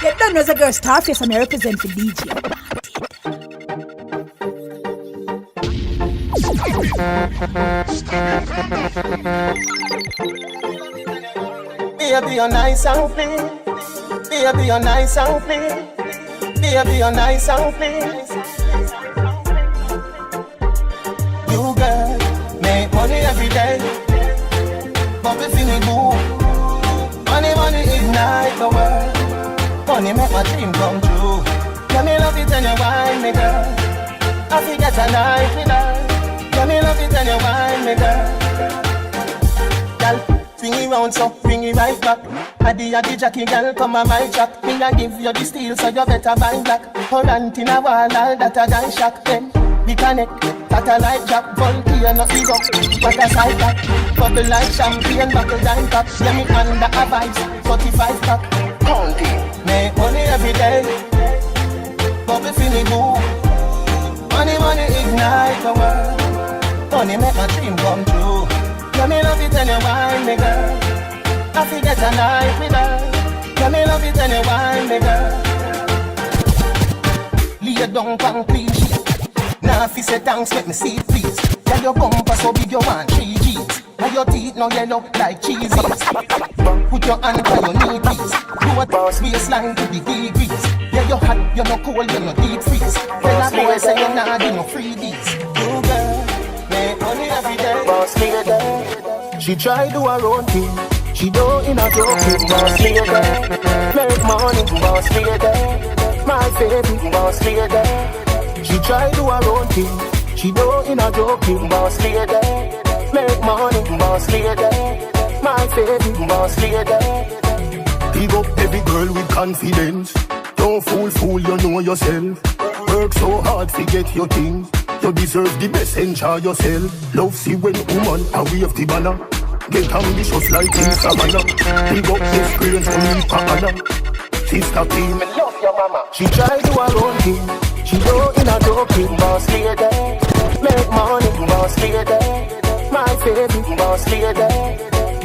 You don't know the girl Starface and I represent for DJ. Baby, you're nice and clean. Baby, you're nice and clean. Baby, you're nice and clean. You girl make money every day, but we feel it good. Money, money ignite the world. Money make my dream come true. Let me love it and you wine me, girl. I forget a night with her. Let me love it and you wine me, girl. Girl, swing it round so, bring it right back. Addi Jackie, girl, come on my track. Me a give you the steel so you better buy black. Current in a wall, all that a gun shock. Then we connect, satellite drop. Volunteer no ego, what a side back. Bubble like champagne, buckle down top. Yeah, me under a Vybz, 45 pack. County, make money every day, but we feeling good. Money, money ignite the world. Money make my dream come true. Let me love it and you wine me, girl. I forget a night with her. Let me love it and you wine me, girl. Lay down pan cliche. Now if you say thanks, make me see it, please. Yeah, your bumper so big you want 3 G's. And your teeth no yellow like cheeses. Put your hand by your knee, please. Do a boss waistline to the degrees. Yeah, you're hot, you're no cold, you're no deep freeze. Tell a boy say you're not give no freebies. You girl, make money every day. Boss lady, she try do her own thing. She do in a joking. Boss lady, make money. Boss lady, my baby. Boss lady, she try do her own thing. She do in a joking. Boss lady, make money. Boss lady, my baby. Boss lady. Big up every girl with confidence. Don't fool, you know yourself. Work so hard to get your things. You deserve the best, enjoy yourself. Love see when woman a wave the banner. Get ambitious like in Savannah. Big up experience from me for Anna. Sister P, me love your mama. She try do her own thing. She do in a joking. Boss lady, make money. Boss lady, my baby. Boss lady,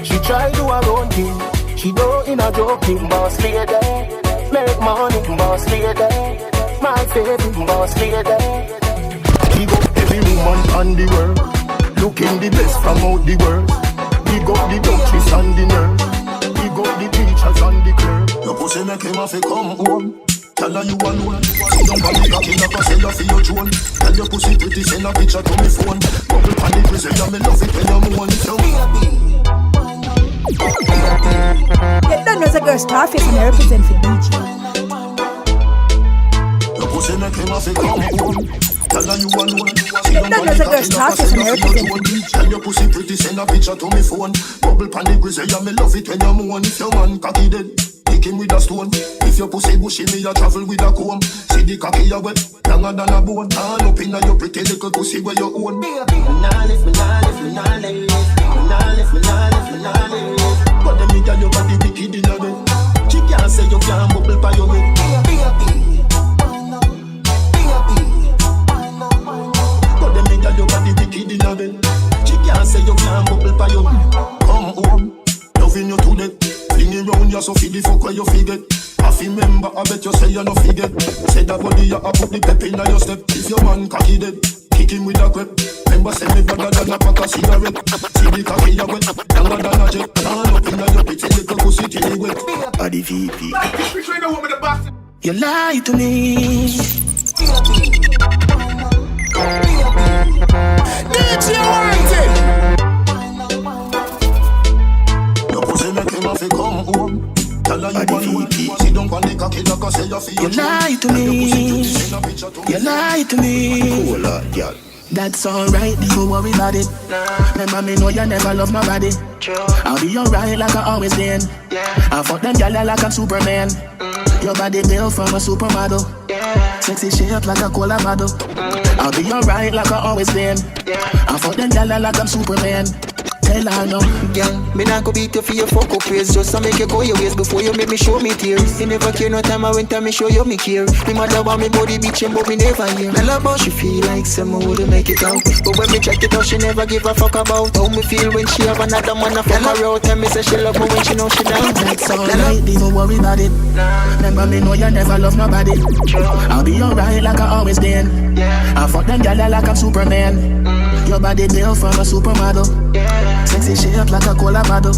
she try do her own thing. She do in a joking. Boss lady, make money. Boss lady, my baby. Boss lady. Big up every woman on the world, looking the best from out the world. Big up the doctors and the nurse. Big up the teachers and the clerk. Your pussy make him have to come home. Tell her you alone. Sit down on the cocky like a seller for your throne. Tell your pussy pretty, send a picture to me phone. Bubble panic, we say yeah, me love it when you moan. So You don't know the girl Starface and I represent for DJ. your pussy make him have to come home. Tell her you alone. You don't know the girl Starface and I represent for DJ. Tell your pussy pretty, send a picture to me phone. Bubble panic, we say yeah, me love it when you moan. If your man cocky dead, kick him with a stone. If your pussy bushy, me a travel with a comb. See the cocky a wet, longer than a bone. All up in your pretty little pussy where you own. Me nah lift, me nah lift, me nah lift. Me nah lift, me nah lift, me nah lift. But them nigga your body wicked in a bed. She can't say you can't bubble by your head. But them nigga your body wicked in a bed. She can't say you can't bubble by your head. Come home, loving you to death. Fling it round you so feed the fuck where you forget. Half remember, I bet you say you no forget. Say that body you a put the pep in your step. If your man cocky dead, kick him with a crep. Remember say me better than a pack of cigarette. See the cocky you wet, longer than a jet. Turn up in your pretty little pussy till you wet. Addi VP. You lie to me. DJ Wanted. Your pussy make him have to come home. Tell her you alone. Sit down on the cocky like I say you feel. You lie to me. You lie to me. Cool, girl. That's alright, don't worry about it. Remember me know you never love nobody. I'll be alright like I always been. I fuck them gyal like I'm Superman. Your body built from a supermodel. Sexy shape like a cola model. I'll be alright like I always been. I fuck them gyal like I'm Superman. Tell her no. Gang, me not go beat you for your fuck up ways. Just to make you go your ways before you make me show me tears. You never care no time I went and me show you me care. Me mother want me body bitchin' but me never hear. Me love how she feel like someone wouldn't make it out. But when me check it out she never give a fuck about how me feel when she have another man a fuck her out. Tell me say she love me when she know she down. That's alright, don't worry about it. Remember me know you never love nobody. I'll be alright like I always been. I fuck them gyal like I'm Superman. Your body built from a supermodel. Sexy shape like a cola bottle.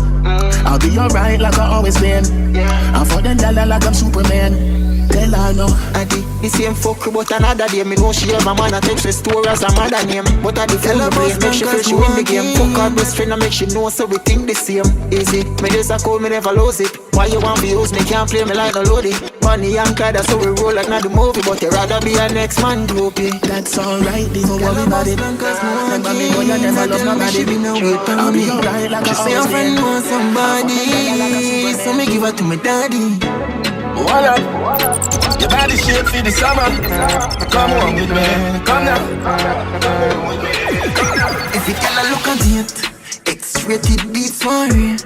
I'll be alright like I always been. I fuck them gyal like I'm Superman. Tell her no. Addi, the same fuck but another day. Me know she have a man that takes the store as a mother name. But I defend the brain, make she feel she win the game. Fuck her best friend and make she know so we think the same. Easy, me just a call me never lose it. Why you want to use me, can't play me like a loadie. Money and car, that's how we roll like not the movie. But you rather be a next man groupie. That's alright, don't worry about it. Remember me know you never love nobody. I'll be alright like I always been. She say her friend want somebody, so me give her to my daddy. What up? Your body shape for the summer. Come on with me, come now. If you tell her look at it, X-rated beats for it.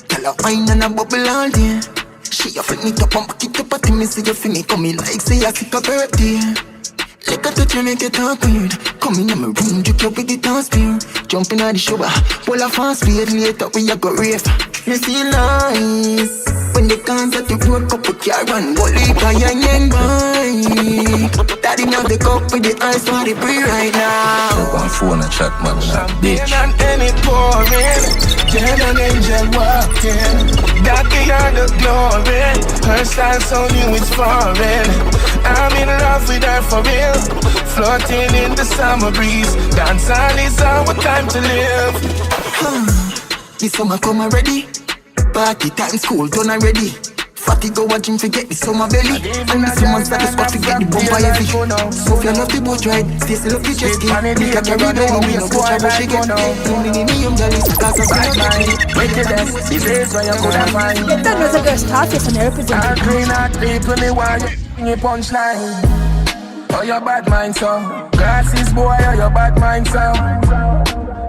Tell her wine and a bubble all day. She a fling it up and back it up at me. See you fling it coming like say I sick up her day. Like a touch you make it talk weird. Come in my room, juke you with the dance spear. Jumping on the shower, pull a fast speed. Later we a go rave. Me feel nice when the cans at the road couple car and go leave by a young boy. Daddy now the cup with the ice for the free right now. One phone a chat man, bitch. And any pouring, then an angel walked in. That beyond the glory. Her style so new it's foreign. I'm in love with her for real. Floating in the summer breeze. Dancehall is our time to live. This summer come already. Party time, school done already. Fatty go a gym to get the summer belly. And the summer start to squat to get the bumper heavy. So if you love the boat ride, stay still up the jet ski. We can carry down, we no go try but she get Millennium Jolly, so that's a sign. Wickedness, disease where you could have find. Get that was a girl's Starface and I represent I'll clean out people, me want you punchline. Oh, your bad mind, so. Glasses, boy, oh, your bad mind, so.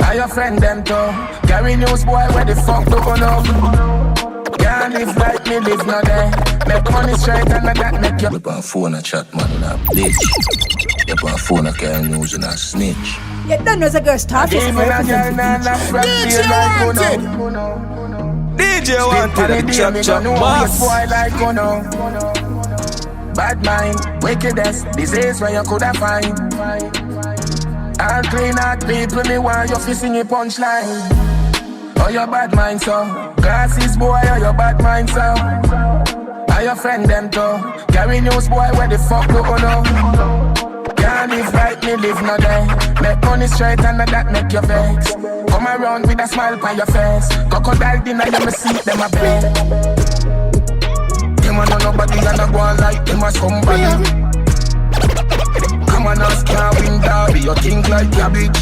Are your friend them too? Carry news boy, where the fuck do go now? Can't live like me, live no day. Make money straight and that make you. You on phone a chat man and a bitch. You on phone a carry news and a snitch. Get that was a girl's Starface and I represent DJ wanted chop boss. Boy like bad mind, wickedness, disease where you coulda find. I'll clean out people, me want you fi sing a punchline. Oh, your bad mind, so. Glasses, boy, oh, your bad mind, so. Are your friend them, too? Carry news, boy, where the fuck do go now? Can't live like me, live no day. Make money straight and that make you vex. Come around with a smile on your face. Crocodile dinner, you me see them a bed. Them a know nobody and a go on like them a somebody. Come on, ask can't win derby, you think like cabbage.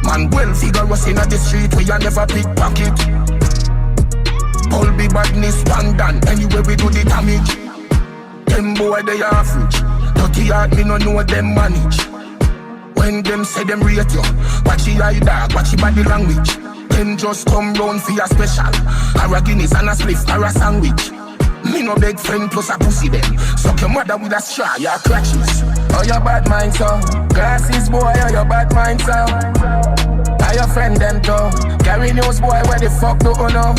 Man, well figure us in the street where you never pickpocket. All be badness, one done, anyway we do the damage. Them boy they average, dirty heart me no know them manage. When them say them rate you, watch the eye dog, watch the body language. Them just come round for your special, or a Guinness and a spliff or a sandwich. Me no beg friend plus a pussy them. Suck your mother with a straw, your crutches. Oh, your bad mind, so. Glasses, boy, oh, your bad mind, so. Are your friend them, too? Carry news, boy, where the fuck do you know?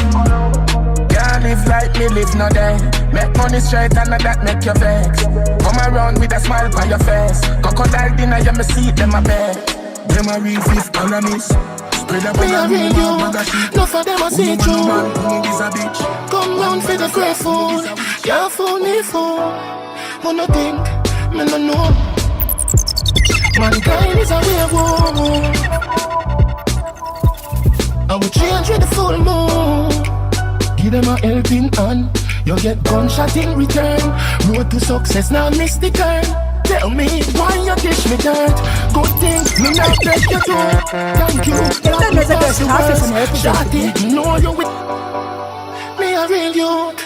Can't live like me, live no day. Make money straight and that make you vex. Come around with a smile on your face. Crocodile dinner, you me see them a bed. Them a real fifth columnist. Me a real you, no for them a see through. Come round for the great food. Can't fool me fool. Who no think, me no know. Mankind is a werewolf. I will change with the full moon. Give them a helping hand. You get gunshot in return. Road to success, now miss the turn. Tell me why you dish me dirt. Good thing, me not take you to. Thank you. that was a girl's Starface and I represent Shawty, know you with me a real youth.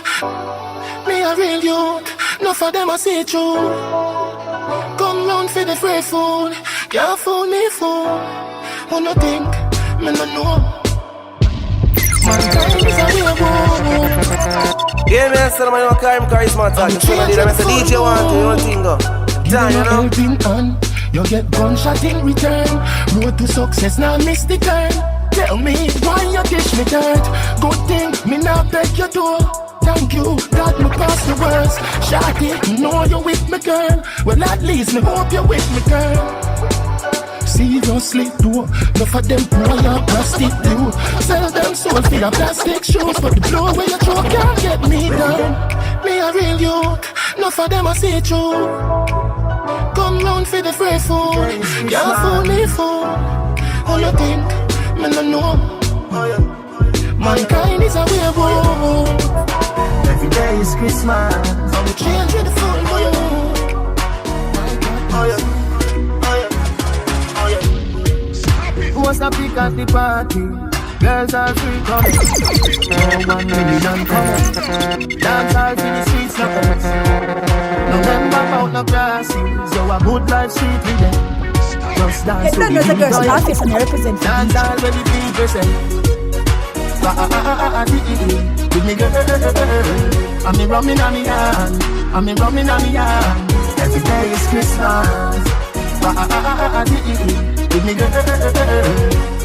Me a real youth. No for them I see through. Come round for the free food. Can't fool me fool. Who no think me no know. Mankind is a werewolf. Yeah, man, so I'm going to carry charisma attack. You should have did that. DJ want to, you don't think go. Damn, you know. Helping hand, you get gunshot in return. Road to success, now miss the turn. Tell me why you dish me dirt. Good thing, me not beg your door. Thank you, God, me pass the worst. Shawty, know you with me, girl. Well, at least me hope you with me, girl. Seriously, do enough of them poor and plastic blue. Sell them soul for your plastic shoes, but the blow where you throw can't get me down. Me a real youth, enough of them I see through. Come round for the free food, can't fool me fool. All you think, me no know. Mankind is a werewolf. Every day is Christmas. I'm changing the full moon. Oh yeah. What's the pick at the party? Girls are free coming. No 1 million coming. Dance all to the streets now. November out no grasses. So a good life street with them. Just dance Get done with the girls' office and represent. Dance all where the people say. Give me girl. I'm in rumming on me hand. I'm in rumming on me hand. Every day is Christmas. Give me girl.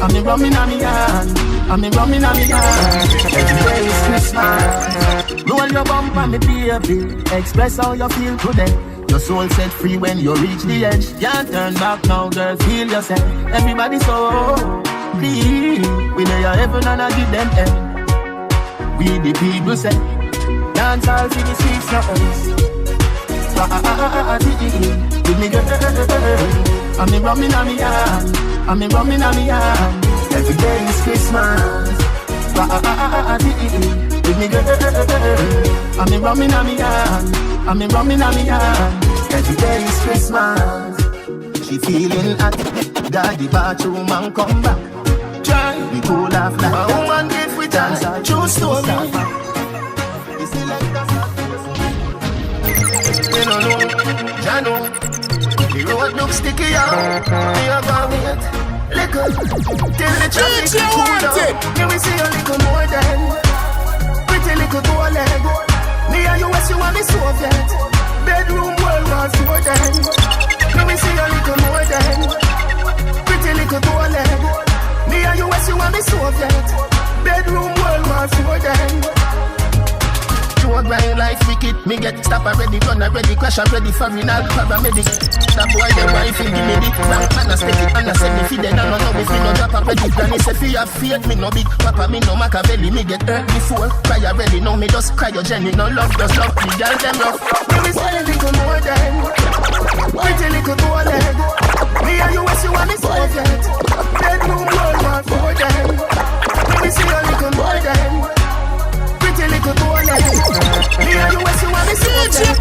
I'm in rumming on me hand. I'm in rumming on me hand. Every day is Christmas. Roll your bump on me baby. Express how you feel today. Your soul set free when you reach the edge. Can't turn back now, girl. Feel yourself. Everybody so free. We lay your heaven and I give them hell. We the people say dance all to the streets now. Give me girl. I'm in rumming on me hand. I'm in rumming on me hand. Every day is Christmas. Give me girl. I'm in rumming on me hand. I'm in rumming on me hand. Every day is Christmas. She feeling hot. Got the bathroom and come back. Try we cool off like a woman if we dance. True story. You see like that. You don't know, Jano. The road looks sticky out. We are going wait. Little. Till the traffic cool down. Here we see a little more than pretty little toilet. Me and you as you and me Soviet. Bedroom World War IV then. Here we see a little more than pretty little toilet. Me and you as you and me Soviet. Bedroom World War IV then. Road grind life wicked. Me get stop already, run already, crash already, foreigner, paramedic. That boy, the wife, give me the bank man, I spend it, and I said me feed it, and I know if me no drop already. Granny said, fear of faith, me no big, papa, me no Machiavelli, me get hurt before, cry already, now me just cry your Jenny, no love, just love, the girl, them rough. Me be say a little more than, pretty little toe leg. Me and you as you and me Soviet. Bedroom World War IV then. Me see a little more than. Little toilet. Me and you as you want me Soviet.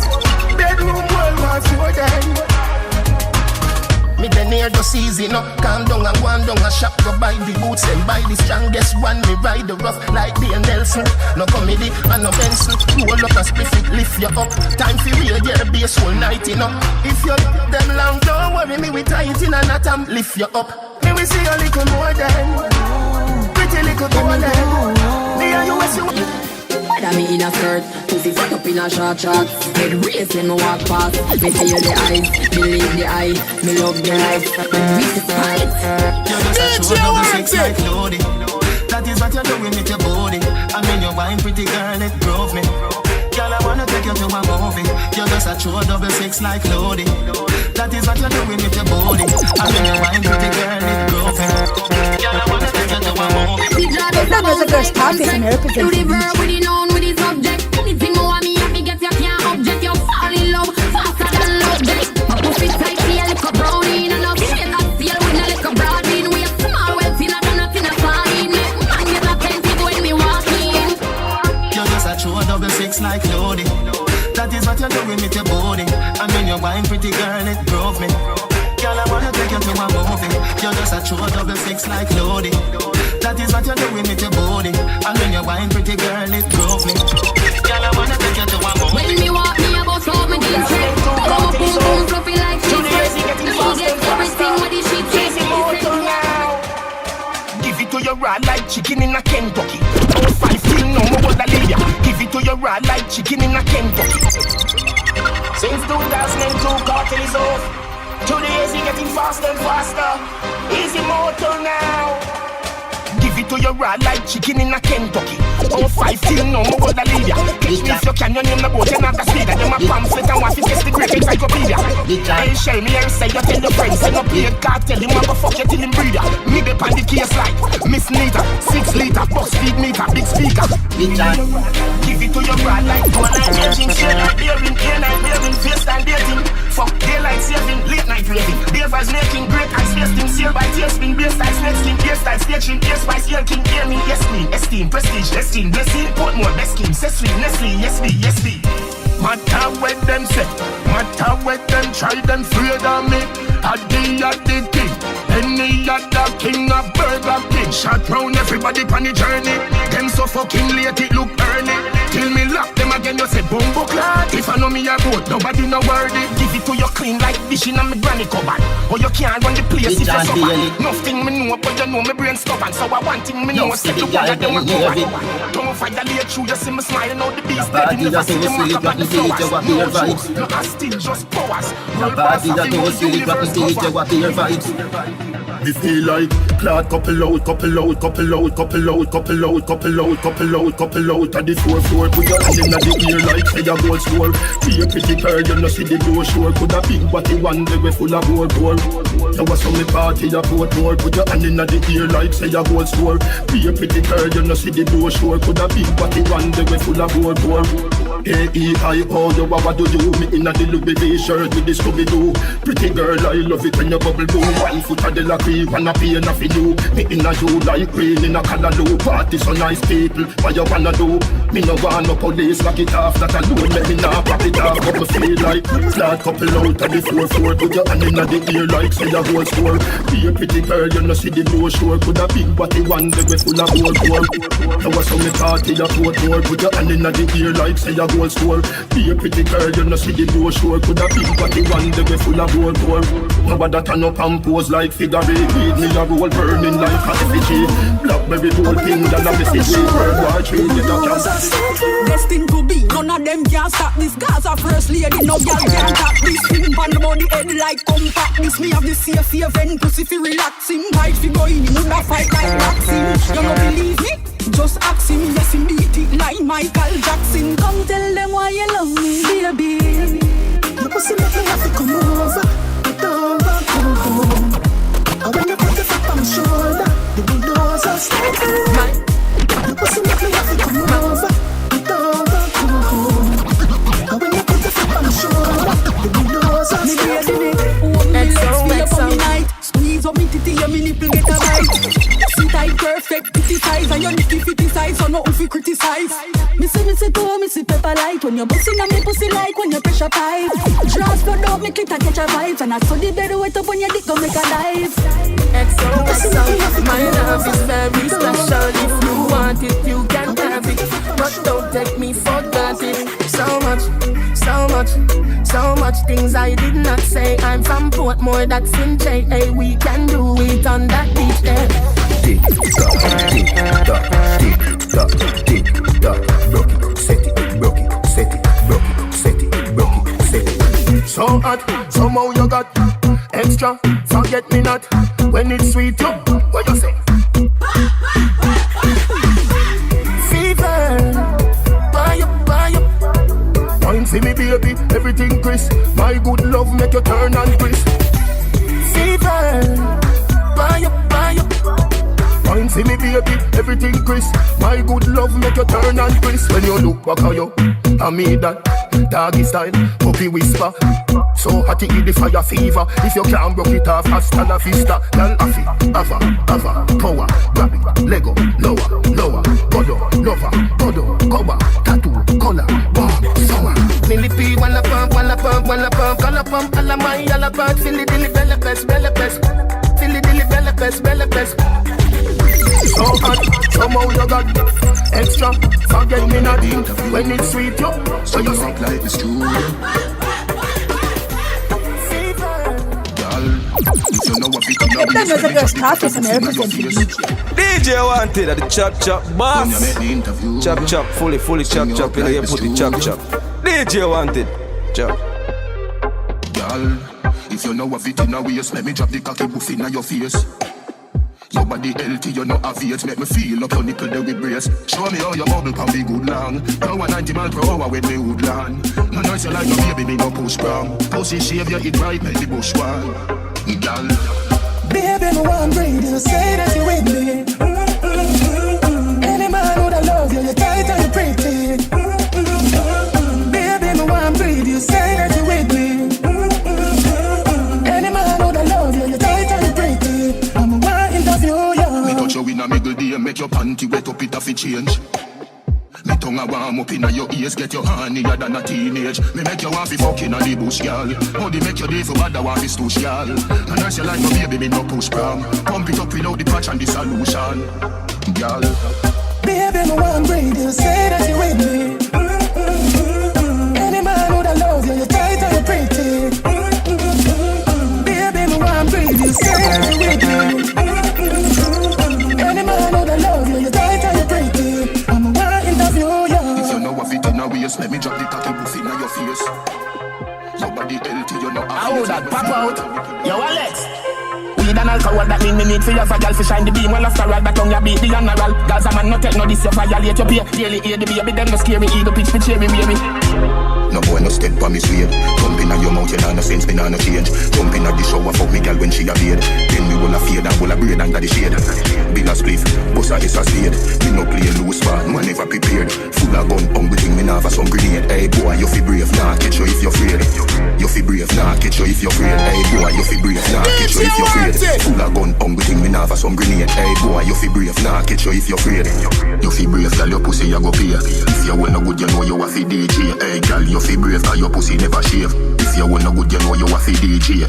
Bedroom World War IV then. Me then near the season up. Calm down and go down and shop. Go buy the boots and buy the strongest one. Me ride the rough like Dale Nelson. No comedy and no Benson. Roll up a spiff it, lift you up. Time for real, yeah, bass whole night, you know. If you look them long, don't worry me, we tight in and atom. Lift you up. Me we see a little more than pretty little toilet. Me and you as you Whether me in a skirt, pussy fuck up in a short shorts. Head race when me walk past. Me feel the eyes, believe the eye. Me love the life, we fight. You're just a true double six like Lodi. That is what you're doing with your body. I mean you're wine pretty girl, it drove me. Girl, I wanna take you to a movie. You're just a true double six like Lodi. That is what you're doing with your body. I mean you're wine pretty girl, it drove me. Girl, I wanna take you to a movie. That was a girl's topic and representing. Do the verb with the noun with the subject. Anything more me happy get you can't object. You fall in love faster than love deck. My pussy tight feel like a brownie and a straight up feel with a little broad bean. We a small wealth in a donut in a fine. Man get attentive when me walk in. You're just a true double six like Lodi. That is what you're doing with your body. I mean you're wine pretty girl, it drove me. Girl, I wanna take you to a movie. You're just a true double six like Lodi. That is what you're doing with your body. And when you're wine pretty girl, it drove me. Girl, I wanna take you to a movie. When me walk, me about how me jeans say. Come boom boom fluffy like cheese. She get everything with the sheet. Give it to raw like chicken in a Kentucky. 5 till no more what I leave ya. Give it to you raw like chicken in a Kentucky. Since 2002, Kartel is off. 2 days he getting faster and faster. Easy motor now. Give it to you raw like chicken in a Kentucky. 5 till no more what I leave ya. Catch me if you can, your name the boat, you're not the speeder. Them a pamphlet and want to test the great encyclopedia. I'll share me and say you tell your friends. Say no play Kartel, him a go fuck you till him breeder. Me dip on the case like Miss Nita, 6 liter, box speed meter, big speaker. Give it to your raw like one night engine, share like bearing, air night bearing, FaceTime dating. Fuck daylight saving, late night raving. Beavers making great ice tasting, seal by tailspin, bass style, snake skin, ear style, staging, ear spice, ear king, ear me, yes me, esteem, prestige, esteem, blessing, Portmore, best scheme, Cecily, Nestle, yes me, yes me. Matter what them say, matter what them try, them afraid of me. Addi king, any other king of Burger King. Shot round everybody on the journey. Them so fucking late it look early. Till me lock them again, you say bumbo clad. If I know me a boat, nobody no worthy. Give it to you clean like dish in a me granny cupboard. Or you can't run the place if you suffer. Nothing me know, but you know me brain stubborn. So I want thing me know, say the one that don't cover. Don't violate you, you see me smiling out the beast. Dead never see the mark up on the flowers. No jokes, no I still just powers. World boss of the whole universe cover. Me feel like clad couple out, couple out, couple out, couple out, couple out, couple out, couple out, couple out. At the 4-4, put your hand inna the ear like say a gold store. Be a pretty girl, you no see the door sure. Could a big body one day we full of board. There was some party a Portmore. Put your hand inna the ear like say a gold store. Be a pretty girl, you no see the door sure. Could a big body one day we full of board. A-E-I-O, you what do you? Me inna the Louis V shirt with the Scooby-Doo. Pretty girl, I love it when you bubble boom. 1 foot of the lacquer, wanna pay enough for you. Me inna you like rain in a Callaloo. Party so nice people, what you wanna do? Me no want no police, lock it off. That alone, let me not pop it off. But me feel like start couple out of the 4-4. Put your hand inna the ear like say a gold store. Be a pretty girl, you no see the door sure. Could a big body one day we full of gold. There was some party a Portmore. Put your hand inna the ear like say a gold store. Be a pretty girl, you no see the door sure. Could a big body one day we full of gold. Nobody turn up and pose like figure eight. Beat me a roll burning like a effigy. Blackberry whole thing that a message. World War III, get a cancer. Destined to be, none of them can stop this. Gaza first lady, no girl can tap this. Spin pan the body head like compact. This me have the safe event, pussy fi relaxing. Fight fi go in, woulda fight like boxing. You no believe me? Just ask him, yes he beat it like Michael Jackson. Come tell them why you love me, baby. Your pussy make me have to come over. Don't go home. And when you put the foot on my shoulder, the bulldozer starts to run. Your pussy make me have to come over. Don't go home. And when you put the foot on my shoulder, the bulldozer starts to run. Squeeze up me titty, your me nipple get a bite. Pussy tight, perfect, titty size, and your nicky fitty size, so nothing fi criticize. Me say to me see pepper light when you're busting on me pussy like when you pressure pipe. Draws blood out, me clit a catch a vibes, and I saw the bed wet up when your dick go make a dive. XOXO, my love is very special. If you want it, you can have it, but don't take me for granted. So much things I did not say. I'm from Portmore, that's in J.A. We can do it on that beach there. Tick tock, tick tock, tick tock, tick tock. Broke it, set it, broke it, set it, broke it, set it, broke it, set it. So hot, somehow you got extra. Forget me not when it's sweet. You, what you say? Fever. Wine for me baby, everything crisp. My good love make you turn and crisp. Fever, buy up. Wine for me baby, everything crisp. My good love make you turn and crisp. When you look back at you, I made that doggy style, puppy whisper. So hot it the fire fever. If you can't broke it off, hasta la vista. Girl, afi, ava, power, grab it, Lego, lower, godo, cover, tattoo, color, bomb, summer. Millipede, walla pump, color pump, alla my, alla part, Philly dilly, bella pest, Philly dilly, bella pest. So hot, somehow you got extra. Forget me not when it's sweet, yo. So you act like it's true. If you know what people know, Then there's a girl started and I represent the DJ Wanted at the chop boss. Chop fully chop. You know you put the chop. DJ Wanted, chop. Girl, if you know what it in a waist, let me drop the cocky buff in your face. Your body healthy, you know have it. Make me feel up your nipple there with brace. Show me how your bubble can be good long. You 90 miles per hour with me woodland. No noise you like your baby, me no push from. Pussy shave you, it right, make the bush one. Girl, baby, no one breathe, you say that you with me. Any man would love you, you're tight and you're pretty. Baby, no one breathe, you say that you with me. Any man would love you, you're tight and you're pretty. I'm a one interview, yeah. Me touch you in a middle day, make your panty wet up, it have to change. Me tongue a warm up inna your ears, get your hornier than a teenage. Me make you want fi fuck inna the bush, girl. Only make your day for bad, I want fi stoosh, girl. And as you like no baby, me no push pram. Pump it up without the patch and the solution, girl. Baby, no one breathe, you say that you with me. Any man would love you, you're tight and you're pretty. Baby, no one breathe, you say that you with me. Any man would love you, you're tight and you're pretty. I'm a one interview, yeah. If you know what fit in a waist, let me drop the cocky buff inna your face. Your body healthy, you know I would that pop out. Yo, Alex. Weed and alcohol, that mean me need for your fragile to shine the beam. Well, after all, that tongue you beat the general. Gaza man, no take no this, you violate your pay. Daily hear the baby, them no scary, eat the pitch for cherry, baby. No boy no step on me sweet. Jump inna your mouth, you know no sense, me nah no change. Jump inna the shower, fuck me girl when she a bathe. Then me will a fade and will a braid under the shade. Bill a spliff, bust a is a spade. Me no play loose man, man never prepared. Full of gun, hungry thing, me nah have some grenade. Hey boy, you fi brave, nah catch you if you're afraid. You fi brave, nah catch you if you're afraid. Hey boy, you fi brave, nah catch you if you're afraid. Full of gun, hungry thing, me nah have some grenade. Hey boy, you fi brave, nah catch you if you're afraid. You fi brave, girl, your pussy you go pay. If you want no good, you know you a fi DJ. Hey girl, you fi brave, cause your pussy never shave. If you want no good, you know you a fi DJ.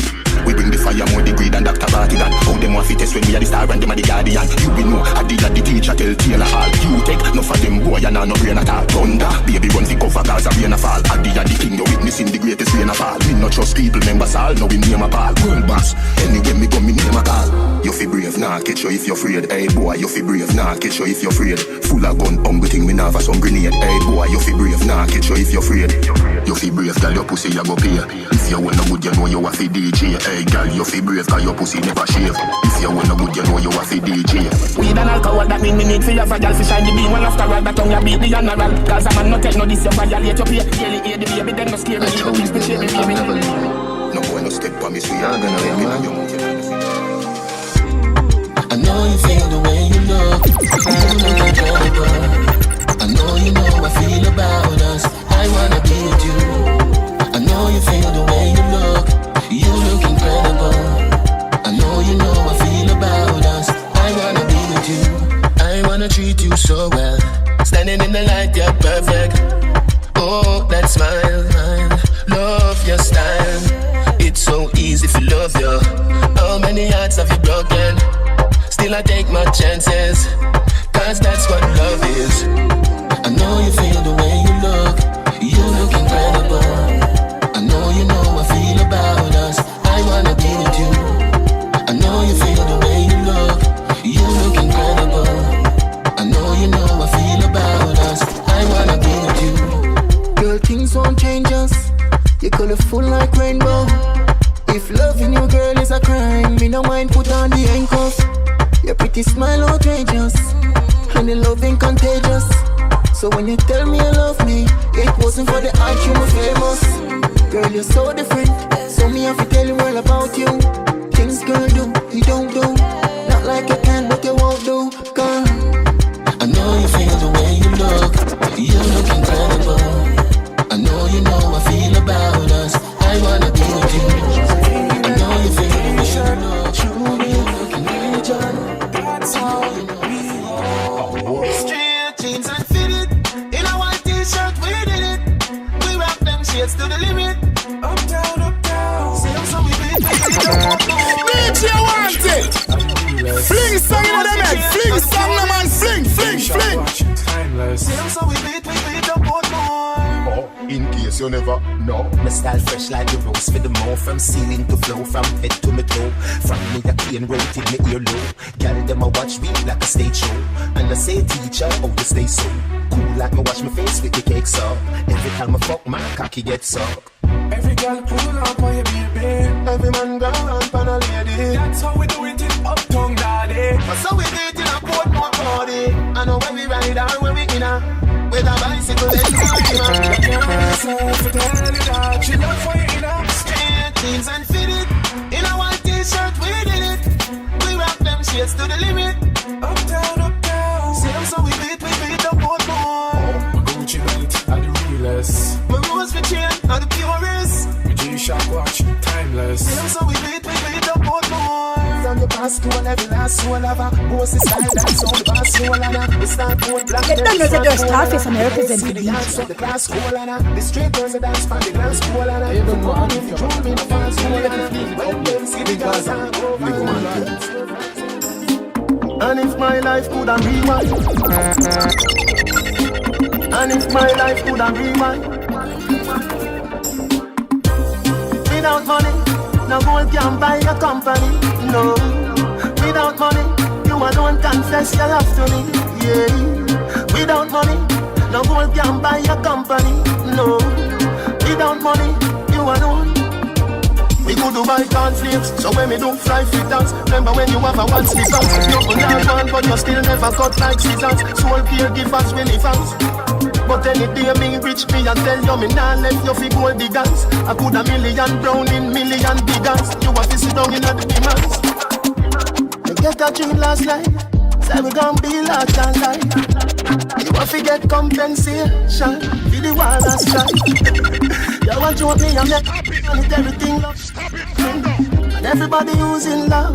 We bring the fire more degree than Dr. Bartigan. How them want fi test when we are the star and them are the guardian. You be know, Addi the teacher tell Taylor all. You take no for them boy and no brain at all. Thunder, baby run fi cover Gaza rain a fall. Addi the king, you witnessing the greatest rain a fall. Me no trust people, members all, now we name a pal. World boss, anyway me go me name a call. You fi brave, nah catch you if you're afraid. Hey boy, you fi brave, nah catch you if you're afraid. Full of gun, hungry thing, me nah have some grenade. Hey boy, you fi brave, nah catch you if you're afraid. You fi brave, girl, your pussy you go pay. If you want no good, you know you a fi DJ. Hey girl, you fi brave, cause your pussy never shave. If you want no good, you know you a fi DJ. Weed and alcohol, that mean me need for your fragile to shine the beam. Well, after all, that tongue you beat the general. Gaza man, no take no this, you violate your pay. Daily hear the baby, then no scary, eat the pitch for cherry, baby. No boy no step on me sweet. I'm gonna let me know your mouth. I know you feel the way you look. You look incredible. I know you know I feel about us. I wanna be with you. I know you feel the way you look. You look incredible. I know you know I feel about us. I wanna be with you. I wanna treat you so well. Standing in the light, you're perfect. Oh, that smile, love your style. It's so easy to love you. How many hearts have you broken? Still I take my chances, cause that's what love is. I know you feel the way you look. You look incredible. I know you know I feel about us. I wanna be with you. I know you feel the way you look. You look incredible. I know you know I feel about us. I wanna be with you. Girl, things won't change us. You're colorful like rainbow. If loving you, girl, is a crime, me no mind put on the handcuff. Your pretty smile outrageous, and the loving contagious. So when you tell me you love me, it wasn't for the art, you were famous. Girl, you're so different, so me have to tell you all about you. Things girl do, you don't do. Not like you can, but you won't do, girl. I know you feel the way you look. You look incredible. I know you know I feel about us. I wanna be with you. I know you feel the way you look. You look incredible. That's how we are. Straight jeans and fitted. In a white t-shirt, we did it. We rock them shades to the limit. Up down, up down. See them so we beat DJ Wanted. Fling song in the neck. Fling song, no man. Fling. See them so we beat up both more. in case you never know. My style fresh like the rose for the mouth. From ceiling to flow, from head to my toe. From me a clean rotate me ear low. Girl them a watch me like a stage show. And I say teacher, oh you stay so cool like me wash my face with the cake up. Every time I fuck my cocky gets up. Every girl pull up on your baby. Every man go up on a lady. That's how we do it in Uptown Daddy. That's how we do it in a Portmore party. I know when we ride or when we in a with a bicycle then party. Myself to tell you that she love for you in a straight jeans and fitted. In a white t-shirt we did it. We rock them shades to the limit. Uptown, uptown. See them so we beat the Portmore. My Gucci belt are the realest. My rose for chain are the purest. My G-Shock watch timeless. See them so we beat the Portmore. From the past to every last soul of a boss is like that, so the past soul and a it's not gold black. Get done with your Starface and represent the DJ. The class school and a the straight girls a dance from the glass school and a even more if you join me in the fast school and a when them see the Gaza and if my life could have rewind, and if my life could have rewind, without money, no gold can buy a company. No, without money, you alone confess your love to me. Yeah, without money, no gold can buy a company. No, without money, you alone. We go to buy cornflakes, so when we do fly fit dance. Remember when you have a one slippers. You put that one, but you still never cut like scissors. Soul care give us really fans. But any day me rich me and tell you me nah left you fi gold diggers. I put a million brown in million biggers. You have to sit down in the demands. I get a dream last night, say we gon' be large and light. You have to get compensation for the war and strife. You want to want me and make everything love. And everybody who's in love,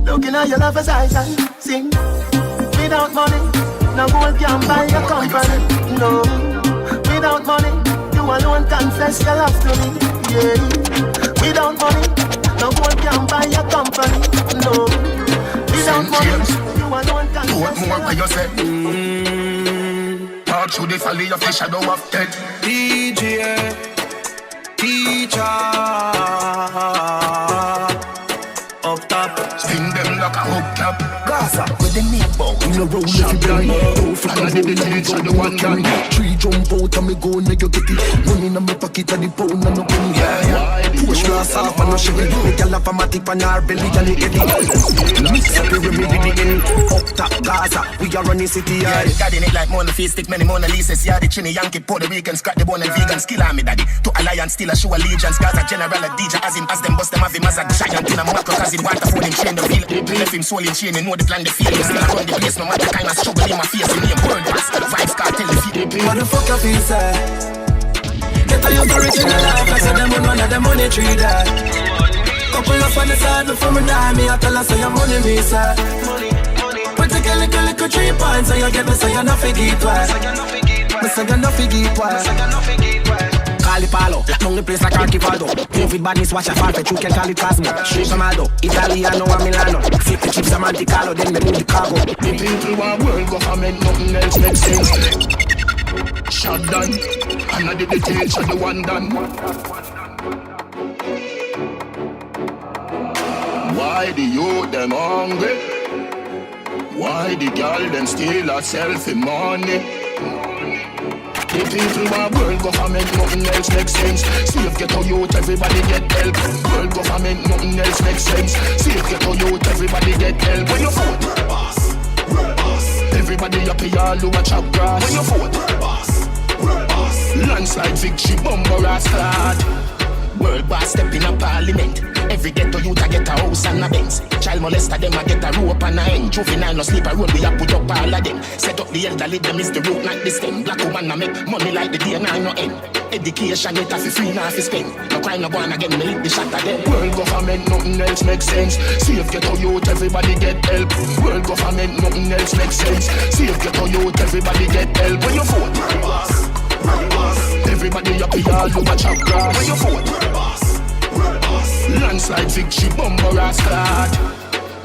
looking at your love as I sing. Without money, no gold can buy a company. No, without money, you alone confess your love to me. Yeah, without money, no gold can buy a company. No, without money, you alone confess your love to me. More by yourself. Talk through the valley of the shadow of death. DJ, teacher, up top, spin them like a hubcap. Gaza, where them need bow. In a roll if you bring me. Don't fly I did the teacher, the one done. 3 jump out and me go and you get it. Money in my pocket and the pound and no penny. Push glass off and no shivy. Me gyal have a matic on her belly and it eddy. Mix up the remedy begin. Up top Gaza, we are running city. God in it like Mona Face, stick many Mona Lisa's. Yeah, the Trini Yankee, Puerto Rican, scratch the bone and vegan. Skill army daddy. To alliance, still a show allegiance. Gaza general a DJ as him as them bust them have him as a giant in a macro. Cause him water phone him chain the field. Left him soul in chain and know the plan the field. Still I run the place no matter kind of struggle in my face. In name world class, Vybz Kartel the field. What the fuck you feel say? Get a young rich in the life. I said them on one of the money tree that. Couple up on the side before me die. Me I tell her say your money me say. But take a little 3 points. So you get me say you're not forget why. Me say you're not forget why. Call it Palo, long the place like Archivado. David Badness watch a fan, but you can call it Cosmo. Street Tomado, Italiano and Milano. Flip the chips, Monte Carlo, then they move the cargo. The people want world government, nothing else makes sense. Shot done, and I did the teacher, the one done. Why the youth them hungry? Why the girl them steal herself in money? The people want world government, nothing else makes sense. Save ghetto youth, everybody get help. World government, nothing else makes sense. Save ghetto youth, everybody get help. When you vote, world boss. Everybody happy, all who watch up grass. When you vote, world boss. Landslide victory, bumper ass clad. World boss step in a parliament. Every ghetto youth a get a house and a Benz. Child molester them a get a rope and a end. Juvenile no sleep a road, we a put up all of them. Set up the elderly, them is the root like the stem. Black woman a make money like the day nine no end. Education get a fi free now fi spend. No crime no born again, me lick the shot of them. World government, nothing else makes sense. Save ghetto youth, everybody get help. World government, nothing else makes sense. Save ghetto youth, everybody get help. When you vote, world boss. Everybody happy, all who watch up grass. When you vote, world boss. Landslide victory, bumper ass clad.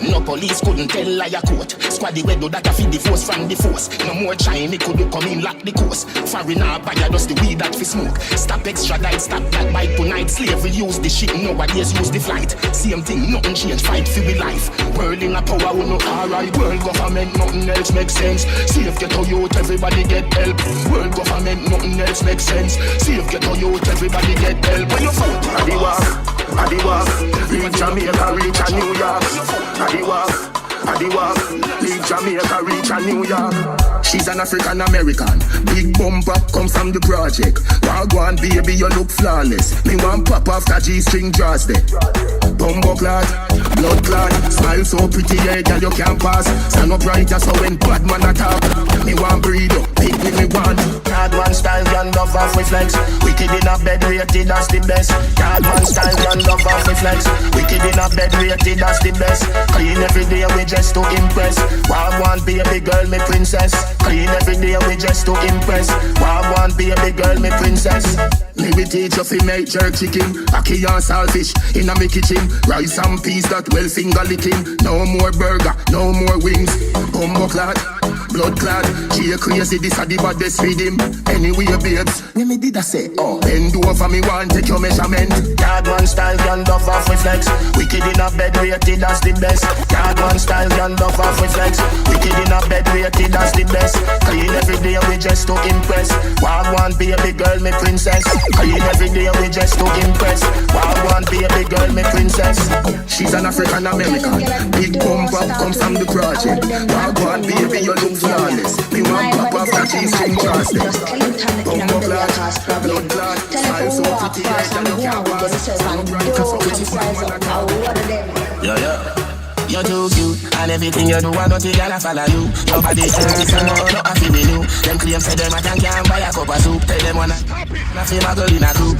No police couldn't tell liar court. Squaddy we do that a feed the force from the force. No more China could do come in lock the course. Foreigner buyer just the weed that fi smoke. Stop extradite, stop that bite tonight. Slavery use the ship, nowadays use the flight. Same thing, nothing change, fight for we life. World in a power, we no alright. World government, nothing else makes sense. Save ghetto youth, everybody get help. World government, nothing else makes sense. Save ghetto youth, everybody get help. When you vote, Addi walk, reach Jamaica, reach a New York. Addi walk, leave Jamaica, reach a New York. She's an African American, big bumper, come from the project. Wagwan baby, you look flawless. Me want pop after G-string draws there. Bumbo clad, blood clad, smile so pretty, yeah, girl you can't pass. Stand up right, so when bad man attack. Me want breed up, pick me want. Card one style, gun love off with flex. Wicked in a bed, rated that's the best. Card one style, gun love off with flex. Wicked in a bed, rated that's the best. Clean every day, we just to impress. Wagwan baby girl, me princess. Clean every day, we just to impress. Wagwan baby girl, me princess. Me we teach you fi make jerk chicken, ackee and saltfish in a me kitchen. Rice and peas that well finger licking. No more burger, no more wings. Bumbo clad, blood clad. She a crazy, this a the baddest rhythm. Anyway, babes, when me did I say, oh, bend over me want take your measurement. Card one style, gun love off with flex. Wicked in a bed, rated that's the best. Card one style, gun love off with flex. Wicked in a bed, rated that's the best. Clean every day, we just to impress. Wagwan baby girl, me princess. Clean every day, we just to impress. Wagwan baby girl, me princess. She's an African American, big bumper, come from the project. Wagwan baby, you look flawless. Me want pop after G-string draws there. Bumbo clad, blood clad, smile so pretty, yeah, girl you can't pass. Stand up right, so pretty, yeah. You're too cute, and everything you do, I don't think I'll follow you. Your body is so no, not a feel you. Them claims say them I can't buy a cup of soup. Tell them wanna feel my girl in a group.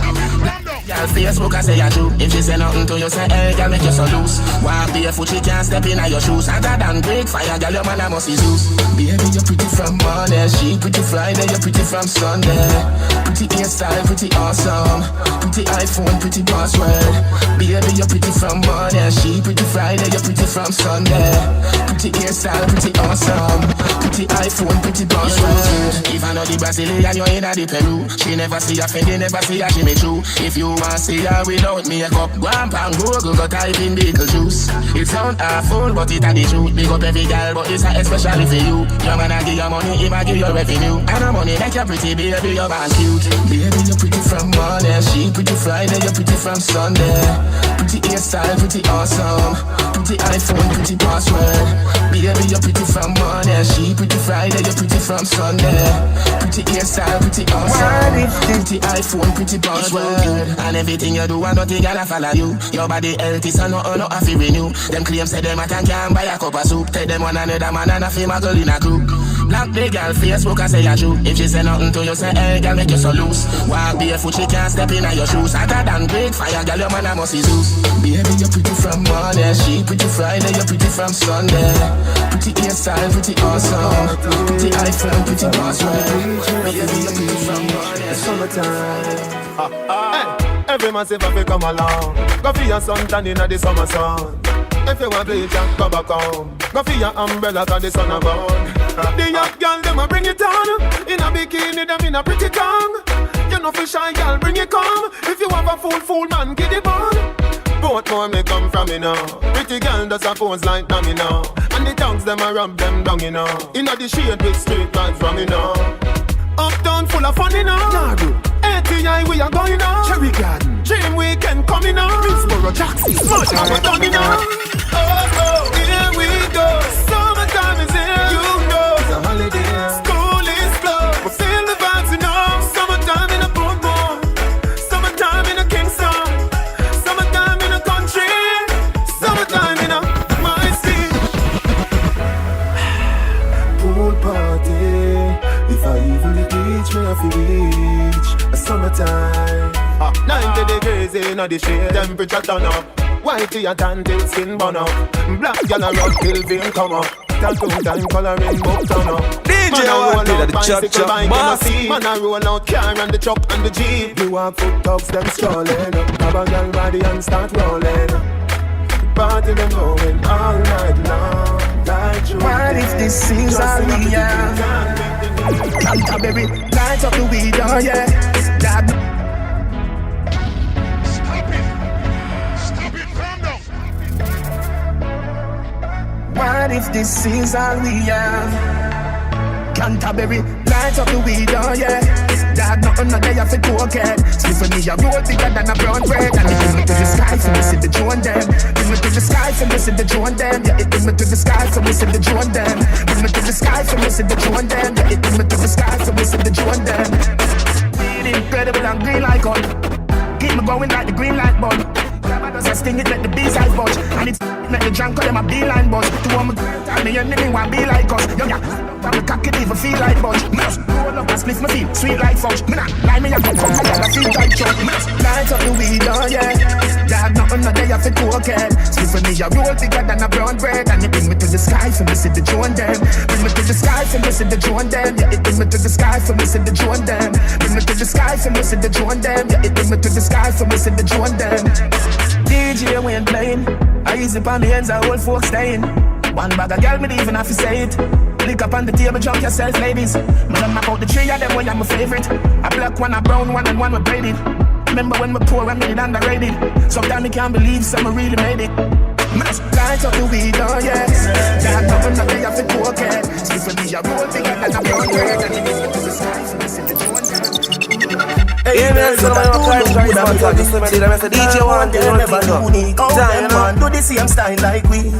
Girl Facebook I say you true. If she say nothing to you, say hey, girl make you so loose. Walk barefoot, she can't step in your shoes. Other than break fire, girl your man I must be Zeus. Baby you're pretty from Monday, she pretty Friday, you're pretty from Sunday. Pretty hairstyle, pretty awesome. Pretty iPhone, pretty password. Baby you're pretty from Monday, she pretty Friday, you're pretty from Sunday. Pretty hairstyle, pretty awesome. Pretty iPhone, pretty password. If I know the Brazilian, you're in the Peru. She never see a Fendi, never see a Jimmy Choo. If you want to see her without makeup, go and Google, go type in Beetlejuice. It sound awful, but it a the truth. Big up every girl, but it's especially for you. Your man a give you money, he might give you revenue. And the money make you pretty, baby, you're man cute. Baby, you're pretty from Monday, she pretty Friday, you're pretty from Sunday. Pretty hairstyle, pretty awesome. Pretty iPhone, pretty password. Baby, you're pretty from Monday, she pretty Friday, you're pretty from Sunday. Pretty hairstyle, pretty awesome. Pretty iPhone, pretty password. And everything you do, I don't think I'll follow you. Your body healthy, so no a feel renew. Them claims say them I can't buy a cup of soup. Tell them one another man and a feel my girl in a group. Black big girl, Facebook I say you true. If she say nothing to you, say hey, girl make you so loose. Walk barefoot, she can't step in your shoes. Other than break fire, girl your man I must be Zeus. Baby, you're pretty from Monday, she pretty Friday, you're pretty from Sunday. Pretty hairstyle, pretty awesome. Pretty iPhone, pretty password. Baby, you're pretty from Monday. It's summertime. Hey, every man say if you come along, go for your suntan in the summer sun. If you want bleach, go back home. Go for your umbrella, cause the sun a burn. The young girl, them a bring it on. In a bikini, them in a pretty tongue. You know for shy girl, bring it come. If you have a fool man, get it on. Both more may come from me now. Pretty girl does a pose like me now. And the tongues them a rub them down, you know. Inna the shade with straight vibes from me now. Uptown full of fun, you know. ATI we are going now. Cherry Garden, Dream Weekend coming now. Greensboro, Jackson, Smash our done, you know. Oh, here we go. Summertime is here, you know. It's a holiday. School is closed, but feel the vibes, you know. Summertime in a Portmore. Summertime in a Kingston. Summertime in a country. Summertime in a my city. Pool party. If I even reach, me I feel reach. A summertime. 90 degrees in the shade, temperature turn up. Whitey a tan till skin burn up. Black gal a rock till vein come up. Tattoo time coloring book turn up. DJ Wanted at the chop boss. Man a roll out car and the truck and the jeep. You walk foot dogs them strolling. Grab a gal body and start rolling. party them going all night long. Like you. What if this is all we have? Canterbury, light up the weed, oh yeah. That. Stop it, calm down. What if this is all we have? Canterbury, light up the weed, oh yeah. Dad, nothing not there for cocaine. Still for me, a road bigger than a brown bread. And it bring me to the sky, so we see the drone them. Bring me to the sky, so we see the drone them. Yeah, it bring me to the sky, so we see the drone them. Bring me to the sky, so we see the drone them. Yeah, it bring me to the sky, so we see the drone them. Weed incredible and green like gold. Keep me going like the green light bulb. I sting it, let the B-side budge. And it's make the drunk call them a beeline buzz. To all my girls, me enemy want be like us. Yo, yeah, I'm the cocky even feel like budge. Must roll up and split my feet, sweet like fudge. Me nah lie, me a go come and I feel like chug. Must light up the weed, oh yeah. Dad, nothing not there for cocaine. Still for me a roll bigger than a brown bread. And it bring me to the sky for me see the drone them. Bring me to the sky for me see the drone them. Yeah, it bring me to the sky for me see the drone them. Bring me to the sky for me see the drone them. Yeah, it bring me to the sky for me see the drone them. DJ we ain't playing. I use it on the ends, I old folks staying. One bag of girl, me even have to say it. Lick up on the table, drunk yourself, ladies. Me them about the three of them, one I'm my favorite. A black one, a brown one, and one with braided. Remember when me poor and made it underrated. Sometimes I can't believe some really made it. Must light up the weed, oh yeah. Can't nothing that they have to cook it. Still for me, a roll bigger than a brown bread. And it is to the sky, so this is the joint. Hey, man, so I'm going to try to say DJ want to unique. Oh, them man do the same style like we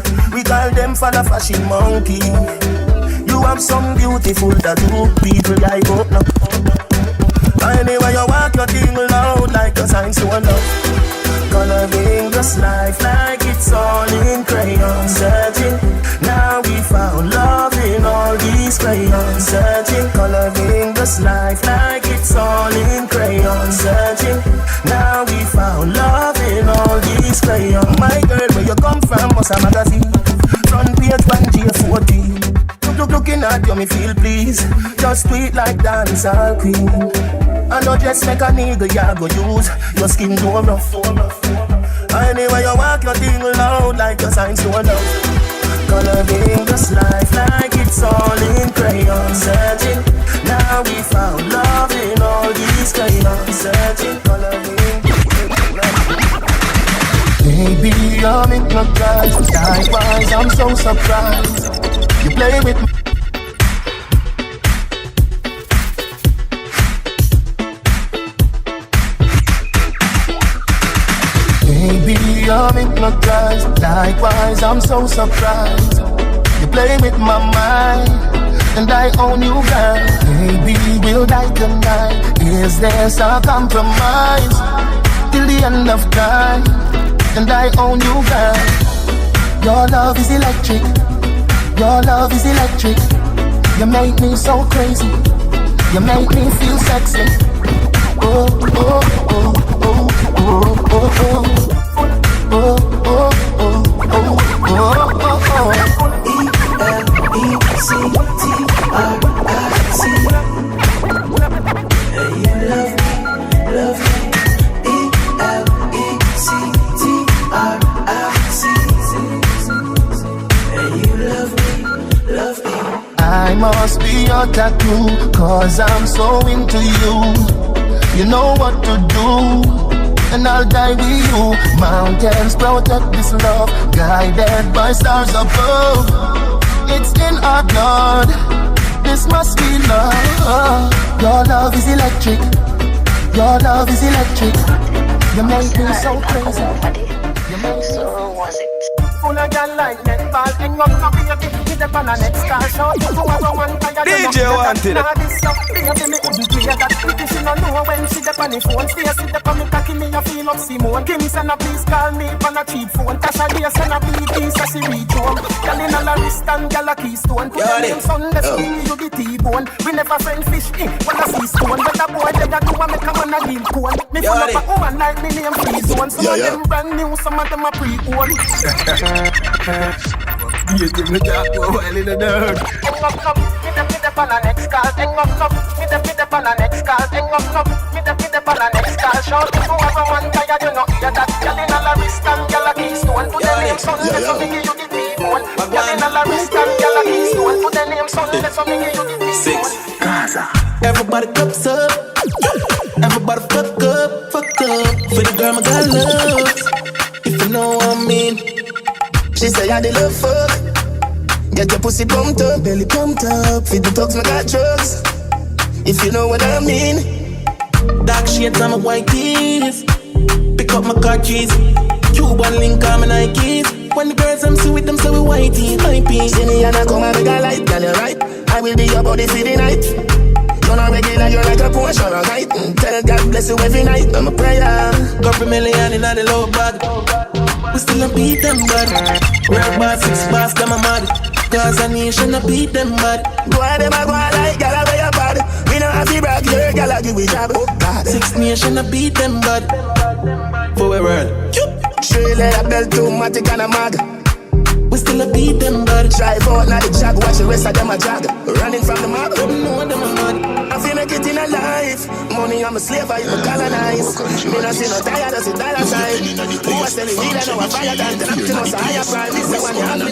call them for the fashion monkey. You have some beautiful tattoo, people like up now. Anyway, you walk your thing loud like a sign to love. Coloring this life like it's all in crayon. Searching, now we found love in all these crayons. Searching, coloring this life like it's all in crayon. Searching, now we found love in all these crayons. My girl, where you come from, was a magazine. Front page 1J14. Looking at you, me feel please. Just sweet like Dancehall queen. I know just make a nigga ya go use. Your skin too rough. Anyway, you walk your thing loud like your signs to love. Coloring this life like it's all in crayon. Searching, now we found love in all these crayons. Searching, coloring. Baby, you're hypnotized. Likewise, I'm so surprised. You play with me. Baby, you're hypnotized. Likewise, I'm so surprised. You play with my mind, and I own you, girl. Baby, we'll die tonight. Is there some compromise? Till the end of time, and I own you, girl. Your love is electric. Your love is electric. You make me so crazy. You make me feel sexy. Oh, oh, oh, oh, oh, oh, oh. Oh, oh, oh, oh, oh, oh, E-L-E-C-T-R-I-C. Hey, you love me, love me. E-L-E-C-T-R-I-C. Hey, you love me, love me. I must be your tattoo, 'cause I'm so into you. You know what to do, and I'll die with you. Mountains protect this love, guided by stars above. It's in our blood, this must be love. Your love is electric. Your love is electric. You make me so crazy. You make me so crazy. Full of girl like netball, hang up now baby, hit up on the next car show. Whoever want fire, DJ wanted. Nah, this stuff, baby, me couldn't play that. If she don't know when she up on the phone, stay sit up on me cocky, me a feel up Simone. Kim send a please call me on a cheap phone. Tasha Day send a beat, so she reach home. Girl in a wrist and girl a keystone. Put your name Sunday, you the T-bone. We never friend fish, when I see stone. But a boy that do a make a man a deal cone. Me full up a woman like me name Free Zone. Some of them brand new, some of them a pre-owned. You give me that while in the dirt. Hang up, hit up on the next call. Hang up, hit up on the next call. Hang up, hit up step on the next car. Shout if you have a man tired, you know hear that. Girl in all a wrist and girl a keystone. Put the name son, let me give you the T-bone. Girl in all a wrist and girl a keystone. Put the name son, let me give you the T-bone. Gaza. Everybody cups up. Everybody fuck up. For the girl my girl loves. If you know what I mean. She say I did love fuck. Get your pussy pumped up, belly pumped up. Feed the dogs, my got drugs. If you know what I mean. Dark shades on my white teeth. Pick up my car keys. Cuban link on my Nikes. When the girls I'm see with them, so we whitey, my piece. See me and I come and make a light, girl, you're right. I will be your body for the night. You're not regular, you're like a Porsche or a kite. Tell God bless you every night, I'm a prayer. Couple million in the low bag. We still a beat them bad. Real bad, 6 bars, them a mad. Gaza nation a beat them bad. Go ahead, them a go like, girl, I wear your bad. We don't have to brag, your girl, I give we job. 6 nation a beat them bad. For a world. Straight leather belt, automatic and a mag. We still a beat them bad. Drive out now the jag, watch the rest of them a jag. Running from the mob, don't know them a mad. I feel make it in a life. Money I'm a slave, I even colonize. Me not see no tired, I see dollar sign. Who was telling me that I'm a fire than the to us a higher prime. This is one you have to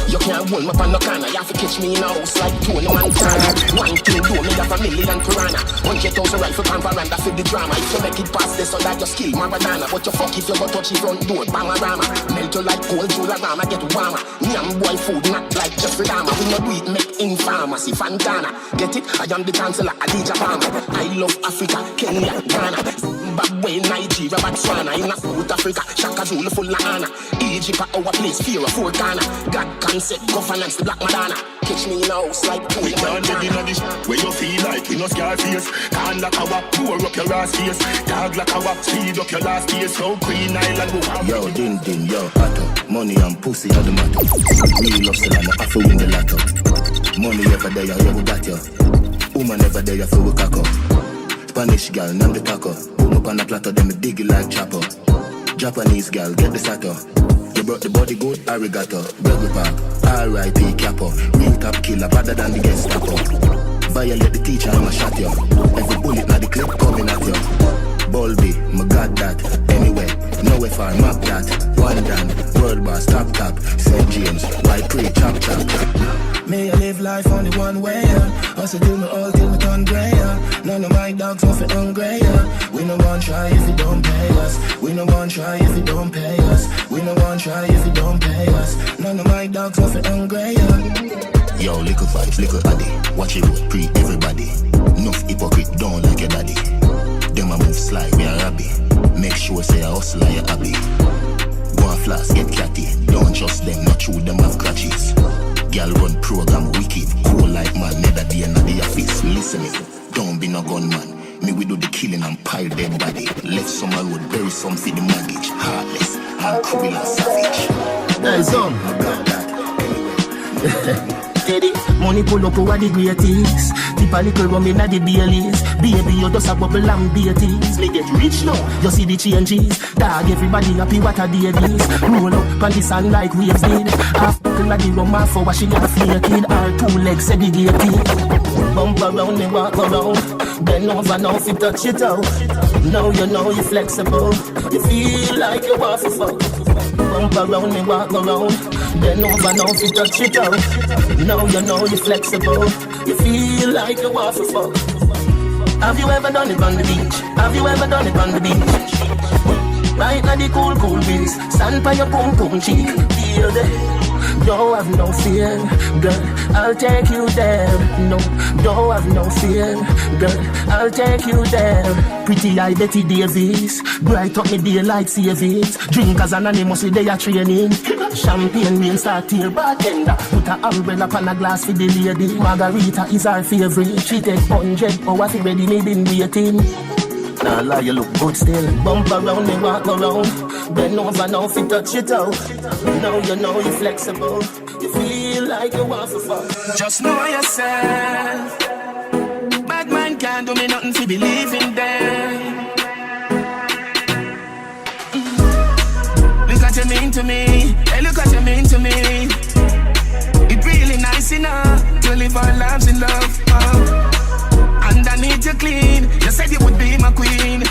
You can't hold me up on no corner. You have to catch me in a house like Tony Montana. 1 thing do me have a million piranha. 1,000 rifle pan veranda for the drama. If you make it past this, so that you skill Maradona. But you fuck if you go touch the front door, Bangarama. Melt you like cold Jularama, get warmer. Yam boy food, not like Jeffrey Dahmer. We not do it, make in pharmacy, Fantana. Get it? I am the chancellor, Addi Palmer. I love Africa, Kenya, Ghana. Zimbabwe, Nigeria, Botswana. In South Africa, Shaka Zulu full of honor. Egypt, our place, fear of four corner. God concept, governance, the Black Madonna. Catch me in a house like Tony Montana. Where you feel like you know scar face. Can't like our pour up your ass face. Dog like our speed up your last face. So Queen Island go. Yo, din, yo, hot. Money and pussy are the matter. Real love still I have to win the lotto. Money ever there, yeah, we got you. Woman ever there, for we cock up. Spanish girl, name the taco. Boom up on the platter, them dig it like chopper. Japanese girl, get the sato. You brought the body good, arigato. Burger Park, R.I.P. Capo. Real top killer, better than the Gestapo. Violate the teacher, I'ma shot you. Every bullet now the clip coming at you. Bulby, my god that. Anyway, nowhere far, map that. One down, world boss, top. St. James, white pre, chop. May I live life only one way, Also do me all till me turn grey, None of my dogs want to hungry, We no want try if you don't pay us. We no want try if you don't pay us. We no want try if you don't pay us. None of my dogs want to hungry, Yo, little vibes, little Addi. Watch it roll, pre everybody. Enough hypocrite, don't like your daddy. Them a move slide, we a rabbi. Make sure say a hustle like a hobby. Go and flash, get catty. Don't trust them, not true, them have crutches. Girl run program wicked, cool like man, neither day and the office. Listen me, don't be no gunman. Me we do the killing and pile dead body. Left some road, bury some for the mortgage. Heartless, and cruel and savage. Nice on. Teddy, money pull up over the greatest. Tip a little rum inna the Baileys. Baby, you just a bubble and beaties. Me get rich now, you see the changes. Dog, everybody happy what a day this. Roll up on the sun like waves did. Half buckle of the rum, half for washing and flaking. Our 2 legs segregated. Bump around me, walk around. Bend over now if you touch it out. Now you know you're flexible. You feel like you want to fuck. Bump around me, walk around. Bend over now if you touch it out. Now you know you're flexible. You feel like you want to fuck. Have you ever done it on the beach? Have you ever done it on the beach? Right now the cool breeze. Stand by your pum cheek. Feel the don't have no fear, girl, I'll take you there. No, don't have no fear, girl, I'll take you there. Pretty eye Betty Davis, bright up me daylight savings. Drinkers anonymously they are training. Champagne rain start here, bartender. Put a umbrella on a glass for the lady. Margarita is our favorite. She take 100 hours ready, me been waiting. Nah lie, you look good still. Bump around me, walk around. Bend over now if you touch it out. Now you know you're flexible. You feel like you want to fuck. Just know yourself. Bad man can't do me nothing to believe in them. Look what you mean to me. Hey, look what you mean to me. It's really nice enough to live our lives in love. need you clean. You said you would be my queen.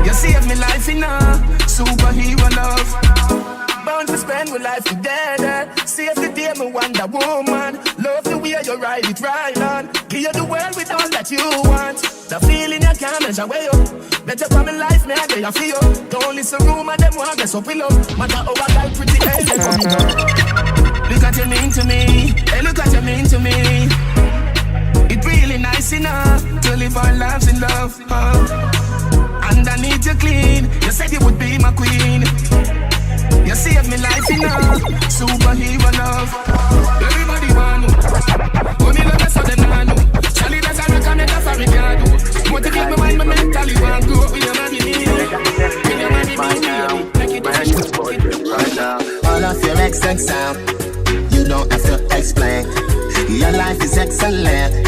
You saved me life in a superhero love. Bound to spend with life together. Save the day, me Wonder Woman. Love the way you ride it right on. Give you the world with all that you want. The feeling you can't measure way up. Better from my life, me I get you feel. Don't listen rumor, them want mess up with love. Matter how I got pretty hell, they come up. Look at you mean to me. Hey, look at you mean to me. It really nice enough to live our lives in love. And I need you clean. You said you would be my queen. You saved me life in a superhero love. Everybody want to. Only love us so them not know. Charlie does a recommend us a regard. Motivate my mind, my mentally want to grow up with your money. With your money, make it right now. All of your excellent sound, you don't have to explain. Your life is excellent.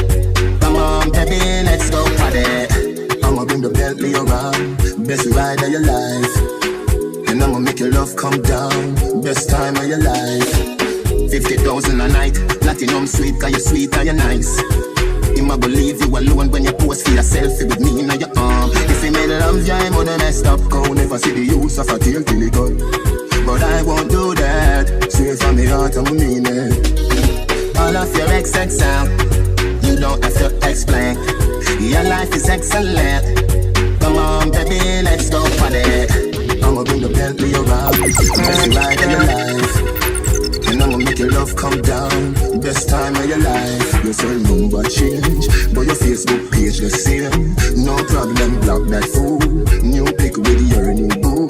Come on, baby, let's go party. I'ma bring the Bentley around. Best ride of your life. And I'ma make your love come down. Best time of your life. 50,000 a night. Platinum sweet, cause you're sweet and you're nice. You might believe you alone when you post for your selfie with me in your arm. If you made love, you ain't gonna mess up. Go never see the use of a tail till it gone. But I won't do that. Straight from the heart, I mean it. All of your excellent sound, you don't have to explain. Your life is excellent. Come on, baby, let's go party. I'ma bring the Bentley around. Best ride of your life. And I'ma make your love come down. Best time of your life. Your cell number change, but your Facebook page the same. No problem, block that fool. New pic with your new boo.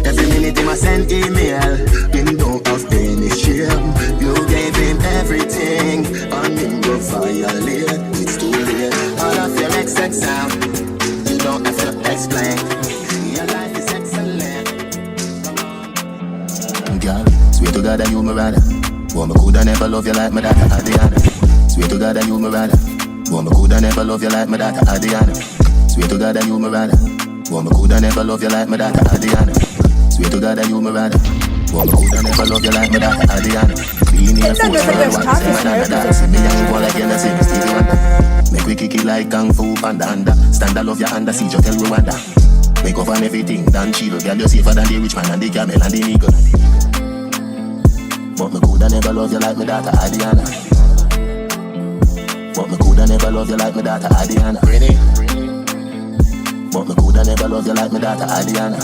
Every minute he must send email. Him don't have any shame. You gave him everything, and him go violate. It's too late. All of your excess sound, you don't have to explain. Your life is excellent. Girl, swear to God that you my rather. Boy, me coulda never love you like my daughter Addiana. Swear to God that you my rather. Boy, me coulda never love you like my daughter Addiana. Swear to God that you my rather. Boy, me coulda never love you like my daughter Addiana. Swear to God that you my rather. Boy, me coulda never love you like my daughter Addiana. Clean your food, my daughter dance. Me and you all like you, see me Stevie Wonder. Make we kick it like Kung Fu Panda under. Stand I love your under, see you tell Rwanda. Make up on everything, dan chill. Girl, you safer than the rich man and the camel and the nigga. But me coulda never love you like my daughter Addiana. But me coulda never love you like my daughter Addiana. Really? But me coulda never love you like my daughter Addiana.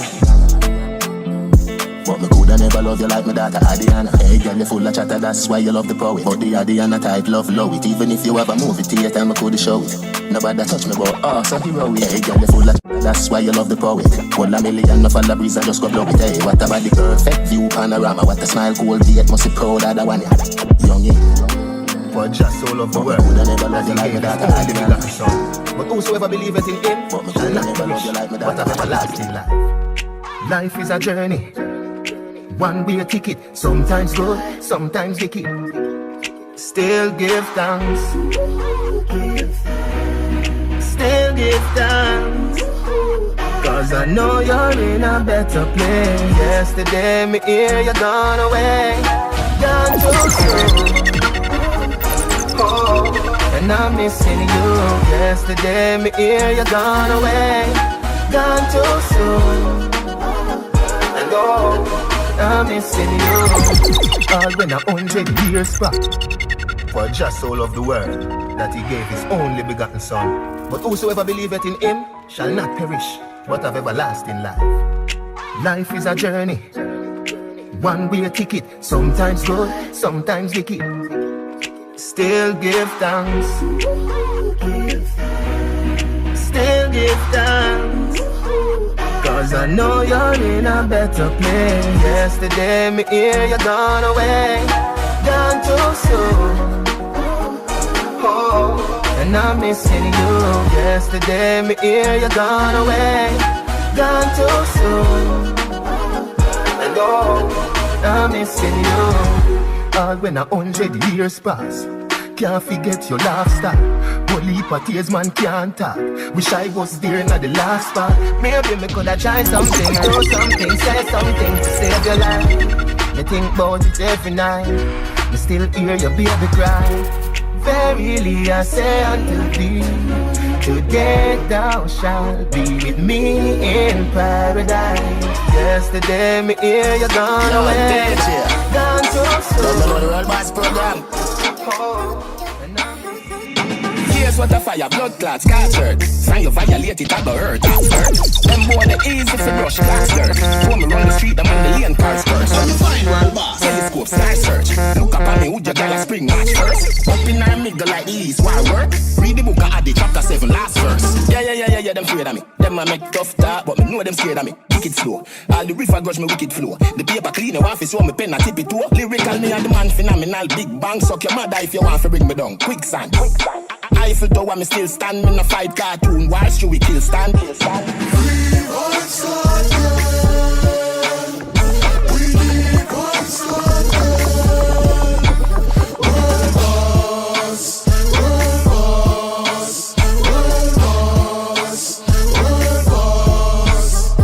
But me coulda never love you like my daughter Addiana. Hey girl, you full of chatter, that's why you love the poet. But the Addiana type love low it. Even if you have a movie theater, me coulda show it. Nobody touch me but oh, so hero it. Hey girl, you full of chatter, that's why you love the poet. 1 million of all the breeze and just go blow it. Hey, what about the perfect view panorama? What a smile, cool date, must be proud of the one. Young for just all of the world. Coulda never love you like my daughter Addiana. But whosoever believeth in him, but me coulda never love you like my daughter Addiana. Everlasting life. Life is a journey. One-way ticket, sometimes good, sometimes wicked. Still give thanks. Still give thanks. Cause I know you're in a better place. Yesterday me hear you gone away. Gone too soon. Oh, and I'm missing you. Yesterday me hear you gone away. Gone too soon. And oh, I'm missing you. All when 100 years back. For just all of the world that he gave his only begotten son. But whosoever believeth in him shall not perish, but have everlasting life. Life is a journey, one-way ticket, sometimes good, sometimes wicked. Still give thanks. Still give thanks. Cause I know you're in a better place. Yesterday me hear you gone away. Gone too soon. Oh, and I'm missing you. Yesterday me hear you gone away. Gone too soon. And oh, I'm missing you. All when 100 years pass, can't forget your last stop. Only heap of tears man can't talk. Wish I was there in the last part. Maybe me coulda tried something, do something, say something to save your life. Me think about it every night. Me still hear your baby cry. Verily I say unto thee, Today thou shalt be with me in paradise. Yesterday me hear you gone away. Gone too soon. Don't know the World Boss program. Here's what a fire, blood clots, cancer. Sign you violate it, I go hurt after. Them boy the easy for brush glass dirt. When me run the street, I'm on the lane cars first. So you find World Boss. Telescope, sky search. Look up on me, would you got a spring match first? Up in our middle like these, why work? Read the book of Addi, chapter 7, last verse. Yeah, them afraid of me. Them a make tough talk, but me know them scared of me. Wicked slow. All the river grudge me wicked flow. The paper clean, your office, so me pen a tip it to. Lyrical me and the man phenomenal. Big bang, suck your mother if you want to bring me down. Quicksand. Eiffel Tower, me still stand. Me no fight cartoon. Why should we kill stand? We want soldier. We need one soldier. World boss. World boss. World boss. World boss.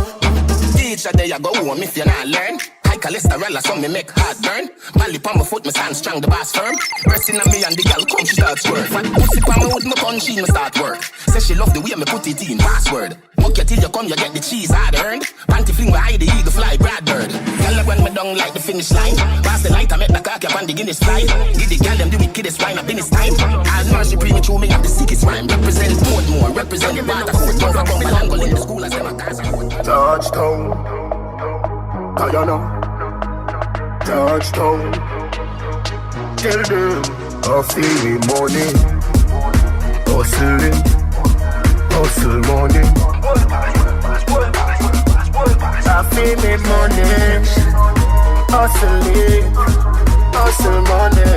Teacher, there you go home if you not learn. Cholesterol, so me make heart burn. Mally pa my foot, me stand strong, the boss firm. Pressing on me and the girl come, she start swerve. Fat pussy pa me hood, me punch in, me start work. Say she love the way me put it in, password. Muck you till you come, you get the cheese hard earned. Panty fling with hide the eagle fly, Brad Bird. Girl when me down like the finish line. Pass the light, I make the cock up on the Guinness fly. Give the girl them the wickedest wine, I've been this time. All mercy premature, me have the sickest rhyme. Represent Portmore, represent the Waterford. Don't come and go in the school as them a Gaza. Touchdown, Guyana. Touchdown, tell them I feel me money, hustling, hustle money. I feel me money, hustling, hustle money.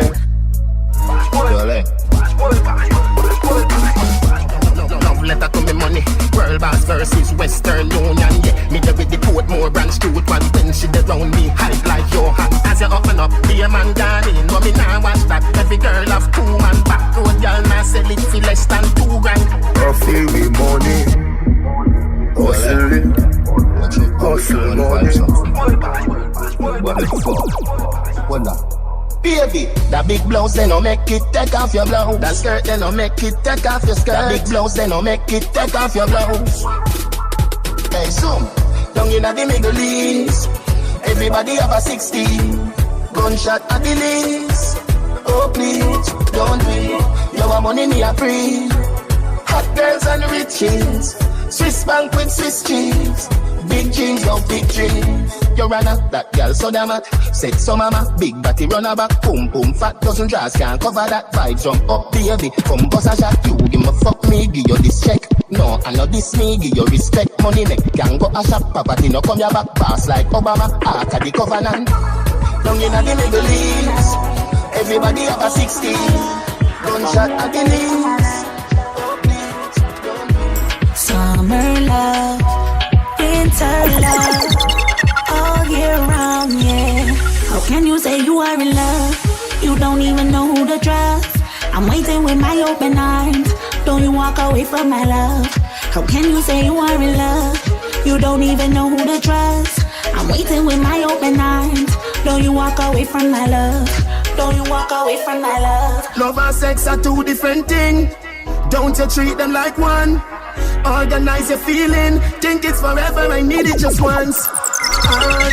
Love letter to me money. World Boss versus Western Union. Yeah, me there with the Portmore branch to it. One when she there round me, hype like your hand. As you open up, be a man gone in. No me nah watch that. Every girl have 2 man back road. Y'all nah sell it for less than 2 grand. I feel me money, hustling, hustle money. What the fuck? What that? Baby, that big blouse, they no make it, take off your blouse. That skirt, they no make it, take off your skirt. That big blouse, they no make it, take off your blouse. Hey, son, down in the Middle East, everybody have a 16. Gunshot at the least. Oh, please, don't be. You want money, me a free. Hot girls and riches. Swiss bank with Swiss cheese. Big jeans, no big dreams. You run up that girl so damn hot. Sex so mama, big body run her back. Boom boom fat doesn't dress can't cover that. Vibe jump up baby, come bust a shot. You give me fuck me, give you this check. No, I know this me, give you respect. Money neck can go a shop. Property no come your back. Pass like Obama, after the covenant. Down in the Middle East, everybody have a 16. Gunshot at the knees. Summer love, winter love, all year round, yeah. How can you say you are in love? You don't even know who to trust. I'm waiting with my open arms. Don't you walk away from my love. How can you say you are in love? You don't even know who to trust. I'm waiting with my open arms. Don't you walk away from my love. Don't you walk away from my love. Love and sex are 2 different things. Don't you treat them like one. Organize your feeling. Think it's forever, I need it just once.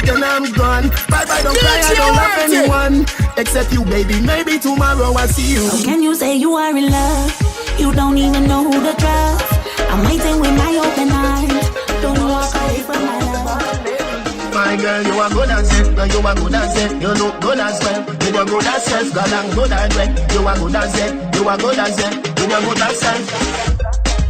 Then I'm gone. Bye bye, don't cry, I don't love anyone except you, baby. Maybe tomorrow I'll see you. How can you say you are in love? You don't even know who to trust. I'm waiting with my open arms. Don't you walk away from my love. My girl, you are good as it. You are good as it. You look good as well. You are good as self. God, I'm good as well. You are good as it. You are good as it. You are good as self.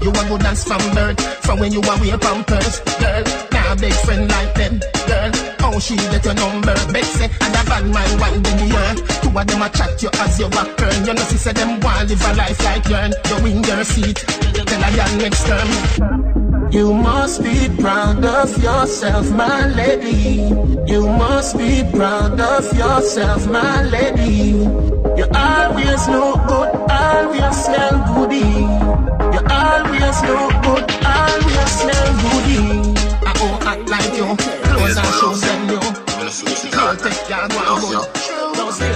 You a good dance from birth, from when you are wear pampers, girl. Now big friend like them, girl. How she get your number? Bet say and a bad man one in the earth. 2 of them a chat you as your back turn. You know she say them want live a life like yourn. You in your seat, tell a girl next term. You must be proud of yourself, my lady. You must be proud of yourself, my lady. You always look good, always smell goody. You always look good, always smell goody. I won't act like you, clothes and shoes and you. Girl, take your one good.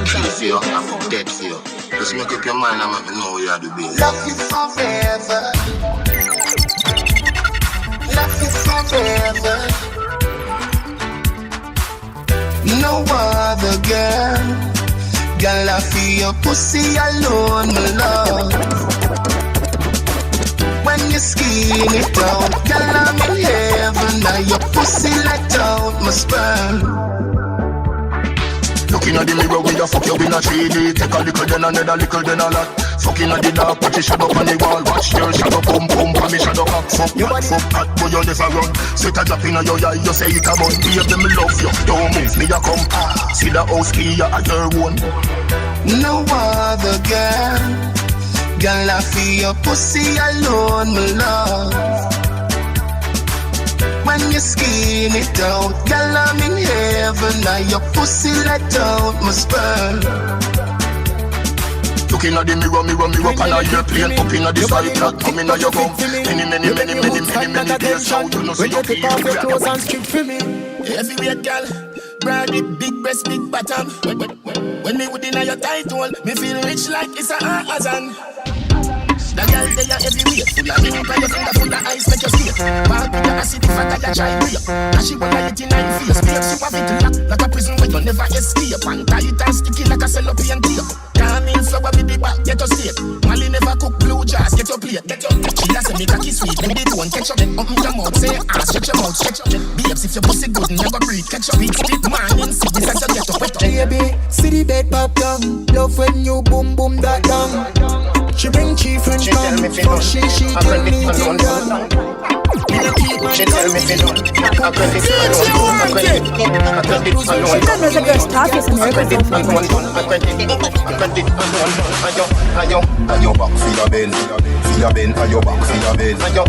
Kill for you, I'm dead for you. Just make up your mind and let me know you are the baby. Love you forever. love you forever. No other girl. Girl, I feel your pussy alone, my love. When you skin it out, girl, I'm in heaven. Now your pussy let out my sperm. Looking at the mirror when you fuck you in a 3D. Take a little then another little then a lot. Fucking at the dark, put your shadow on the wall. Watch your shadow boom boom, and me shadow back. Fuck hot, boy you never run. Sweat a drop in your eye, you say it a bun. Baby me love you, don't move me a come. See the house key, you are your own. No other girl. Girl, I feel your pussy alone, my love. When you skin it out, girl, I'm in heaven. Now your pussy let out my sperm. Looking at the mirror, and I hear plane up in the side clock. Coming on your gum. Many days now, you know, so you take off your clothes and strip for me. Heavyweight girl, broad it, big breast, big bottom. When me would in your tight hole, me feel rich like it's a Amazon. The girl they are everywhere, full of milk and your finger full of ice, make you skate. Ball with the acid, if I try break. And she wanna eat in her face, babe, she want it lock like a prison where you never escape. And tight and sticky like a cellophane tape. Come in flower with the back, get your steak. Molly never cook blue jars, get your plate, get your. She has to make a kiss sweet, with the bone, catch up, then open your mouth, say stretch your mouth, stretch up. Babes, if your pussy good, never breathe, catch up, eat it, morning, see this as you get up, wet up. Baby, see the bed pop down, love when you boom boom that down. She bring chief and come, fuck she tell me thing done. She tell me fi done. I credit alone. And your back for your bend. For your bend, and your back for your bend. And your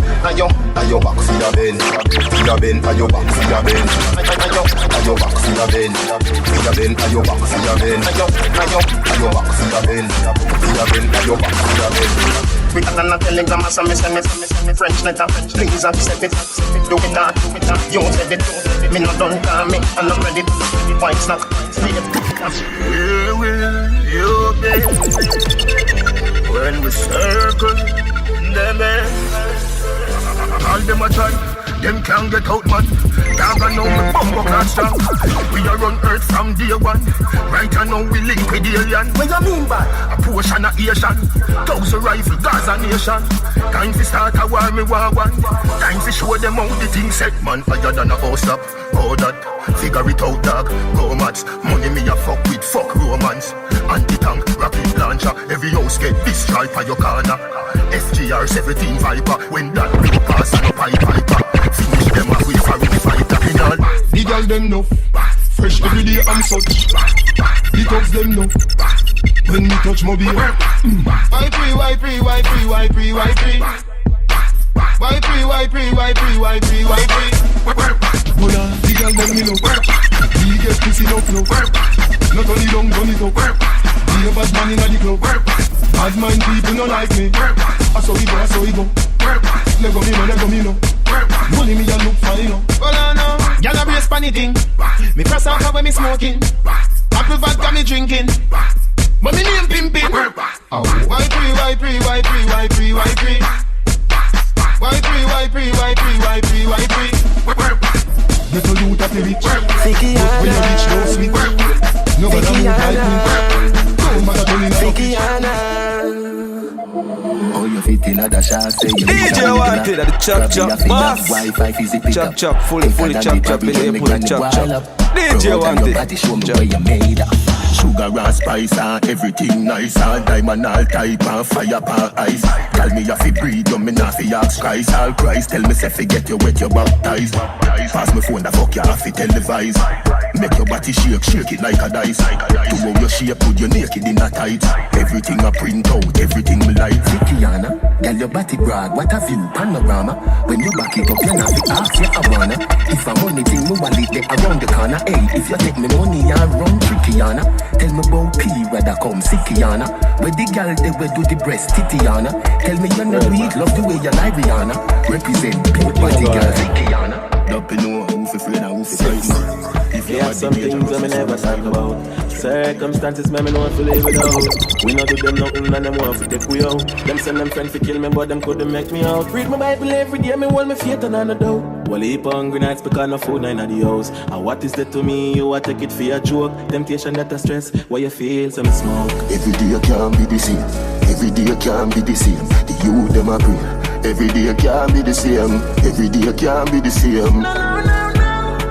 back for your bend. For your bend, and your back for your bend. And your back for your bend. For your bend, and your back for your bend. And your back for your bend. For your bend, and your back for your bend. We can not telegram as me French letter. Please accept it. Do it not. You said it. Me not done call me. I'm not ready. White snack. Where will you be when we circle them in? All them a try, them can't get out, man. Dog and now me bumbo class strong. We are on earth from day one. Right now we link with the alien. What you mean by? A portion of Asian. 1,000 rifle, Gaza nation. Time to start a war, me war one. Time to show them how the thing set, man. Higher than a house up. Oh that, figure it out, dog. Go mats, money me a fuck with, fuck romance. Anti-tank, rocket launcher. Every house get destroyed by your corner. FGR 17 Viper. When that blue pass and a piper. Finish them off with a fighter. The girl them know. Fresh every day and such. The thugs them know. When me touch my beer. Why free? Hold on, the girl them me know. We get pussy no flow. Not only long, done it up. Be a bad man in the club. Bad mind people no like me. I saw we go. Let go me no. Money me a look fine no. Hold on now, y'all a brace funny thing. Me press out when me smoking. Apple vodka me drinking. But me name pimpin'. Why free? Let a loot at the rich. But when you rich, don't sweet. Nobody look like me. Don't matter to me now. Oh, you fit in other shots. DJ wanted at the chop boss. Wi-Fi physical chop fully chop in the put the chop. DJ wanted. Show me where you made up. Sugar and spice and everything nice. All diamond, all type and fire and ice. Tell me if you breathe, you me not fi ask Christ. All Christ, tell me say forget you wet, you baptized. Pass me phone, the fuck you have to televise. Make your body shake it like a dice. To how your shape, put you naked in a tight. Everything I print out, everything me like. Kiana, girl your body broad, what a view, panorama. When you back it up, you not fi ask you I wanna. If I money thing, me wallet there around the corner. Hey, if you take me money, I run Kiana. Tell me about P, whether come see Kiana. Where the girl they will do the breast, Titiana. Tell me you're not weak, love the way you like Rihanna. Represent big body girl, Kiana. Don't be no who fi afraid and who fi frightened. If Yeah, some things I never talk about. Circumstances me know to live without. We not do them nothing and them want to take we out. Them send them friends to kill me but them couldn't make me out. Read my Bible every day, me hold my faith and on the door. Well, heap hungry nights because no food in the house. And what is that to me? You a take it for a joke. Temptation that a stress, why you feel some smoke. Every day can't be the same. Every day can't be the same. The youth them a pray. Every day can't be the same. Every day can't be the same. No.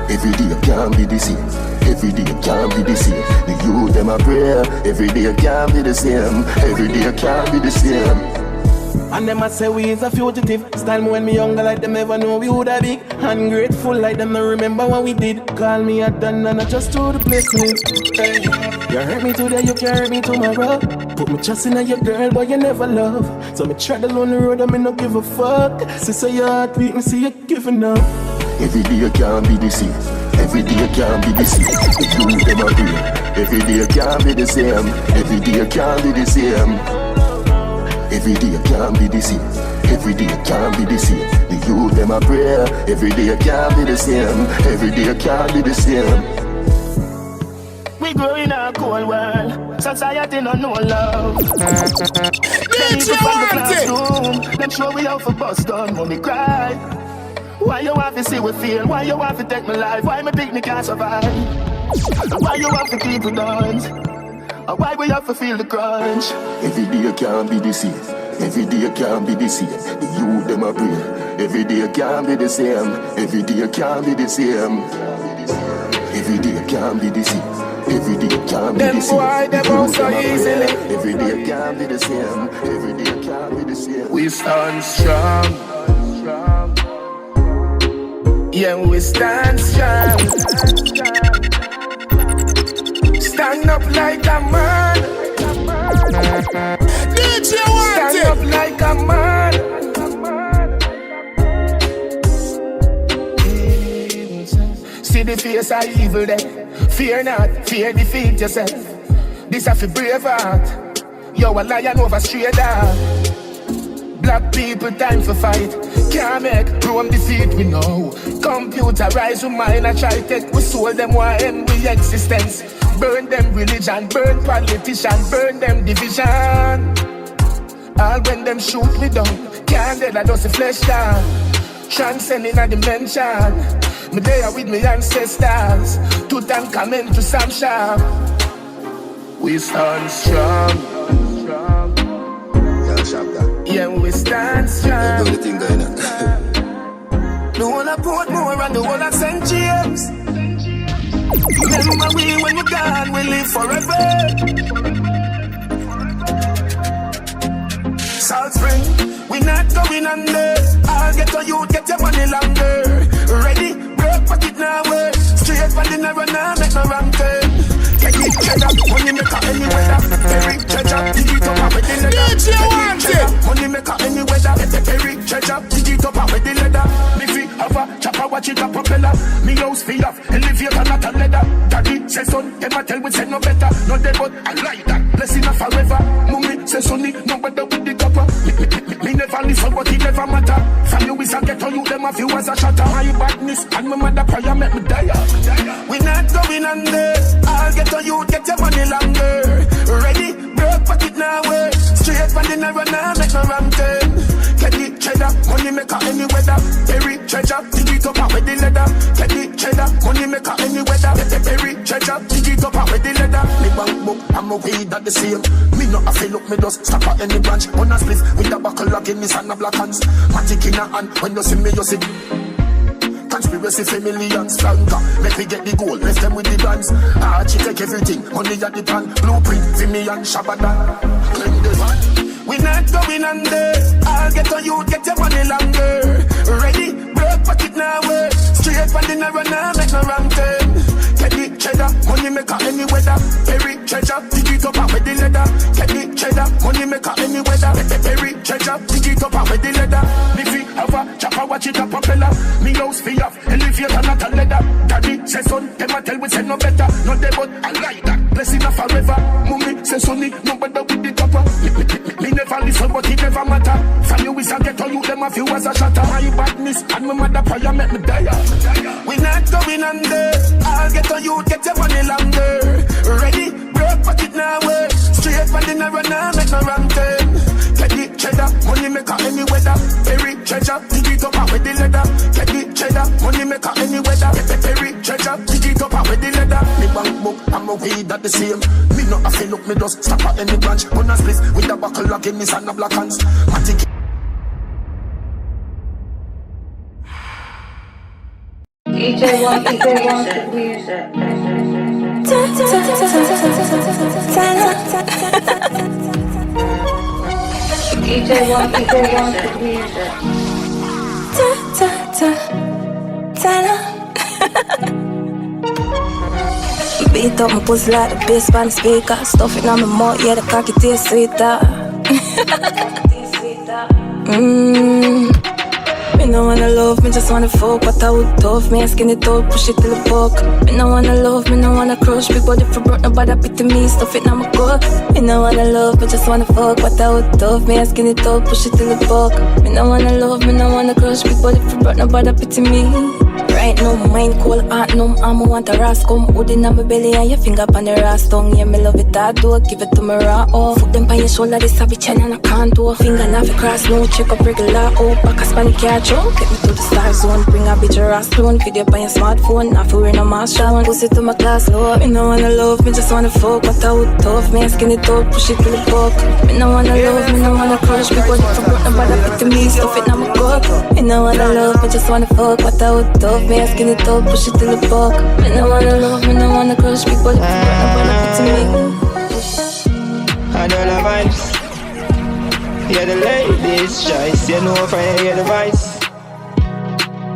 Every day can't be the same. Every day can't be the same. The youth them a pray. Every day can't be the same. Every day can't be the same. And them a say we is a fugitive. Style me when me younger like them never know we woulda big. Ungrateful like them no remember what we did. Call me a done and I just to the place to live. Hey. You hurt me today, you can hurt me tomorrow. Put me trust in your girl, but you never love. So me travel on the road and me no give a fuck. Sister, your heart weak, me see you giving up. Every day can't be the same. Every day can't be the same. The youth them a pray. Every day can't be the same. Every day can't be the same. Every day can't be the same. Every day can't be the same. The youth them a pray. Every day can't be the same. Every day can't be the same. We grow in a cold world. Society no know love. Then you from the classroom. Them show we out for bust down when we cry. Why you want to see we feel? Why you want to take my life? Why my picnic can't survive? Why you want to keep it done? Why we have to feel the crunch? Every day can't be the same. Every day can't be the same. The youth them a pray. Every day can't be the same. Every day can't be the same. Every day can't be the same. Every day can't be the same. Them boy, them out so easily. Every day can't be the same. Every day can't be the same. We stand strong. Yeah, we stand strong. Stand up like a man. DJ Stand up like a man. See the face of evil there. Fear not, fear defeat yourself. This a fi brave heart. Yo, a lion over straight dog. Black people time for fight. Can't make Rome defeat we know. Computerize we mind I try take. We soul them why end we existence. Burn them religion, burn politician, burn them division. All when them shoot me down, can't dead I just a flesh down. Transcending a dimension. Me there with me ancestors. Tutankhamen to Sam Shah. We stand strong. Yeah, we stand strong. The whole of Portmore and the whole of St. James. Remember we when we're gone, we live forever. Salt Spring, we not going under. I'll get to you, get your money longer. Ready, broke pocket now, work. Straight for the narrow now, make no wrong turn. Get it, cheddar, money maker any weather. Very treasure, dig it up with the leather. Money maker any weather. Very treasure, dig it up with the leather. Me fi have a chopper, watch it a propeller. Me house fi off, elevator not a leather. Daddy say son, them a tell we say no better. No dead but I like that, blessing a forever. Mummy say sonny, no better with the copper. Me never listen but it never matter. From you is a ghetto, you them a few as a shatter. My badness and my mother prayer make me die. We not going under. I'll get to you, get your money longer. Ready, broke pocket now, work. Straight for the narrow now, make no wrong turn. Get the cheddar, money maker any weather. Very treasure, dig it up with the leather. Get the cheddar, money maker any weather. Very treasure, dig it up with the leather. Me bank book, I'm a weed at the same. Me not a fill up, me just stop at any branch. On a split with a buckle of Guinness and a black hands. Magic in a hand, when you see me, you see. Conspiracy for millions, flanker. Make we get the gold, left them with the brands. Archie take everything, money at the plan. Blueprint for me and Shabada. Claim the one. We not going under. I'll get to you, get your money longer. Ready, broke pocket now, work. Straight for the narrow now, make no wrong turn. Get the cheddar, money maker any weather. Very treasure, dig it up with the leather. Get the cheddar, money maker any weather. Very treasure, dig it up with the leather. Me fi have a chopper, watch it a propeller. Me house fi off, elevator not a leather. Daddy say son, them a tell we say no better. No dead but I like that, blessing a forever. Mummy say sonny, no better with the copper. Me never listen but he never never matter. From you is a ghetto, you them a few as a shatter. My badness and my mother prayer make me die. We not going under. I'll get on you, get your money longer. Ready, broke pocket now work. Straight for the narrow now, make no wrong turn. Get the cheddar, money maker any weather. Perry treasure, dig it up with the leather. Get the cheddar, money maker any weather. Perry treasure, dig it up with the leather. Me bank book, I'm a weed at the same. Me not a feel look, me just stop at any branch. On a split with the buckle lock in me and the black hands. Matic. DJ want music. DJ want music. Beat up my pussy like the bass on the speaker. Stuff it on my mouth, yeah, the cocky taste sweeter. Me no wanna love, me just wanna fuck. But I would tough, me asking it out, push it till the buck. Me no wanna love, me no wanna crush. Big body for broke, nobody pity me, stuff it on my gut. Me no wanna love, me just wanna fuck. But I would tough, me asking it out, push it till the buck. Me no wanna love, me no wanna crush. Big body for broke, nobody pity me. Right now, my mind cold, heart numb, I want a ras come. Hood in my belly and your finger on the ras tongue. Yeah, me love it, I do, give it to me raw, oh. Foot them on your shoulder, this a bitch and I can't do. Finger not for cross, no, check up regular, oh. Back a span catch, oh. Get me to the star zone, bring a bitch a ras stone. Video on your smartphone, not for wearing a mask on. Pussy to my class, low. Me no wanna love, me just wanna fuck. But I would tough, me asking it out, push it to the buck. Me no wanna love, me no wanna crush. Because if I broke, nobody pity me, stuff it on my gut. Me no wanna love, me just wanna fuck. But I would tough, me asking it out, push it to the buck. Me no wanna love, me no wanna crush. Because if I broke, nobody pity me. I don't have vibes. Yeah, the ladies' choice. You know if I hear the voice.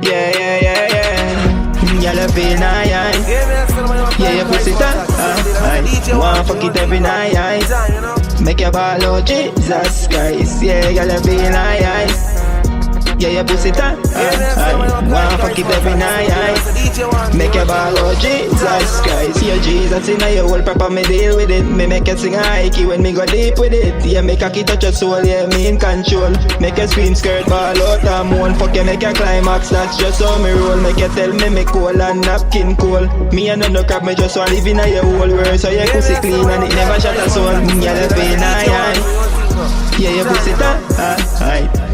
Yeah. Y'all feel nice. Yeah, your pussy tight. Wanna fuck it every night. Make your ball out, Jesus Christ. Yeah, y'all feel nice. Yeah, your pussy tight. Wanna fuck it every night. Make your ball out, Jesus Christ. Yeah, Jesus in your whole proper, me deal with it. Me make it sing a hikey when me go deep with it. Yeah, make a kid touch your soul, yeah, me in control. Make you scream, skirt, ball out and moan. Fuck you, make a climax, that's just how me roll. Make you tell me cool and napkin cool. Me and no crap, me just want live in your whole world. So your pussy clean and it never shut a soul. Yeah, the pain, yeah, your pussy tight.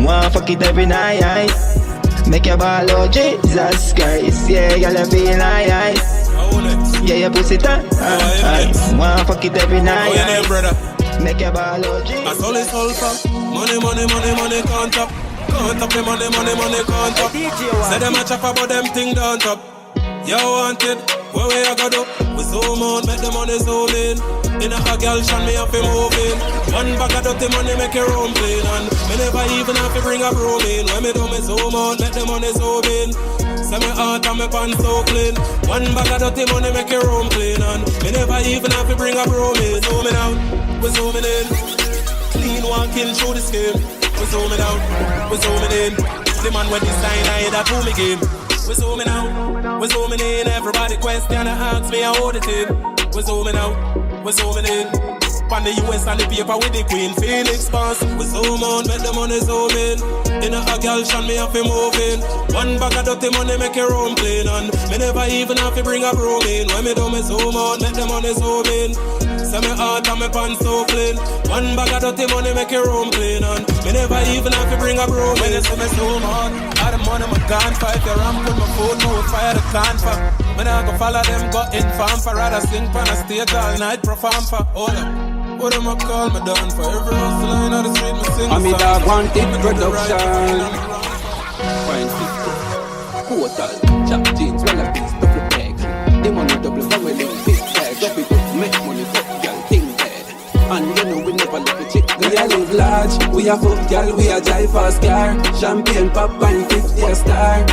Wanna fuck it every night. Make your ball out, Jesus Christ. Yeah, y'all feel nice. Yeah, your pussy tight. Wanna fuck it every night. Make your ball out, Jesus. I sold it all for money, count up. Count up the money, count up. Say them a chop about them thing down top. You want it, what way I gotta do? We zoom out, make the money zoom in. In a girl shine me up and move in. One bag of dirty money make your room clean. And me never even have to bring a broom in. When me do me zoom out, make the money zoom in. Say me heart and me pants so clean. One bag of dirty money make your room clean. And me never even have to bring a broom in. Zooming out, we zooming in. Clean walking through the scheme. We zooming out, we zooming in. The man with design, I that pull me game. We zooming out, we zooming in. Everybody question and ask me how hold it in. We zooming out, we zooming in. On the US and the paper with the Queen Phoenix pass. We zoom out, make the money zoom in. In a girl shine me up and moving. One bag of dirty money make your room clean. And me never even have to bring a broom in. When me do me zoom out, make the money zoom in. Say me heart and me pants so clean. One bag of dirty money make your room clean. And me never even have to bring a broom in. When you see me zoom out, all the money my gun fight. Your ramp with my food, no fire the can for. Me nah go follow them, go inform for. Rather sing on a stage all night, perform for. Hold up. What am I call me down for every hustle line on the street, me sing. I'm in dog wanted production. Fine 50 Kartel, chop jeans, well a piece, double bag. The money double from a little big bag. Up it up, make money, fuck girl, thing bad. And you know we never look a chick. We a live large, we a fuck girl, we a drive fast car. Champagne pop and 50 a star.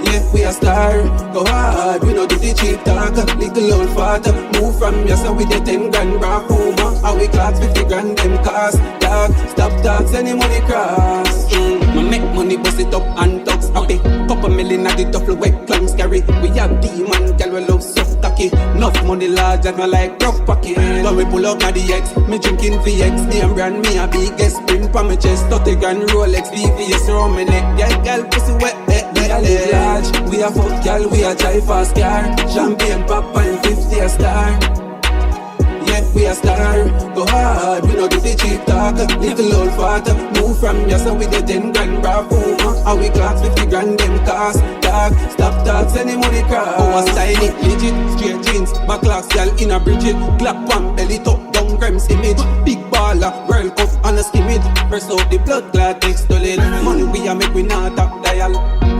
Yeah, we a star, go hard, we no do the cheap talk. Little old father, move from here so we get 10 grand back home. And we clocks 50 grand them cost. Dog, stop talks, any money cross. Me make money money, bust it up and talks happy. Couple million at the duffel, wet clowns carry. We have demon, girl, we love soft tacky. Enough money large that me like rock pocket. When we pull up at the X, me drinking VX. Name brand, me a biggest print pa my chest. 30 grand Rolex, VVS round my neck. Yeah, girl, pussy wet, we a live large. We a fuck girl, we a drive fast car. Champagne pop and 50 a star. Yeah, we a star. Go hard, we no do the cheap talk. Little old fat, move from your son with the 10 grand bravo. How we clocks 50 grand them cost. Dog, stop talk, send him money cross. Oh, a style it legit, straight jeans, backlocks, girl in a Bridget. Clap one belly top down, Grimes image. Big baller, World Cup and a skimmage. Press out the blood clot, text to lid. Money we a make we not top dial.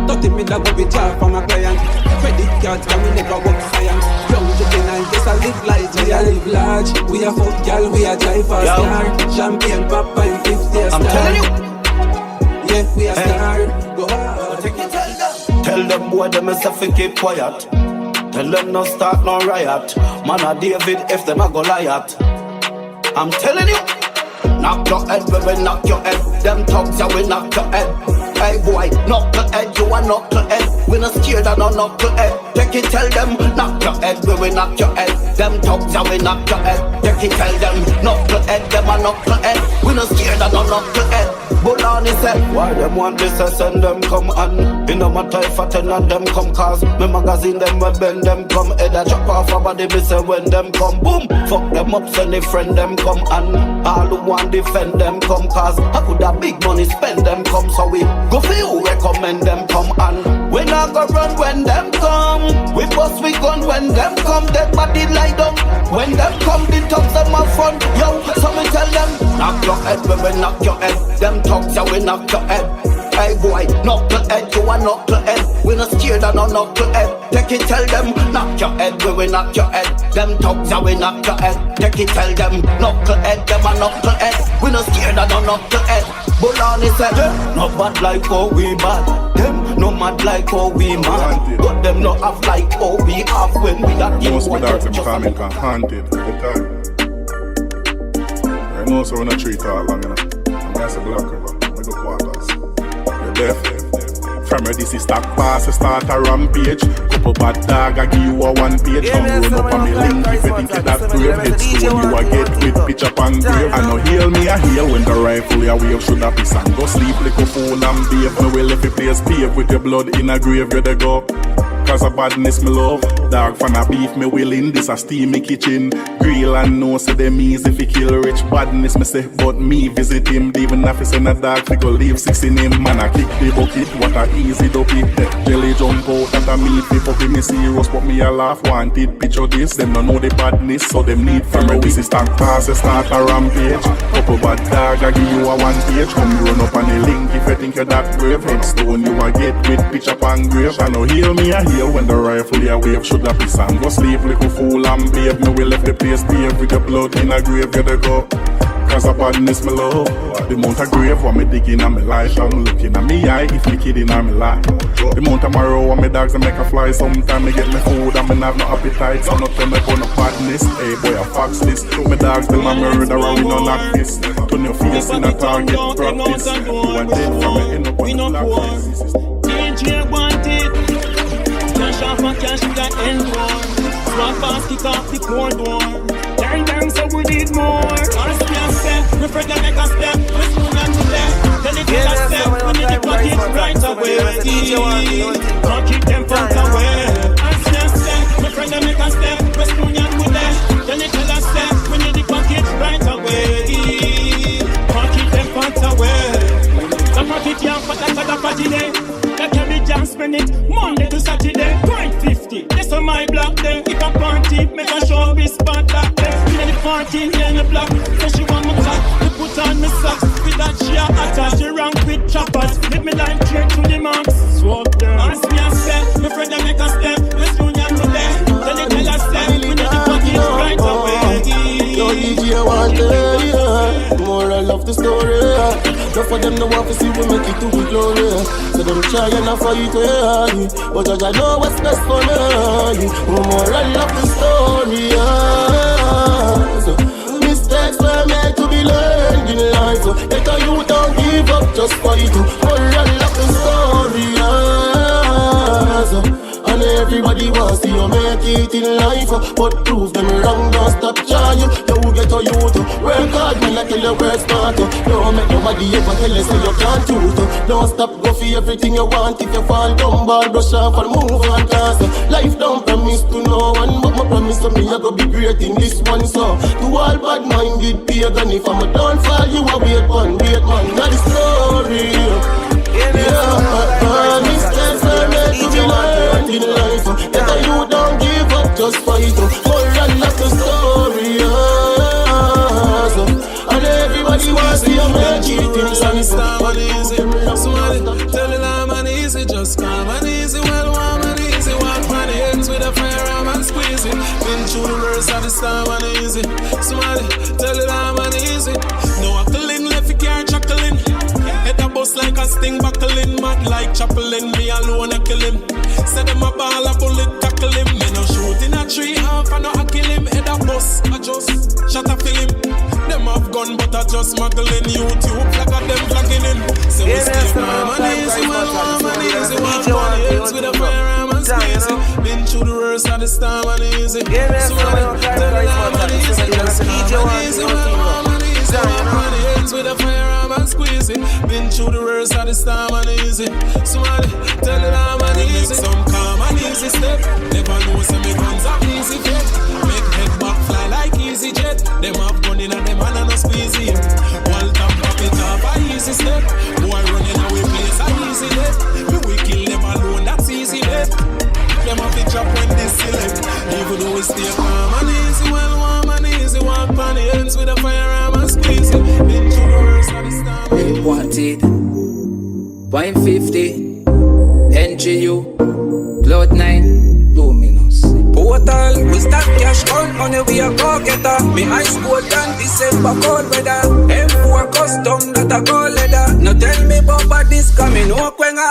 30 million go with jar from a client. Credit cards, can we never work science. Young juvenile, just a live life, we a live large. We a fuck girl, we a drive fast car. Champagne pop and 50 a star. I'm telling you. Yeah, we a star. Go hard. Tell them boy them myself to keep quiet. Tell them no start no riot. Man a David if them a Goliath. I'm telling you. Knock your head, we knock your head. Them thugs ya we knock your head. Hey boy, knock your head, you a knock your head. We not scared and no knock your head. Take it, tell them, knock your head, we knock your head. Them thugs ya we knock your head. Take it, tell them, knock your head, them a knock your head. We not scared and no knock your head. Bulani said, why them want this, I send them come on. You know my type for 10 and them come cause. Me magazine them we bend them come. Head a chop off a body, me say when them come. Boom, fuck them up, send a friend them come on. All who want defend them come cause. I could have big money spend them come. So we go for you, recommend them come on. We not go run when them come. We bust we gun when them come. Dead body lie down. When them come, the thugs them a front. Yo, so me tell them, knock your head, we knock your head. Them thugs, yeah, we knock your head. Hey boy, knock your head, you a knock your head. We not scared and no knock your head. Take it, tell them, knock your head, we knock your head. Them thugs, yeah, we knock your head. Take it, tell them, knock your head, them a knock your head. We not scared and no knock your head. Bulani said, no bad like how we bad. Them no mad like how we mad. But them no have like how we have when we are in most of them coming can haunted. I know so when I treat all long enough. That's a black river, I go quarters. You're deaf. From your DC stack pass, you start a rampage. Couple bad dog, I give you a 1 page. Don't run up on me link if you think you that brave. Headstone you a get with pitch up and grave. I know heal me a heal when the rifle ya wave. Should have piss and go sleep like a fool and bathe. Me will if you place pave with your blood in a grave, you dey go. Cause of badness me love. Dog fan a beef me willing. This a steamy kitchen. Grill and no say them easy fi kill rich. Badness me say but me visit him. Even if he send a dog fi go leave 6 in him. Man a kick the bucket. What a easy dopey. Jelly jump out at a meat fi puppy. Me serious but me a laugh. Wanted picture this. Them don't know the badness so them need from a this stack pass. Start a rampage. Couple bad dog I give you a 1 page. Come run up on the link if you think you're that brave. Headstone you a get with pitch up and grave. I know heal me a heal when the rifle ya wave. Should have piss and go sleep like a fool and babe. Me will left the place pave with the blood in a grave. You dey go. Cause of badness me love. The mount of grave when me digging on me life. I'm looking at me eye if me kidding on me life. The mount of marrow when me dogs I make a fly. Sometime me get me food and me have no appetite. So not tell me about no badness. Hey boy I fox this. Me dogs tell my murderer we no knock this. Turn your face in a target practice. You want dead from me end up on the black face. DJ wanted. Cash off and cash with the end war. Swap fast kick off the core door. Turn down so we need more. Ask me a step, we friend make a step. We spoon and step. Tell it all a step. We need the pocket right away. Can't keep them far away. Ask me a step, we friend make a step. We spoon and step. Tell it all a step. We need the pocket right away. Can't keep them far away. The pocket young for the party day. That can be jam spend it Monday to Saturday. 0.50. That's on my block then. If a party, make a show be spot that day. In the party, in the block. So she want my top. We put on my socks. With that she a attach. She rank with choppers. Let me line straight to the marks. Swap them. Ask me a step. My friend I make a step. Let's do ya today. Then they tell us step. We need the pocket right away. Yo DJ want it. More I love the story. Enough of them no want to see we make it to the glory. So them try and I fight it, but I know what's best for me. More I love the story. So mistakes were meant to be learned in life. So better you don't give up, just fight. Moral of the story, and everybody wants to see you make it in life, but prove them wrong, don't stop trying. You get a youth, work hard, man, I tell you work smart. Don't make nobody ever tell you so you can't shoot. Don't stop, go for everything you want. If you fall down, ball, brush off and move on. Cause life don't promise to no one, but my promise to me I go be great in this one. So to all bad-minded pagan, if I'm a downfall, you a wait man, not the story. Mistakes are made to be learned in life. That you don't give up, just fight. Moral of the story, and everybody wants to make it in life. Somebody tell the lamb and easy, just calm and easy, well warm and easy. Walk on the ends with a firearm and squeeze it. Been through the worst of the storm and easy. Somebody tell the lamb and easy. No huckling, left your car chuckling. Head a bust like a sting buckling. Mad like chaplain, me alone a kill him. Say them a ball a bullet tackle him. Me no shoot in a tree half and no a kill him. Head a bust, I just shot a fill him. Them have gun but I just smuggling. YouTube flag at them flagging him. So we stay calm and easy, well warm and easy. Walk on the hills with a firearm and squeeze it. Been through the worst of the storm and easy. So tell the lamb and easy, just calm and easy, well warm and easy. Walk on the hills with a firearm and squeeze it. Been through the worst of the storm and easy. Somebody tell the lamb and easy. Some calm and easy step. Never know some guns are easy fit. Make head back fly like easy jet. Them have gun in and them hand and no squeezy. One top pop it off a easy step. Boy running away place a easy death. Me we kill them alone, that's easy bet. Them have to drop when they select. Even though we stay calm and easy, well warm and easy. Walk on the ends with a firearm and squeeze it. Been through the worst of the storm. Wanted, wine 50, NGU, Cloud 9, Luminous. Portal, we start cash on money, we a go getter. Me high school done December cold weather. M4 custom that a go leather. No tell me about this coming no kwenga.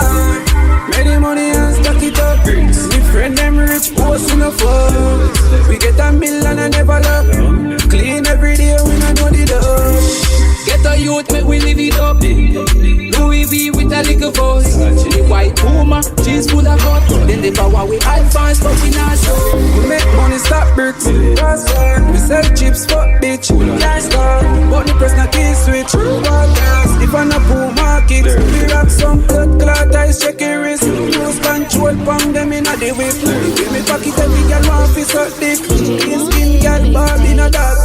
Many money and stack it up. Me friend them rich post in a phone. We get a million and never love. Clean every day, we not know the dog. Get a youth, make we live it up. Louis V with a little voice. The white Puma, jeans full of cut. Then they power we advance, but we not show. We make money, stop bricks. We sell chips, fuck bitch. Can't stop, but the press not key switch. If I'm a poor market, we rock some blood clot, eyes check your wrist. Lose control, pong them in a the whip. Give me pocket, every girl want to suck dick. Skin girl, Barbie, no dog.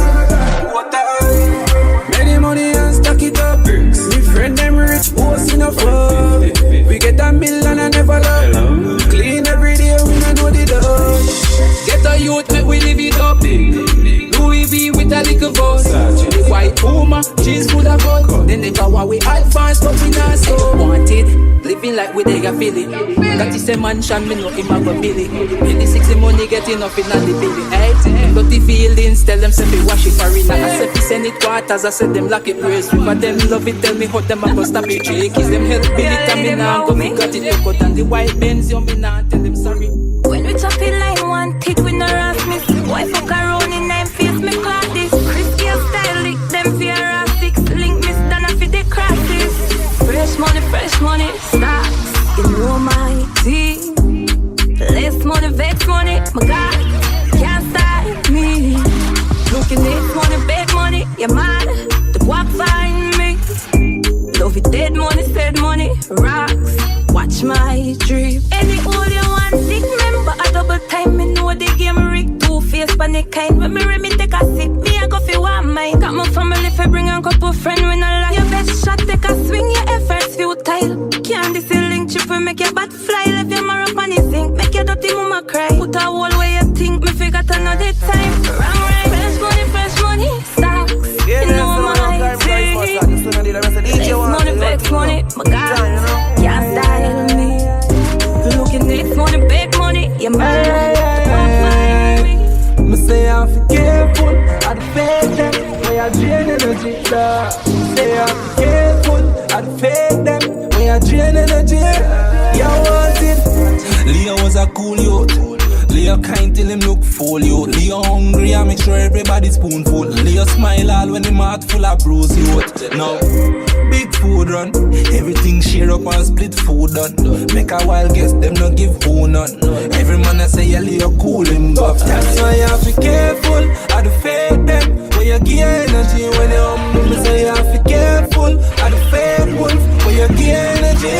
Many money and stack it up. Me friend them rich, post in a phone. We get a million and never love. Clean every day, we not know the dog. Get a youth, make we live it up. Louis V with a little voice. The white Puma, jeans full of cut. Then they power we advance, but we not so wanted. Living like we they a feeling. Got this a mansion, me know him a go Billy. Maybe 60 money get enough in the billy. Hey, dirty feelings, tell them say we wash it for real. I say we send it quarters, I said them like it praise. But them love it, tell me how them a go stop it. Three kids them help Billy, and me now go me got it to cut. And the white Benz, you me now tell them sorry. When we chop it like one tit, we no rust miss. Boy fuck around in them face, me call this. Crispy style, lick them fear a 6. Link me stand up for the crosses. Fresh money, stocks. You know my team. Less money, vex money, my God, can't stop me. Looking this money, big money, you mad? The walk find me. Love it, dead money, rocks. Watch my drip. Any all you want, sick member a double time. Me know the game rig, two-face panic kind. When me ready, me take a sip, me a go feel one mine. Got my family for bring a couple friends when I lie. Your best shot, take a swing, your efforts futile. Can't this link chip will make your bat fly. Left your marrow on his zinc, make your dirty mama cry. Put a whole way you think, me forgot another time. Wrong right, fresh money, stocks. You know my thing. Less money, vex money, my God, can't style me. Looking this money, big money, you mad? Me say I'm careful, I fake them. When I drain energy, say I'm careful, I fake them. When I drain energy, you want it. Leo was a cool youth. Leo kind till him look full youth. Leo hungry, I make sure everybody spoonful. Leo smile all when him heart full of bruise youth. Now, big food run, Everything share up and split food on. Make a wild guess, them no give who none. Every man I say you cool him go. That's why you have to be careful of the fake them. When you give energy when you humble, me say you have to be careful of the fake wolf. When you give energy,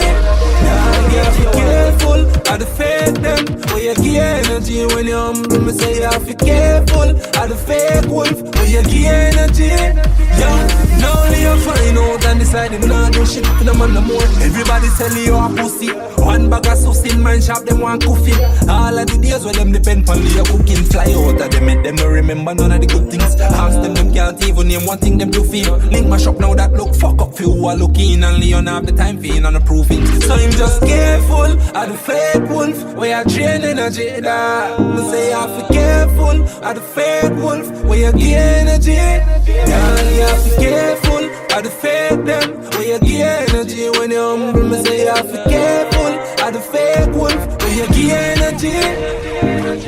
yeah, you have to be careful of the fake them. When you give energy when you humble, me say you have to be careful of the fake wolf. When you give energy, yeah, now only you find out and decide him not do shit for the man no more. Everybody tell you a pussy. One bag of sauce in man shop, them want coffee. All of the days where them depend on your cooking. Fly out of them, make them no remember none of the good things. Ask them can't even name one thing them do feel. Link my shop now that look fuck up for who are looking. And Leon have the time for you and approving. So I'm just careful of the fake wolf. Where you drain energy that. Me say you have to be careful of the fake wolf. Where you give energy. Yeah, you have to be careful of the fake them. Where you give energy when you humble. Me say you have to be careful of the fake wolf. Where you give energy.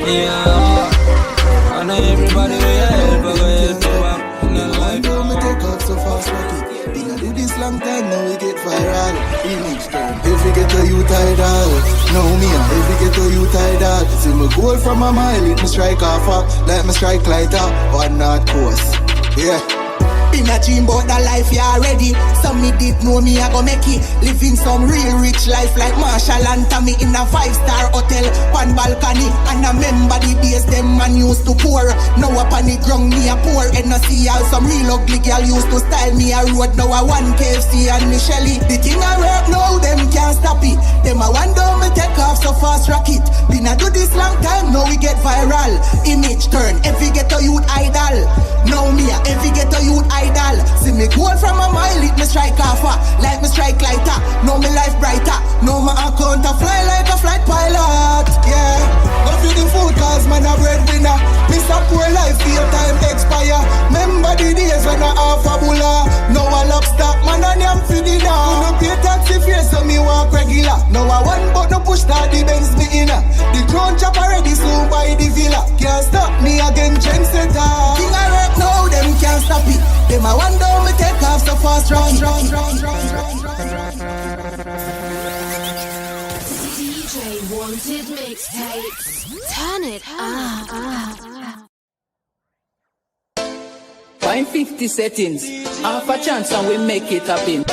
Yeah, I know everybody will help, but go help you back in the life. Don't me take off so fast, rocky. Been a do this long time, now we get viral. Image turn, every ghetto you idol. Now me and every ghetto you idol. See me goal from a mile, it me strike off, like me strike lighter, one not course. Yeah. Been a dream about the life you already. Some me did know me I go make it. Living some real rich life like Marshall and Tommy in a 5-star hotel, one balcony. And I remember the days them man used to pour. Now up on the ground me a pour. And I see how some real ugly girl used to style me a road. Now I want KFC and Michelin. The thing I work now them can't stop it. Them I wonder me take off so fast rocket. Been a do this long time now we get viral. Image turn every ghetto youth idol. Now me a every ghetto youth idol. See me goal from a mile, it me strike off, like me strike lighter. Now me life brighter. Now my account a fly like a flight pilot. Yeah, go for the food cause man a breadwinner. Miss a poor life, feel time expire. Remember the days when I half a bulla. Now I lock stock, man and I'm for dinner. You no pay taxi fare so me walk regular. Now I want but no push that the Benz me inna. The crown chop already soon by the villa. Can't stop me again, trendsetter. King I work now, them can't stop it. Them I wonder me take off so fast, run. DJ Wanted Mixtapes. Turn it up. 50 settings, half a chance and we make it happen.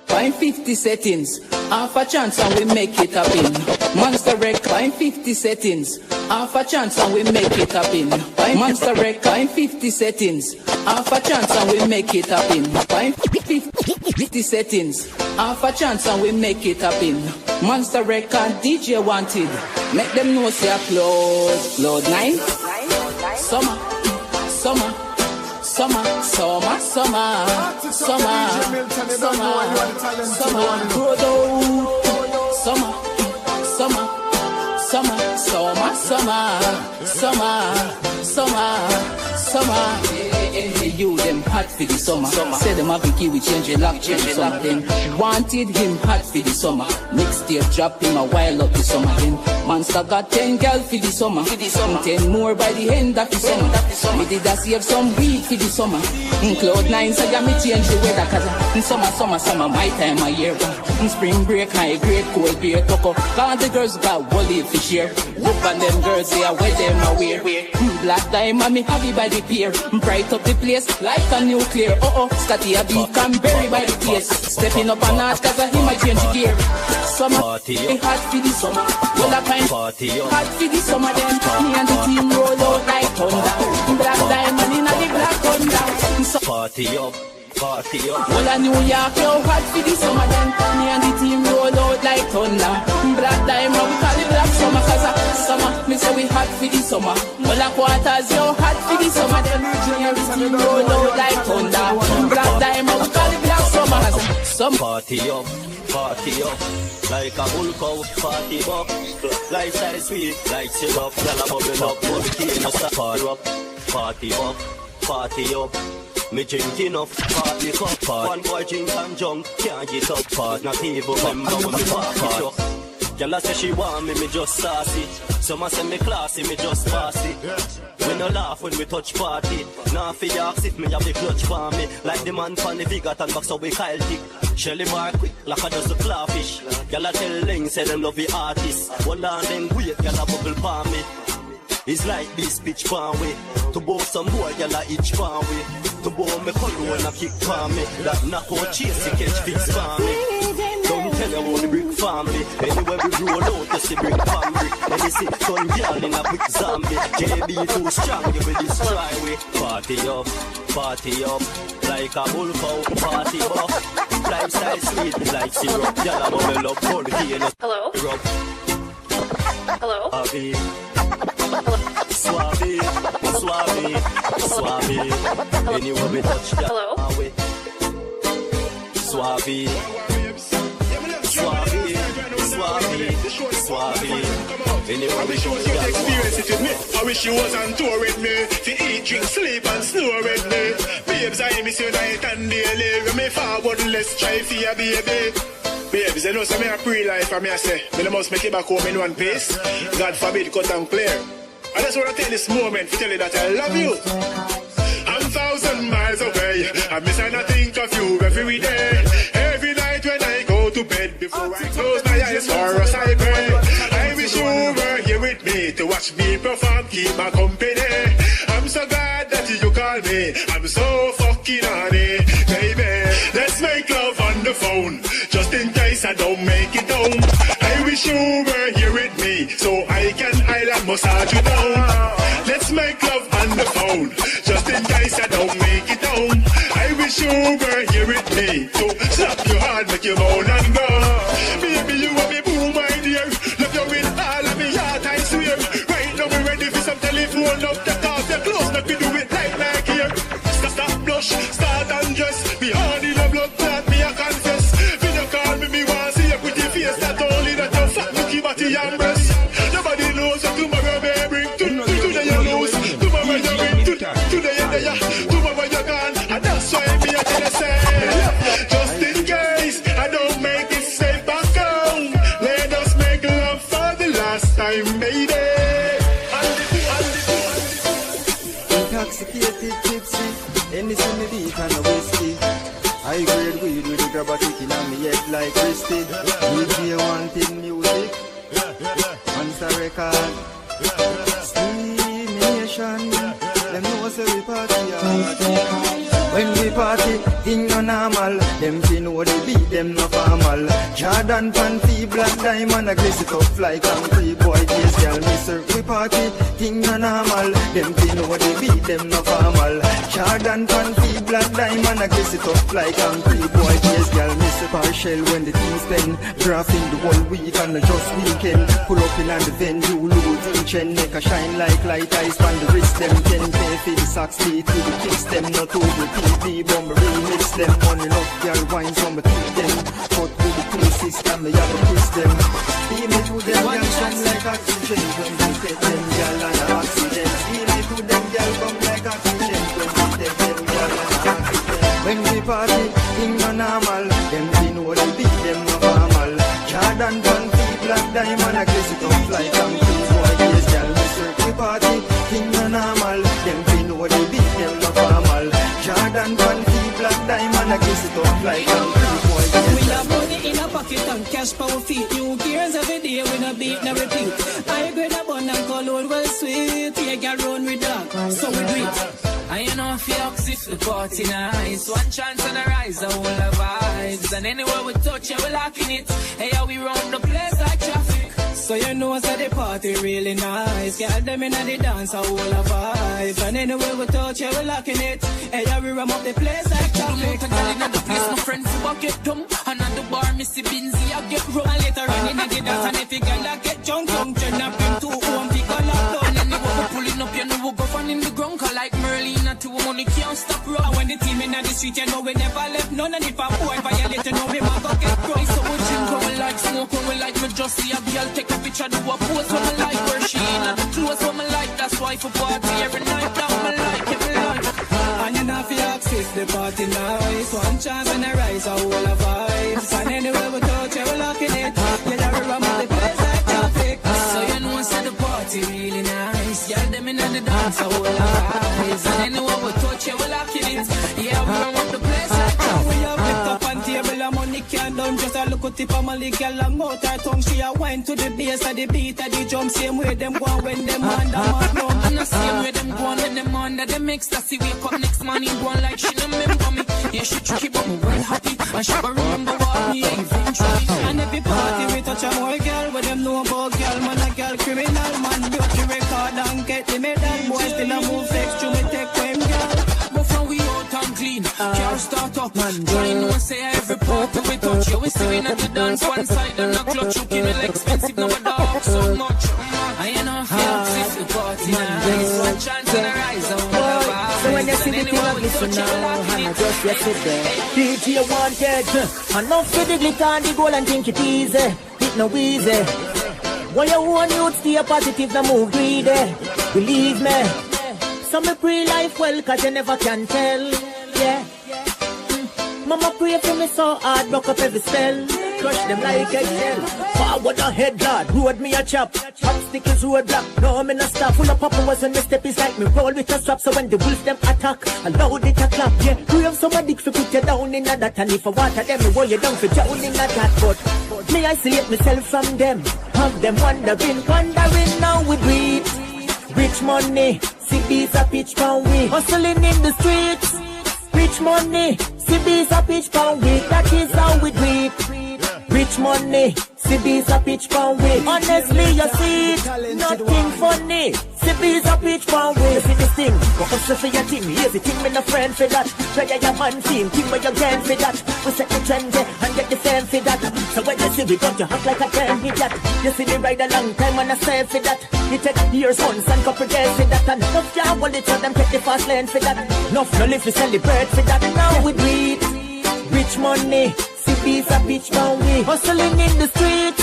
50 settings, half a chance and we make it happen. Monster Rec, 50 settings, half a chance and we make it happen. Monster Rec, 50 settings, half a chance and we make it happen. 50 settings, half a chance and we make it happen. Monster Rec and DJ Wanted, make them know say Cloud 9. Summer. You them hot for the summer. Say them have a key, we change a lock, change some of them. Wanted him hot for the summer. Mixtape drop him a while up the summer then. Monster got 10 girls for the summer. 10 more by the end of the summer. Me did a save some weed for the summer. Cloud 9 so yeah me change the weather. Cause summer my time of year. Spring break high grade cold beer toko. Cause the girls got woolly for share. Look at them girls they are where them a wear. Black diamond me happy by the pier. Bright up the place like a nuclear. Scotty a beat Canberry by the place. Stepping up a notch cause him a change the gear. Summer party hot for the summer. Well a pint party hot for the summer then. Me and the team roll out like thunder. Black diamond in a the black thunder. Party up. Well a New York yo hot for the summer then. Me and the team roll out like thunder. Black diamond we call it black summer cause summer. Me say we hot for the summer. Well a quarters yo hot for the summer then. Me and the team roll out like thunder. Black diamond we call it black summer cause some party up. Like a bull cow, party up. Lifestyle sweet, like syrup. Gyal a bubble up, but the key no stop. Party up. Me drink enough, party cup. One boy drink and jump, can't get up. Not even remember when me party up. Girl, I say she want me just sassy. Some say me classy, me just bossy. We no laugh when we touch party. Now fi ask if me have the clutch for me. Like the man from the Vigat and box so we Kyle tick. Shelly bar quick, like I just a clawfish. Girl, I tell Ling, say them love the artist. One on them wait, girl, I bubble for me. It's like this bitch pan way. To both some boy, girl, I itch pan way. To both me color when I kick pan me. That knock out chase, you catch fix pan me. Don't tell you about the brick family. Anywhere we roll out, you see brick family. And you see son girl in a quick zombie. JB too strong, you will destroy we. Party up, like a bull cow. Party up, lifestyle sweet like syrup. Girl, I'm a love for the key. Hello? Hello? Abby. Suave. Anywhere we touch that. Hello? Suave. Anywhere we touch that. Experience it with me. I wish you was on tour with me. To eat, drink, sleep and snore with me. Babes, I miss you night and daily. When me forward, let's try for your baby. Babes, you know some me a pre-life and me I say, me no must make it back home in one piece. God forbid, cut and clear. I just want to take this moment to tell you that I love you. I'm 1,000 miles away. I miss and I think of you every day. Every night when I go to bed, before I close my eyes for us I pray. I wish you were here with me to watch me perform, keep my company. I'm so glad that you called me. I'm so fucking honey, baby. Let's make love on the phone, just in case I don't make it home. I wish you were here with me, so I can island massage you down. Let's make love on the phone, just in case I don't make it home. I wish you were here with me, so slap your hand, make you moan and go. Baby, you want me boo, my dear. Love you with all of me heart, I swear. Right now we're ready for some telephone up the top. You're close, not to do it like here. Stop blush, start undress. Be hard in the blood clot, me I confess. When you call me want see a pretty face. Not only that you fat, looky body and breast. Nobody knows what tomorrow may bring. Today you lose, tomorrow you win. Today you're there, tomorrow you're gone. And that's why me I tell you say, just in case I don't make it safe back home, let us make love for the last time, baby. Intoxicated tipsy, anything me deep and a whiskey. High grade weed with the grabber kicking on me head like Christy. DJ wanting music, once a record. Stimulation, them know say we party hard. When we party, thing no normal. Them fi know the beat, them no formal. Jordan panty, black diamond, a glaze it up like concrete. Boy, yes, girl, me serve we party, thing no normal. Them fi know the beat, them no formal. Jordan panty, black diamond, a glaze it up like concrete. Boy, yes, girl, me serve partial when the things spend. Drafting the whole week and the just weekend. Pull up in on the venue, lose in chain, make a shine like light eyes on the wrist. Them 10 pay for the socks, beat to the kicks, them not over. TV bomb remix them, money enough girl wine from a treat them. Cut with the two system, me have to kiss them. Feel me to them, girl come like oxygen. When we take them, girl and an accident. Feel me to them, girl come like oxygen. When we take them, girl and an accident. When we party, thing no normal. Them we know the beat, them no formal. Jordan panty, black diamond, I guess it up like concrete. Boy, yes, girl, we serve the party, thing no normal. Them we know the beat, them no formal. Jordan panty, black diamond, I kiss it up like concrete. Boy, we have money in a pocket and cash power feet. New gears every day with a beat, no repeat. I grade a bun and cologne well sweet. Yeah, girl run with that, so we do it. I know if you if the party nice. One chance on the rise, I will have vibes. And anywhere we touch, yeah, we locking it. Hey, how we run the place like traffic. So you know that the party really nice. Girl, them in the dance, I will have vibes. And anywhere we touch, yeah, we locking it. Hey, how we ram up the place like traffic. Another place, my friend, who get dumb. Another bar, Missy Binzy, I get rum. And later on in the dance, and if you girl, I get drunk, turn up into home, pick a lot. And anywhere we pulling up, you know we go fun in the ground. Cause like Merlin, to money can't stop rock. And when the team in the street, you know we never left none. And if a boy violate, you know we might go get drunk. So we drink when we like, smoke when we like. Me just see a girl take a picture, do a pose when me like. Where she in and the clothes when me like. That's why for party every night, that me like, every night. And you know fi access the party nice. One chance and a rise, a whole of vibes. And anywhere we touch, we locking it. Yeah, we ram up the place. dance, I will rise. And anyone will touch you, will lock in it. Yeah, we run up the place like that. We have lift up on table and money can't done. Just a look at the family girl long out her tongue. She a wine to the bass of the beat of the drum. Same way them go on when them under magnum. And the same way them go on when them under the mix. That's the wake up next morning go on like she don't remember me. Yeah, she tricky but me well happy. And she go remember what me eventually. And every party we touch a more girl. Where them know about girl. Man a girl criminal. Man broke the record and get the medal. Boy still a move flex to me take them girl. But from we out and clean, car start up. Trying to say every part we touch. You we see we not the dance one side and a clutch. Looking real expensive now a dog so much. I ain't no fear if the party nice. One chance and a rise on the so when you see the thing I listen now, and I just yesterday DJ wanted, enough for the glitter and the gold and think it easy. It no easy. When you want youth stay positive, no move greedy. Believe me. So me pray life well, cause you never can tell. Yeah. Mama pray for me so hard, broke up every spell. Crush them like eggshell. Forward ahead, Lord, road me a chop. Obstacles roadblock, no me no stop. Full of papa was when the step is like me roll with a strap. So when the wolves them attack, allow it to clap. Yeah, we have some dick for put you down in a that. And if I water them, me roll you down for drown in a that. But me isolate myself from them. Have them wondering now we breathe. Rich money, CB's a pitch pound we hustling in the streets. Rich money, CB's a pitch pound we. That is how we do it. Rich money, CB's a pitch pound we. Honestly, you see it, nothing funny. CB's a pitch pound we. You see this thing, go hustle for your team. Everything me no friend for that. Try your man team, team where you grand for that. We set the trend and get the fame for that. So when you see we got you act like a damn idiot. You see me ride a long time and I stand for that. You take years, months and couple days for that. And enough ya hold it so them take the fast lane for that. Enough no live to celebrate for that. Now we breathe. Rich money, CB's a bitch pound we hustling in the streets.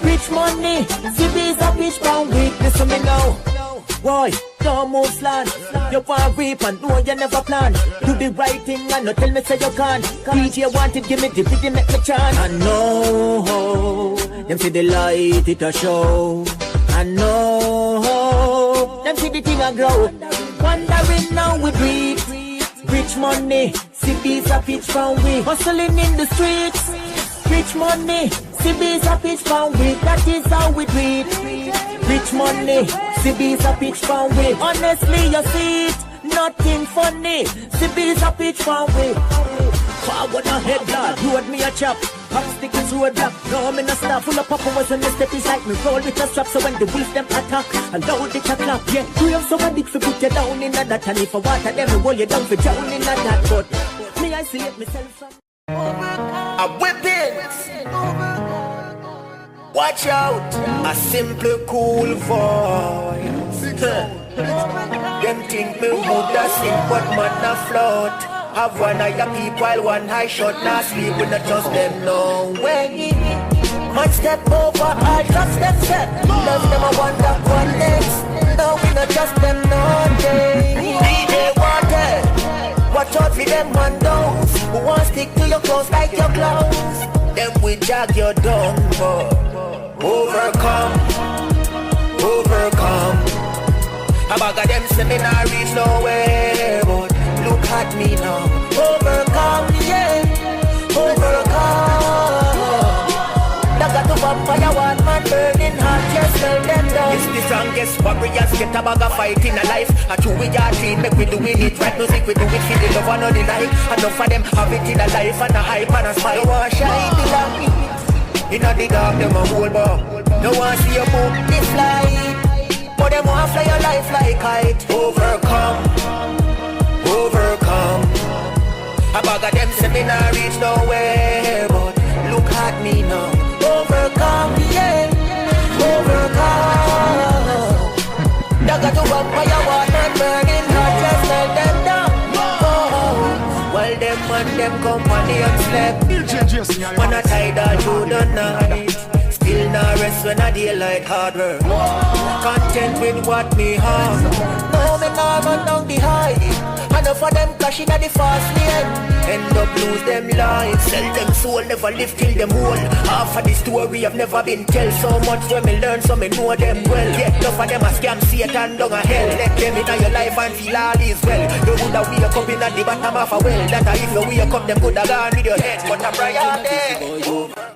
Rich money, CB's a bitch pound we. Listen me now. Boy, don't move slant. You want reap and know you never plan. Do the right thing and not tell me say you can't. DJ wanted, give me the video, make me chant. I know, them see the light, it a show. I know, them see the thing a grow. Wondering now we breathe. Rich money, CB's a pitch pound we hustling in the streets. Rich money, CB's a pitch pound we. That is how we do it. Rich money, CB's a pitch pound we. Honestly, you see it, nothing funny. CB's a pitch pound we. Forward ahead, Lord, road me a chop. Obstacles roadblock, no me no stop. Full of papa was when the step is like me roll with a strap. So when the wolves them attack, allow it to clap. Yeah, we have some dick for put you down in a that. And if I water them, we roll you down for down in a that. But me isolate myself from a whipping. Watch out, a simple cool voice. Them think me woulda sing, but man a float. Have one eye a peep while one eye shut. Not sleep, we not trust them no way. Man step over, I trust them step. Love them a wonder one next. No, we not trust them no day. DJ wanted, watch out for them man those who want stick to your clothes like your clothes. Them we jag your down, but overcome. A bag of them seminar reach nowhere, but look at me now. Overcome, yeah, overcome. Now got to vampire one man burning hot, just tell them down. It's the strongest warriors get a bag of fight in a life. A two we are clean, make we doing it right. Music we do it for the love and not the life. Enough of them have it in a life and a hype and a smile. No one shine the lamp. In a the dark, them a whole bar. No one see you book this light. But them want fly your life like kite. Overcome. A bag of them seminar reach nowhere, but look at me now. Overcome, yeah, overcome. Dagger to vampire water burning hot, just let them down. Oh, while them and them company unslept. Man a tied all through the night. Still not rest when and a daylight hard work. Content with what me have. No, me not run down the high. Enough of them clashing at the fast lane. End up lose them lives. Sell them soul, never live till them whole. Half of the story I've never been tell. So much when me learn, so me know them well. Yet enough of them a scam Satan down a hell. Let them in your life and feel all is well. You woulda wake up in at the bottom of a well. That if you wake up, them coulda gone with your head. But I'm right there.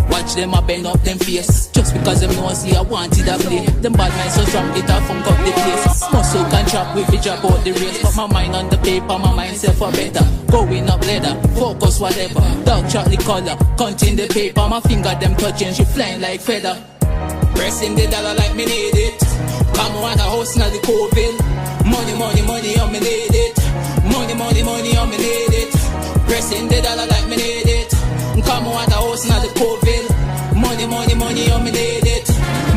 Watch them a bend up them face. Just because them know see I wanted a play. Them bad minds so strong it a funk up the place. Muscle can chop with me drop out the race. But my mind on the paper, my mind self for better. Going up leather, focus whatever. Dark chocolate color, contain the paper. My finger them touching, she flying like feather. Pressing the dollar like me need it. Come on a house now the COVID. Money, money, money, I'm me need it. Money, money, money, I'm me need it. Pressing the dollar like me need it. Come on the house now the COVID. Money, money, money, I'm me need it.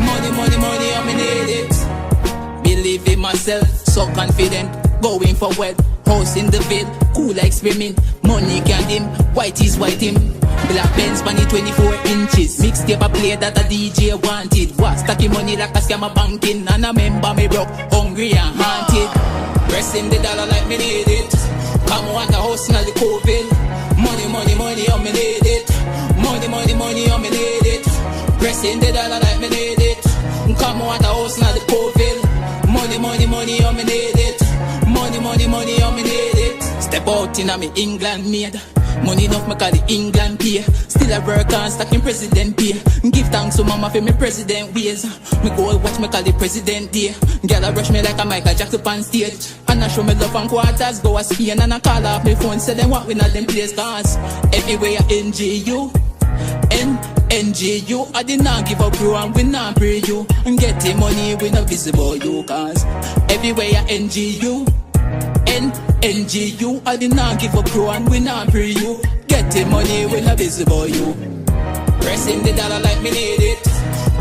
Money, money, money, I'm me need it. Believe in myself, so confident. Going for wealth, house in the bed. Cool like experiment. Money can dim, white is white him. Black Benz money 24 inches. Mixtape a play that a DJ wanted. What stacking money like a scammer banking. And I remember me broke, hungry and haunted. Pressing the dollar like me need it. Come on the house now the COVID. Money, money, money, I'm me need it. Money, money, money, I'm me need it. Pressing the dollar like me need it. Come on the house now the COVID. Money, money, money, I'm me need it. Money, money, money, I'm me need it. Step out in a me England made. Money enough, me call the England pay. Still a work and stacking president pay. Give thanks to mama for me president ways. Me go watch me call the president day. Girl a brush me like a Michael Jackson on stage. And I show me love and quarters, go a Spain. And I call off my phone, say them what we not them place. Cause everywhere NGU NGU, I did not give up bro and we not pray you. And get the money we not visible you. Cause everywhere NGU NGU, I did not give up bro and we not pray you. Get the money we not visible you. Pressing the dollar like me need it.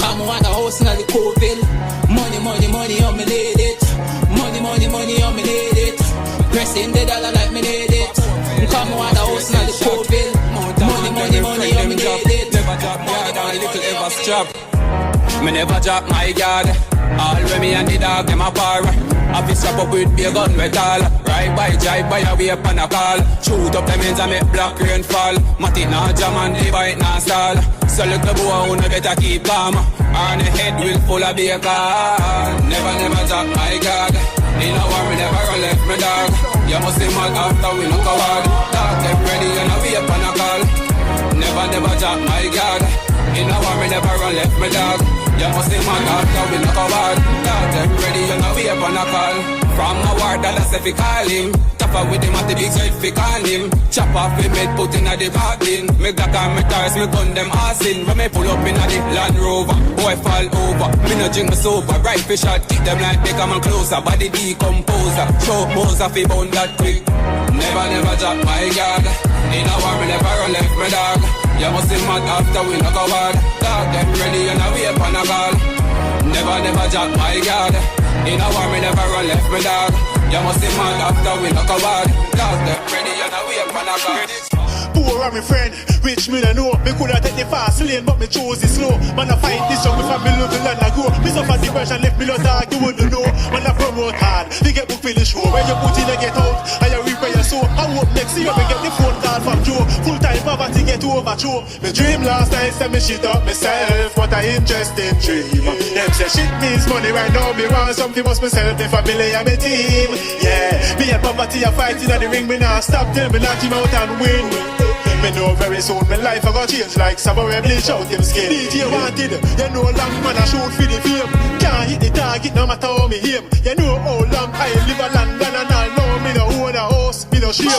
Come on the house now the COVID. Money, money, money, I'm me need it. Money, money, money, I'm me need it. Pressing the dollar like me need it. Come on the house now the COVID. Money, money, money, I'm me need it. Never drop my yard and little ever strap. Me never drop my yard. All when me and the dog them a par. I be strap up with be a gun metal. Ride by, drive by, away up on a call. Shoot up them ends and make black rain fall. Matty nah jam and the bite nah stall. So look the boy who no better keep calm. And the head will full of bacon. Never, never drop my guard. In a war me never run left me dog. You must be mad after we no coward. Dog them ready and away up on a call. Never, never drop my guard. In a war me never run left me dog. You must be mad after we no coward. Dog them ready and away up on a call. From a war that I say fi call him. Tougher with him at the big side fi call him. Chop off the med put in a the bargain. Me Glock and me tires me gun them ass in. When me pull up in a the Land Rover, boy fall over. Me no drink me sober. Right fi shot kick them like they come and closer. Body decomposer. Show Moser fi bound that quick. Never, never drop my guard. In a war me never run left me dog. You must be mad after we no coward. Dog them ready and away up on a call. Never, never drop my guard. In a war me never run left me dog. You must be mad after we no coward. Dog them ready and away up on a call. Poor are my friend, rich me no know. Me coulda take the fast lane, but me chose the slow. Man I fight this struggle from me level and I grow. Me suffer depression, left me no talk, you wouldn't know. Man I promote hard, they get book for the show. When you put in a get out, and you reap where you sow. I hope next year me get the phone call from Joe. Full time poverty get overthrow. Me dream last night, say me shit up myself. What a interesting dream. Them say shit means money right now. Me want something must myself, the family and my team. Yeah, me and poverty are fighting at the ring. Me now stop till me knock him out and win. Me know very soon my life I got change like Samurai bleach out him skin. DJ wanted, you know long man I shoot for the fame. Can't hit the target no matter how me aim. You know how long I live a London and all know me no own a house, me no shame.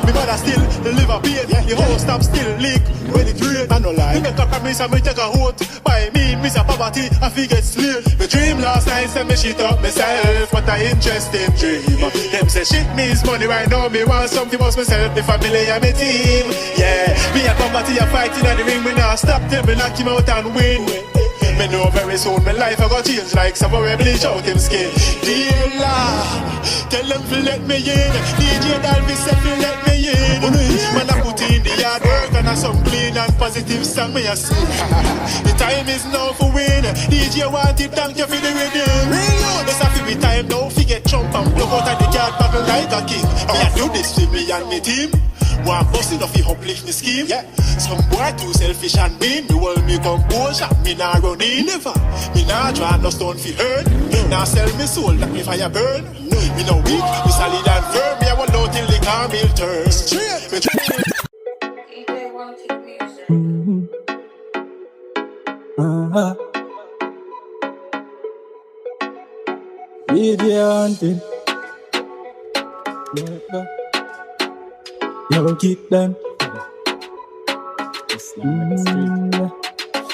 Me mother still live a pain. The house stop still leak when it rain. I no lie. Me make a promise and me take a oath. By me, miss a poverty, I feel get slayed. Me dream last night say me shit up myself. What a interesting dream. Them say shit means money right now. Me want something must myself, the family and my team. Yeah, me and poverty are fighting at the ring. Me now stop till me knock him out and win. Me know very soon my life I got change like somewhere bleach out him skin. Dear Lord, tell them to let me in. DJ Dalby said to let me in. Man I put in the hard work and I some clean and positive song me I sing. The time is now for win. DJ want it, thank you for the rhythm. It's a feel time now, forget jump and blow out of the yard battle like a king. Me I do this for me and me team. One busting off the uplift me scheme. Yeah. Some boy too selfish and mean. Me will me composure. Me nah run in. Never. Me nah draw no stone fi hurt. Nah sell me soul that me fire burn. Me no weak. Me solid and firm. Me I will know till the car will turn. DJ hunting. Never kick them.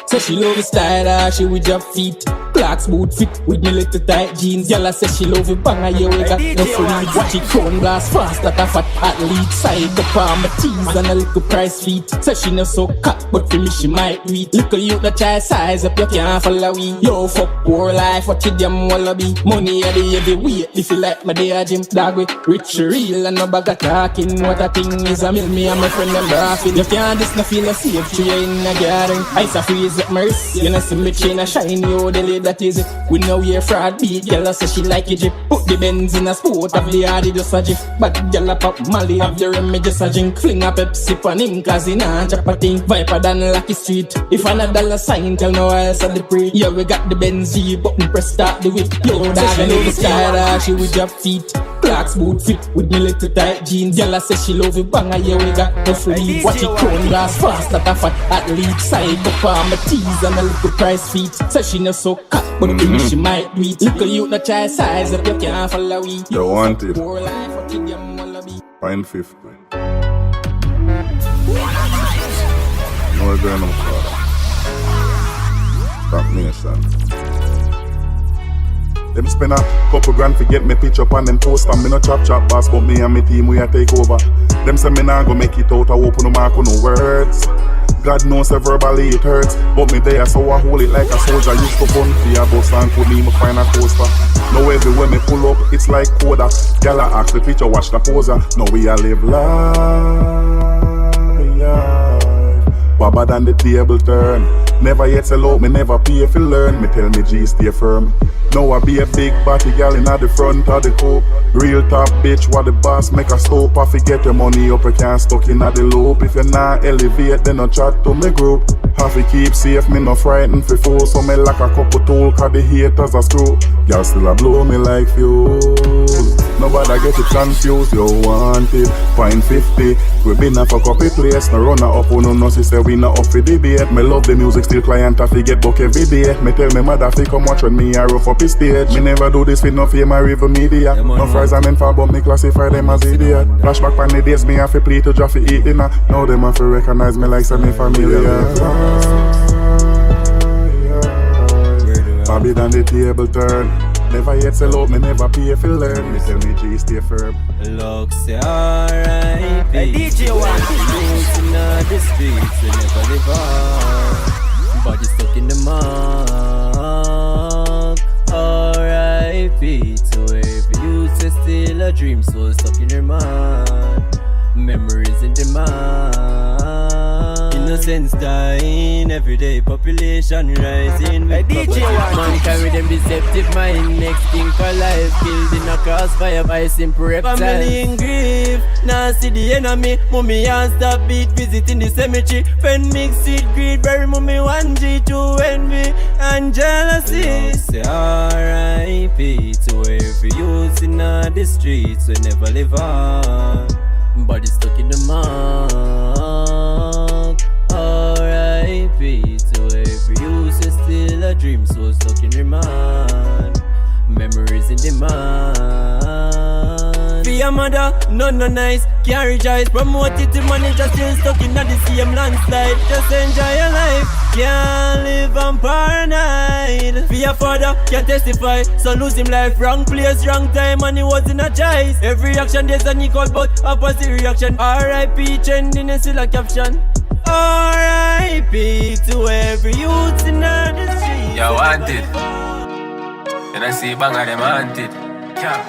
So she love the style, she with your feet. Clarks boot fit with me little tight jeans. Y'all say she love it banger, yeah, we got no free. Watch it crown glass fast, that a fat athlete. Side up on my tees and a little price feet. So she not so cock, but for me she might read. Little youth that try size up, you can't follow we. Yo, fuck poor life, what you damn wallaby. Money at the heavy weight, if you like my day gym. Dog with rich real and no bag of talking. What a thing is a mill, me and my friend them laughing. You can't just no feel no safe, tree in a garden. Ice a freeze up mercy, you know see me chain a shine, yo, the that is it. We know we're fraud beat, girl say she like it. Put the Benz in a sport, have the Addi just a jiff. But girl a pop Molly, have the Remy just a drink. Fling a Pepsi for him, cause he nah chop a thing. Viper than Lucky Street. If I not dollar sign, tell no else at the pre. Yeah, we got the Benz G button, press start the whip. Yo, dog, I know the style, she with your feet. Clarks boot fit with me little tight jeans. Girl say she love it banger, yeah, we got no free. Watch it crown glass fast, that a fat athlete. Side up on my tees and a little price feet. So she not so cock, but she might do it. Little youth that try size up, you can't follow we. You want it. Fine 50. No going on far. Stop me, son. Them spend a couple grand to get me pitch up and them post and me no chop boss, but me and my team we a take over. Them say me nah go make it out, I open no mark on no words. God knows that verbally it hurts, but me there so I hold it like a soldier. Used to fun for a bus and couldn't even find a coaster. Now everywhere me pull up, it's like Coda. Gala ask the picture, watch the poser. Now we a live life, Baba than the table turn. Never yet sell out, me never pay if you learn. Me tell me G stay firm. Now I be a big body gal in at the front of the coupe. Real top bitch, what the boss make a stop. I forget your money up, you can't stuck in at the loop. If you not elevate, then no chat to me group. Have to keep safe, me no frightened for fool. So me like a couple tool, cause the haters are screw. Y'all still a blow me like fuse. Nobody get it confused, you want it. Fine 50, we been a fuck up a place. No run up, no see say we not up for debate. Me love the music, still client I forget book every day. Me tell me mother fi come watch when me a rough up the stage. Me never do this with no fame or even media. No fries and info, but me classify them as idiot. Flashback pan the days, me have to play to draft fi eat dinner. Now them have to recognize me like some familiar. Bobby than the table turn. Never yet sell out, me never pay if you learn. Me tell me G stay firm. Looks alright, DJ one. Youths in the streets, we never live on. Body stuck in the mud. R.I.P. to every youth is still a dream, so stuck in your mind. Memories in demand. Innocence dying, everyday population rising. With DJ man carry them deceptive mind. Next thing for life, killed in a crossfire by simple reptiles. Family in grief, now see the enemy. Mummy and stop beat, visiting the cemetery. Pen mixed with greed, bury mummy 1G, 2 envy and jealousy. Say R.I.P. to every youth in the streets we never live on. Body stuck in the mud. R.I.P. to every youth is still a dream, so stuck in your mind. Memories in demand. Be a mother, no nice. Can't rejoice, promote it to manager, still stuck in the same landslide. Just enjoy your life. Can't live on paranoid. Be a father, can't testify. So lose him life, wrong place, wrong time, and he wasn't a choice. Every action there's an equal but opposite reaction. R.I.P. trending and still a caption. R.I.P. to every youth in the street. You wanted. And I see bang of them haunted. Yeah.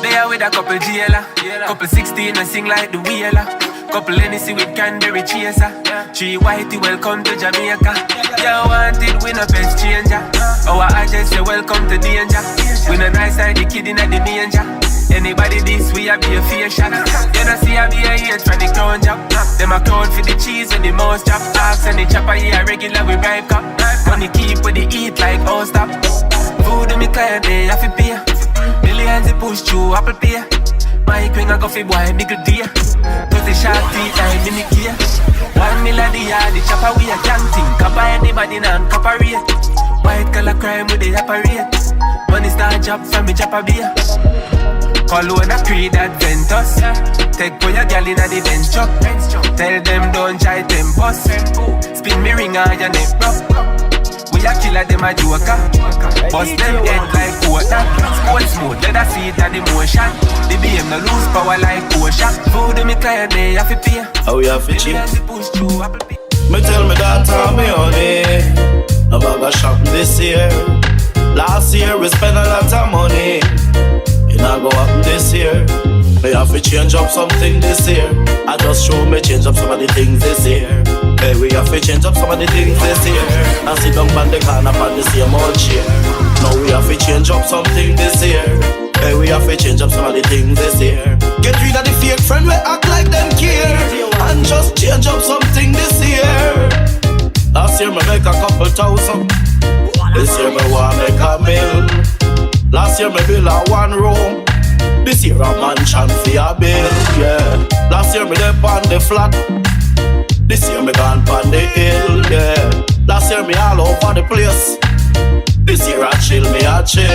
They are with a couple jailer. Couple 16 and sing like the wheeler. Couple Hennessy with Canberry chaser. 3 whitey, welcome to Jamaica. You wanted, we no best changer. Our agents say welcome to danger. We no nice side, the kid in the manger. Anybody this, we a be a fair shot. You don't see a be a hate from the crown job. Them a crowd for the cheese and the mouse chop. Axe and the chopper, yeah, regular we ripe cup. Money keep with the eat like all stop. Food to me client, they have to pay. Millions they push through Apple Pay. My queen a go fi boy, big deal. 30 short teeth like mini gear. 1 million the yard, the chopper we a canting. Copper anybody non copper rate. White collar crime with the operate. Money start job from me chopper beer. Cologne a creed adventus. Take for your gal inna the bench truck. Tell them don't try tempos. Spin me ring on your neck, bro. We a killer, them a joker. Bust them head like quarter. Sports mode, let us see it at the motion. The BM no lose power like Porsche. Food to me client, they have to pay. How we have to cheap? Me tell me that time me honey. No bag of shopping this year. Last year we spent a lot of money. It not go up this year. Me have to change up something this year. I just show me change up some of the things this year. Hey, we have to change up some of the things this year. And sit down on the corner on the same old chair. Now we have to change up something this year. Hey, we have to change up some of the things this year. Get rid of the fake friend we act like them care. And just change up something this year. Last year me make a couple thousand. This year me want make a mill. Last year me build a 1 room. This year a mansion for a bill, yeah. Last year me dep on the flat. This year me gone on the hill, yeah. Last year me all over the place. This year I chill, me I chill.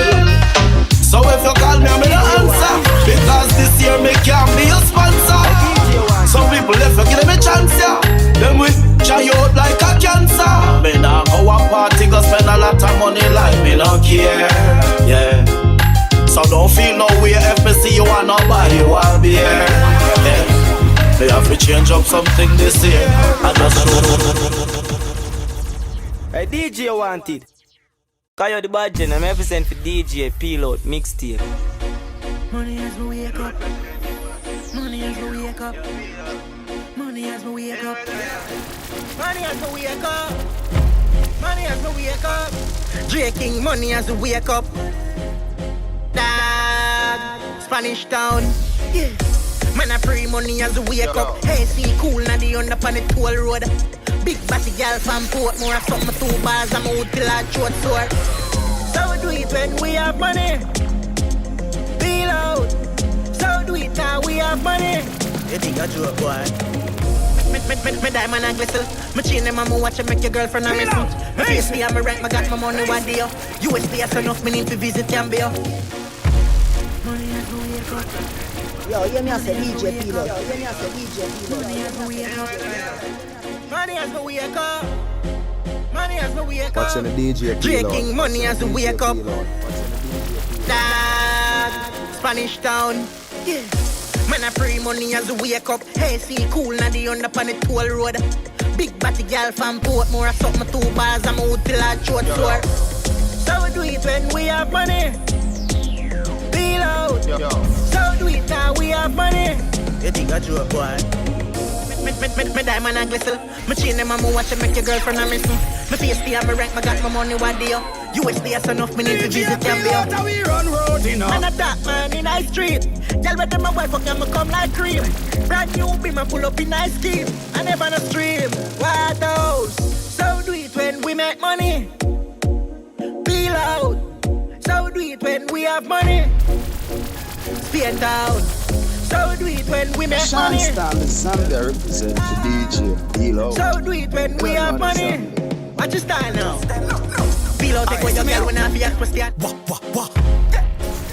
So if you call me, I'm in the answer. Because this year me can't be a sponsor. Some people if you give them a chance, yeah. Then we try out like a cancer. Me nah go a party, go spend a lot of money like me don't care, yeah. So don't feel no way if me see you and nobody will be here, yeah. They have to change up something this year. I just show. Hey DJ wanted. Cause you're the bad gen, I'm represent for DJ Pilot Mixtape. Money as we wake up. Money as we wake up. Money as we wake up. Money as we wake up. Money as we wake up. Drinking money as we wake up. Dad, Spanish town. Yeah. Man I pray money as we wake up. Hey, see cool now the under on the toll road. Big batty girl from Portmore. Suck my 2 bars, I'm out till I throat sore. So we do it when we have money. Feel out. So do it now we have money. You think I joke, boy? Me diamond and glisten. Me chain them and me watch and make your girlfriend and listen. Me face me and me rank, me got my money one day. USD is enough, me need to visit Gambia. Money as we wake up. Yo, hear me as a DJ Pilot. Hear me as a DJ Pilot. Money as we wake up. Money as we wake up. Money as we wake up. Watching the DJ Pilot. Drinking money as we wake up. Dad, Spanish town. Yeah. Man I pray money as we wake up. Hey, see cool now the under on the toll road. Big batty girl from Portmore. I suck my 2 bars, I'm out till I throat sore. So we do it when we have money. Feel out. So do it now we have money. You think I joke, boy? Me diamond and glisten. Me chain them and me watch and make your girlfriend and listen. Me face the and me rank, me got my money one day. USD is enough, me need to visit Gambia. We run road, you know. Man a dark man in high street. Tell me them my wife fuck me come like cream. Brand new be me pull up in nice scheme. I never no stream. White House. So do it when we make money. Feel out. So do it when we have money. Spain town. So do it when we make money. Shanstall is Zambia represent for DJ Pilot. So do it when we have money. Watch your style now. Feel out take away your girl when I be asked question.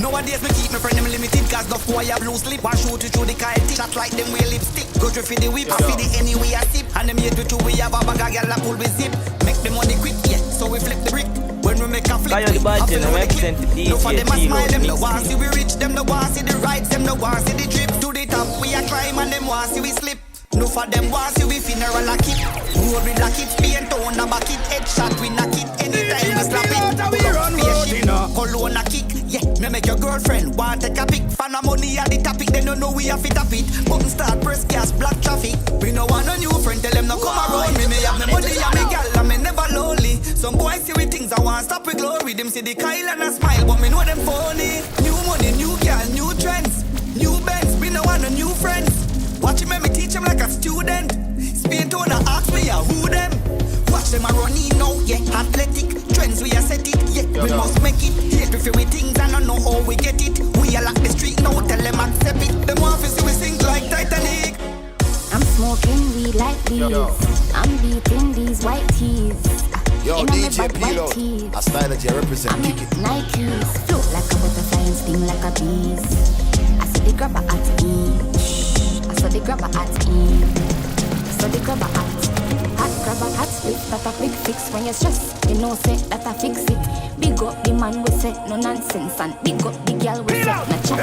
Nowadays me keep my friend them limited. Cause no boy have loose lip. One shoot you through the Kartel. Shot like them wear lipstick. Go through for the whip. I feed it anyway I sip. And them here to we have a bag of girl that pull with zip. Make the money quick, yeah. So we flip the brick. When we make a flip, I represent the DJ no for them a smile, them no Pilot want see we rich, them no want see the rides, them no want see the trip. To the top, we a climb and them want see we slip. No for them was you we funeral a kid. Road with lock it, paint on a back it, headshot we knock it. Anytime we slap it, pull up spaceship, cologne a kick. Yeah, me make your girlfriend want take a pic. Fan of money at the topic, they don't know we have it a fit. Button start press gas, black traffic. We no want a new friend, tell them no come around me. Me have me money and me gal and me never lonely. Some boys see we things I want stop with glory. Them see the Kyle and a smile, but me know them phony. New money, new gal, new trends, new Benz. Me no want no new friends. Watch him, me teach him like a student. Spain tone ask me who them. Watch them a running now, yeah. Athletic trends we are set it, yeah. We must make it. Hate if we things and I know how we get it. We are like the street now, tell them accept it. Them office we sink like Titanic. I'm smoking weed like these. I'm beating these white tees. Yo, DJ Pilo, a style that you represent. I'm Kick it. Nikes, float like a butterfly and sting like a bees. I saw the grabber at E. I saw the grabber at E. So the grabber hat, grabber hat split. That a quick fix when you stress. You know say that I fix it. Big up the man we say no nonsense, and big up the girl we say no chat.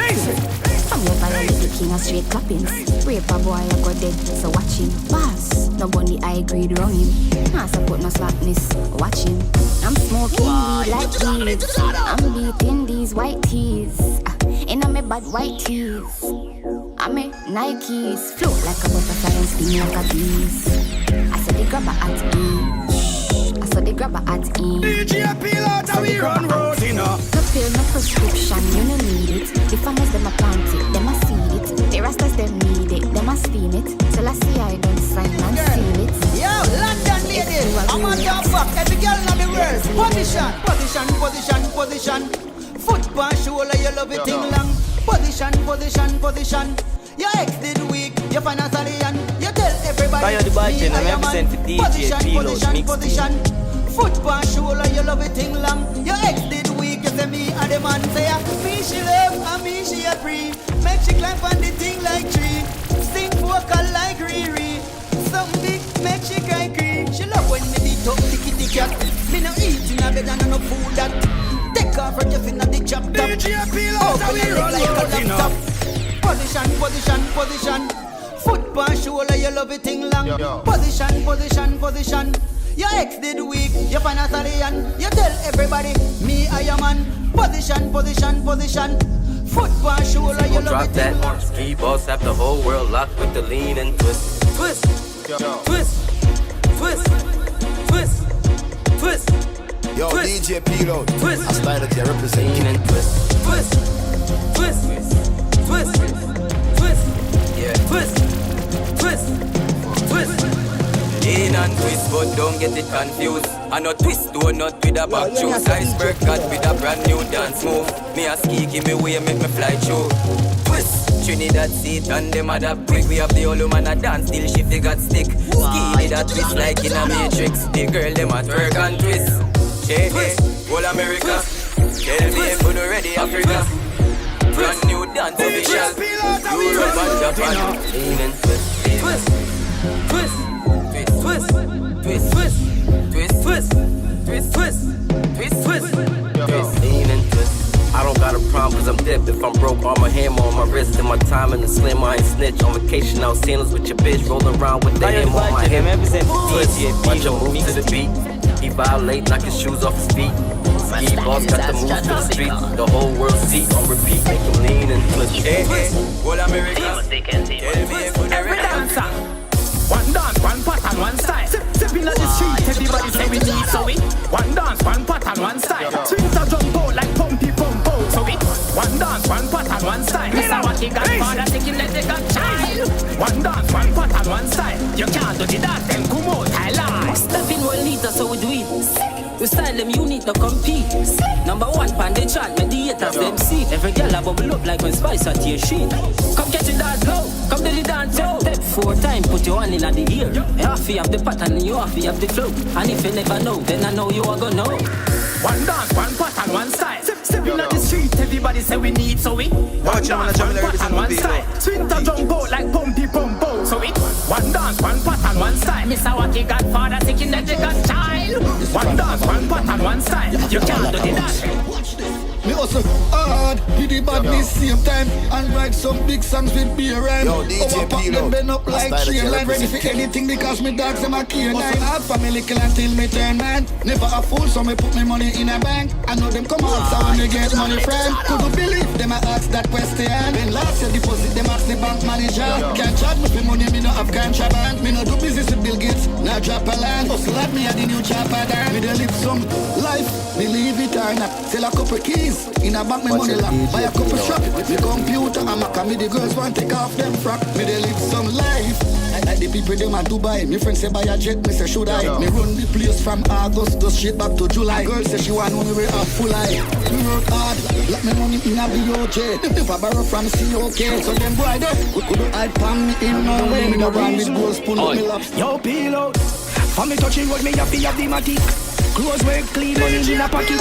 From your violate the king of straight clappings. Rape a boy I go dead, so watch him. Boss, nobody I agreed wrong him. Nah support no slackness, watch him. I'm smoking weed like these. I'm beating these white tees. In a me bad white tees. I'm a Nikes, float like a butterfly and sting like a bees. I saw the grabber at E. I saw the grabber at E. DJ Pilot, how we run road, you know. No pill, no prescription, you no need it. The farmers, them a plant it, them a seed it. The rastas, them need it, them a steam it. Till I see I don't sign and seal it. Yo, London ladies, I'm on your fuck. Every girl in the world. Position, position, position, position. Foot pan shoulder, you love it thing long. Position, position, position. Your ex did weak, you financially and you tell everybody. By the budget, I'm represent the DJ Position, Mixtape. position. Foot pan shoulder, you love it thing long. Your ex did weak, you say me and the man say me she love and me she a free. Make she climb on the thing like tree. Sing vocal like Riri. Some big make she cry cree. She love when me beat up the cat. Me no eat in a bed and no food that. Take off her just in the chop top. Open your leg like a laptop. Position, position, position. Foot pan shoulder, you love it thing long. Position, position, position. Your ex did weak, you financially and you tell everybody, me I am man. Position, position, position. Foot pan shoulder, you love it thing long. Ski boss have the whole world locked with the lean and twist. Twist, twist, twist, twist, twist. Yo, twist. DJ Pilo, Twist. a style that you represent. Lean and twist. Twist, twist, twist, twist, yeah, twist, twist, twist. Lean and twist, but don't get it confused. I no twist, do not with a back juice. Iceberg cut with a brand new dance move. Me a ski, give me way, make me fly through. Twist, Trinidad seat and them adapt quick. We have the old woman a dance till she figure stick. Ski with a twist like in a matrix. The girl them a twerk and twist. Hey, hey, whole America. Tell me if you ready, Africa. Brand new dance official. Europe and Japan. Lean and twist, twist, twist, twist, twist, twist, twist, twist, twist, twist, twist, twist, lean and twist. I don't got a problem cause I'm dipped. If I'm broke, all my hammer on my wrist and my time in the slim, I ain't snitch. On vacation out Sandals with your bitch, rolling around with the hammer on my hip. Twist, watch him move to the beat. He violate, knock his shoes off his feet. Ski boss got the moves to the street. The whole world see on repeat, make him lean and twist. Hey, hey, whole America. Tell me if you're Every dancer. One dance, one pattern, one style. Stepping on the street, everybody say we need so we. One dance, one pattern, one style. Swings a jump out like pumpy pump out so we. One dance, one pattern, one style. Miss a what he got father, take him let they got child. One dance, one pattern, one style. You can't do the dance, then come out, I lie. Step in 1 liter, so we do it. We style them, you need to compete. Number one pan the chart, me the haters them see. Every girl a bubble up like when Spice at your sheet. Come catch it that low, come do the dance yo. Step 4 times, put your hand in the ear. Half you have the pattern, you half you have the flow. And if you never know, then I know you are gonna know. One dance, one pattern, one style. Stepping on the street, everybody say we need so we. One dance, one pattern, one style. Swing the jump out like pumpy pump out so we. One dance, one pattern, one style. Miss a what he got father, thinking that they got child. One dance, one pattern, one style. You can't do the dash. Me hustle hard, with the badness same time. And write some big songs with beer rhyme. Yo, DJ Pilo, bend up like chain line, ready for anything because me dogs them a canine. Hard for me little until me turn man. Never a fool, so me put me money in a bank. I know them come out, so when me get money from. Couldn't believe them a ask that question. When last year deposit, them ask the bank manager. Can't charge me for money, me no have contraband. Me no do business with Bill Gates, not drop a land. Hustle at me at the new chopper down. Me dey live some life, believe it or not. Sell a couple keys, in a bank me money lock. Buy a couple shop, me computer and Mac. Me the girls want take off them frock. Me dey live some life. Like the people them a Dubai. Me friends say buy a jet, me say should I? Me run the place from August to straight back to July. Girl say she want me wear a full eye. Me work hard, like me money in a BOJ. If I borrow from COK, so them boy there, we couldn't hide from me in no way. Me no run with gold spoon up me laps. Yo, peel out. For me touching road, me have the matic. Clothes work clean, money in a pocket.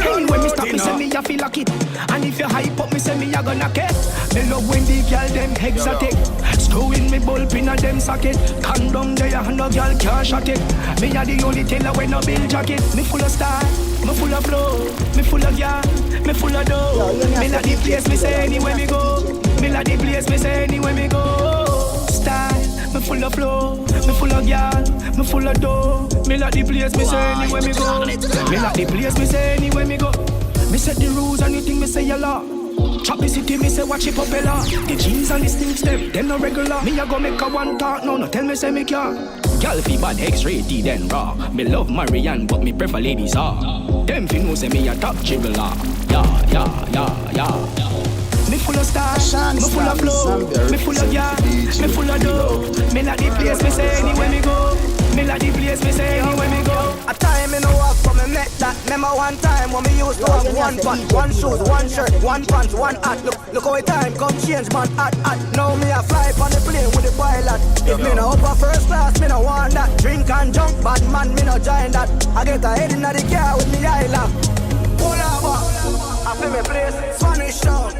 Anyway, me stop, me say me a feel like it. And if you hype up, me say me a gonna get. Me love when the girl them exotic. Screw in me bulb in a them socket. Condom there and no girl can't shot it. Me a the only tailor with no bill jacket. Me full of style, me full of flow, me full of yarn, me full of dough. Me like the place, me say anywhere me go. Me like the place, me say anywhere me go. Style, me full of flow, me full of yarn, me full of dough. Me like the place, me say anywhere me go. Me like the place, me say anywhere me go. Me set the rules and you think me say a law. Chop the city, me say watch it propeller. The jeans and the stinks them no regular. Me a go make a one talk, no tell me say me can't. Girl fi bad X-rated then raw. Me love Marianne but me prefer ladies Them fi know say me a top dribbler. Yeah. Me full of stars, me full of flow, me full of yarn, me full of dough. Me like the place, me say anywhere me go. Me like the place, me say anywhere me go. A time in the walk for me met that. Remember one time when me used to have one pot, one shoes, one shirt, one pants, one hat. Look how the time come change, man, hat. Now me a fly on the plane with the pilot. If me no up a first class, me no want that. Drink and junk, bad man, me no join that. I get a head in the car with me island. Pull over, I feel me place, Spanish town.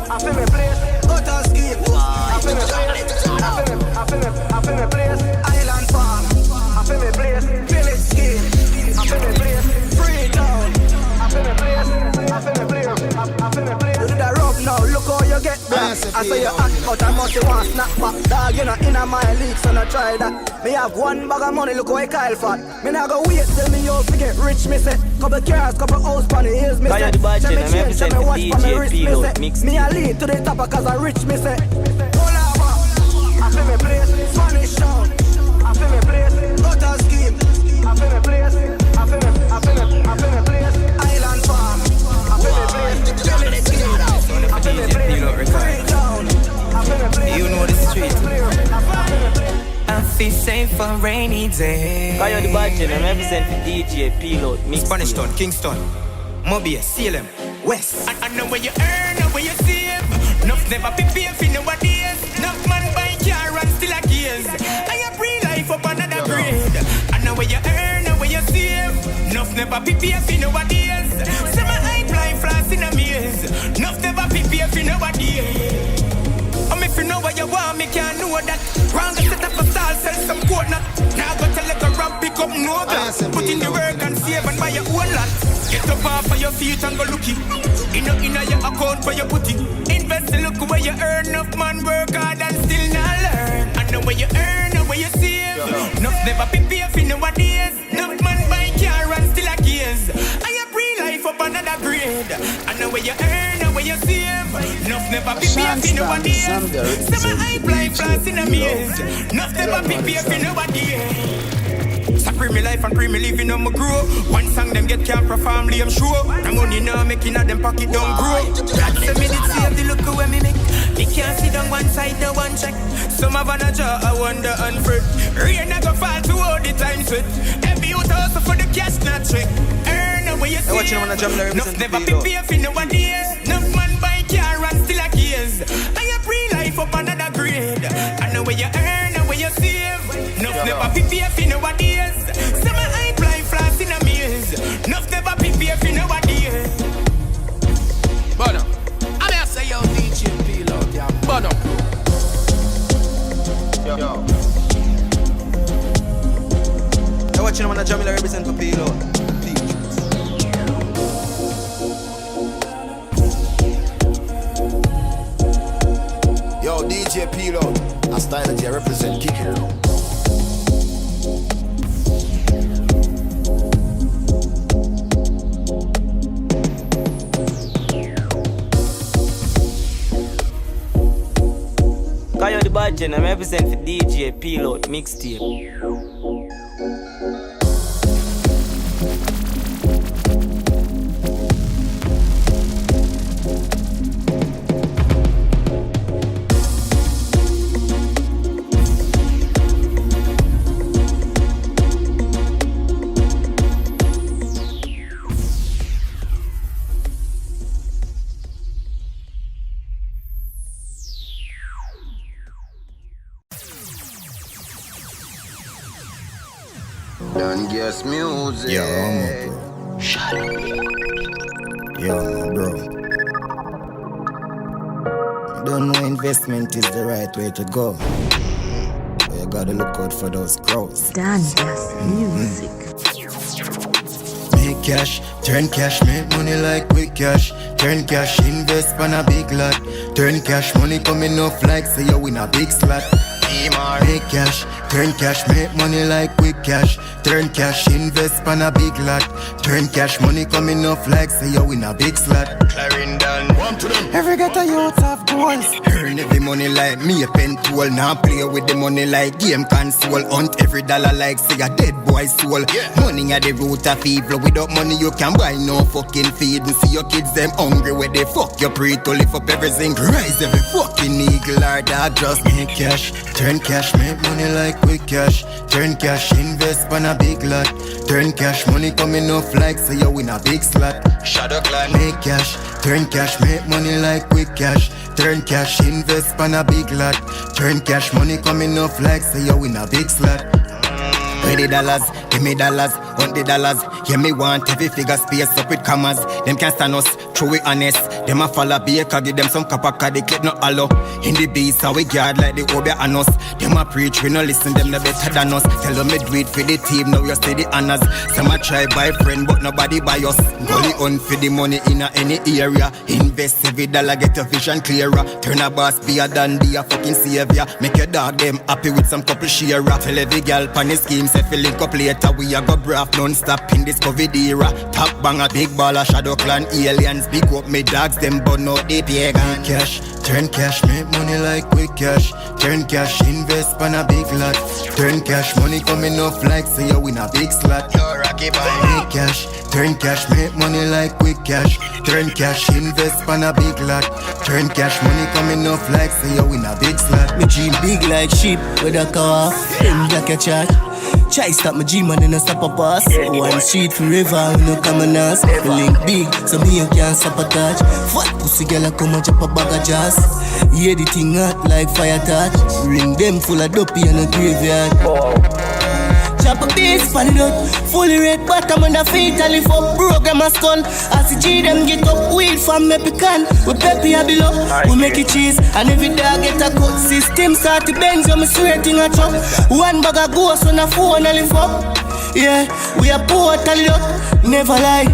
I feel me place, gutter scheme. I feel me place, I feel me place, island farm. I feel me place, village scheme. I feel me place, Freetown. I feel me place, I feel me place, I feel me place. You do that rub now, look how you get back. I say you hot, but I must want snap back. Dog, you know in my league, so not try that. Me have one bag of money, look how I Kyle fat. Me not go wait till me out to get rich, me say. Couple cars, couple house on the hills, me say. Tell me change, tell me watch for me wrist, me say. Me a lead to the top because I rich, me say. Pull over, I feel me place, Spanish town. I feel me place, gutter scheme. I feel me place, I feel me place, island farm. I feel me place, village scheme. I feel me place, Freetown. I feel me place. You know the street. I feel safe for rainy day. Kayo the budget, I'm represent for DJ Pilo, Mixtape. Spanish Town, Kingston, Mobile, Salem, West. I know where you earn, know where you save. Enough never prepare for nowadays. Enough man buy car and still a gears. I have free life up another grade. I know where you earn, know where you save. Enough never prepare for nowadays. Some I blind flash in a maze. Enough never prepare for nowadays. If you know what you want, me can't know that. Round the set up a stall, sell some coconut. Now go tell like a rap, pick up no glass. Put in the work and save and buy your own lot. Get up off of your feet and go looky. In your account for your putty. Invest and look where you earn. Enough man work hard and still not learn. I know where you earn, know where you save. Enough never prepare for nowadays. Enough man buy car and still a gears. I have real life up another grade. I know where you earn, know where you save. Enough never prepare for nowadays. Some I blind flash in a maze. Enough never prepare for nowadays. Supreme me life and pre me living on my grow. One song them get can't perform, I'm sure. The money now making out them pocket don't grow. That's a minute save the look where me make. Me can't sit on one side, no one check. Some have an jaw, I wonder and fret. Rain I go fall to all the time sweat. Every youth also for the cash not trick. Earn away you see. Enough never prepare for nowadays. Enough man buy car and still a gears. I have real life up another grade. I know where you earn, know where you save. Enough never prepare for nowadays. Some I blind flash in a maze. Enough never prepare for nowadays. Bono, I'm gonna say yo DJ Pilo, yeah. Bono. Yo. You're watching when the Jamila represent for Pilo. DJ Pilo, a style that you represent, kick it. Kayo the Badger, I represent for DJ Pilo Mixtape. Don't guess music. Yo, I'm bro. Shut up. Yo, bro. Don't know investment is the right way to go. But you gotta look out for those crowds. Dance music. Make cash, turn cash, make money like quick cash. Turn cash, invest on a big lot. Turn cash, money coming off like say you win a big slot. Make cash, turn cash, make money like quick cash. Turn cash, invest on a big lot. Turn cash, money coming off like say you win a big slot. Clarendon, one to them. Every ghetto youth have goals. Earn every money like me a pen tool. Now play with the money like game console. Hunt every dollar like say a dead boy soul. Money at the root of evil. Without money you can buy no fucking feed. And see your kids them hungry where they fuck your pre to lift up everything. Rise every fucking eagle or dog. Just make cash, turn cash, make money like quick cash. Turn cash, invest on a big lot. Turn cash, money coming off like say you win a big slot. Shadow clan. Make cash, turn cash, make money like quick cash. Turn cash, invest on a big lot. Turn cash, money coming off like say you win a big slot. $20, give me dollars, $100. Yeah, me want every figure space up with commas. Them can't stand us, true we honest. Them a follow baker, give them some copper cause they clip no hollow. In the beast, how we guard like the Obe and us. Them a preach, we no listen, them no better than us. Tell them me do it for the team, now you see the honors. Some a try buy friend, but nobody buy us. Gully on for the money in any area. Invest every dollar, get your vision clearer. Turn a boss, be a dan, be a fucking savior. Make your dog them happy with some couple share. Tell every girl pan the scheme, say fi link up later. We a go braff non-stop in this COVID era. Top banger, big baller, shadow clan, aliens. Big up me dogs, them but no they pagan. Cash, turn cash, make money like quick cash. Turn cash, invest on a big lot. Turn cash, money coming off like say you win a big slot. Make cash, turn cash, make money like quick cash. Turn cash, invest on a big lot. Turn cash, money coming off like say you win a big slot. Me dream big like sheep with a car. Them jack a chat. Try stop my dream and then I stop a pass. One street forever, we no common ass. The link big, so me you can't stop a touch. Fat pussy girl I come and chop a bag of jazz. Yeah, the thing hot like fire touch. Ring them full of dopey and a graveyard. Chop a bass, pan it up. Fully red bottom on the feet, I lift up program a skull. As the G them get up, weed from me pecan. We peppy a below, we make it cheese. And every dog get a cut. System start to bend, so me straight in a chop. One bag of ghost on a phone, I lift up. Yeah, we a poor tally up. Never lie,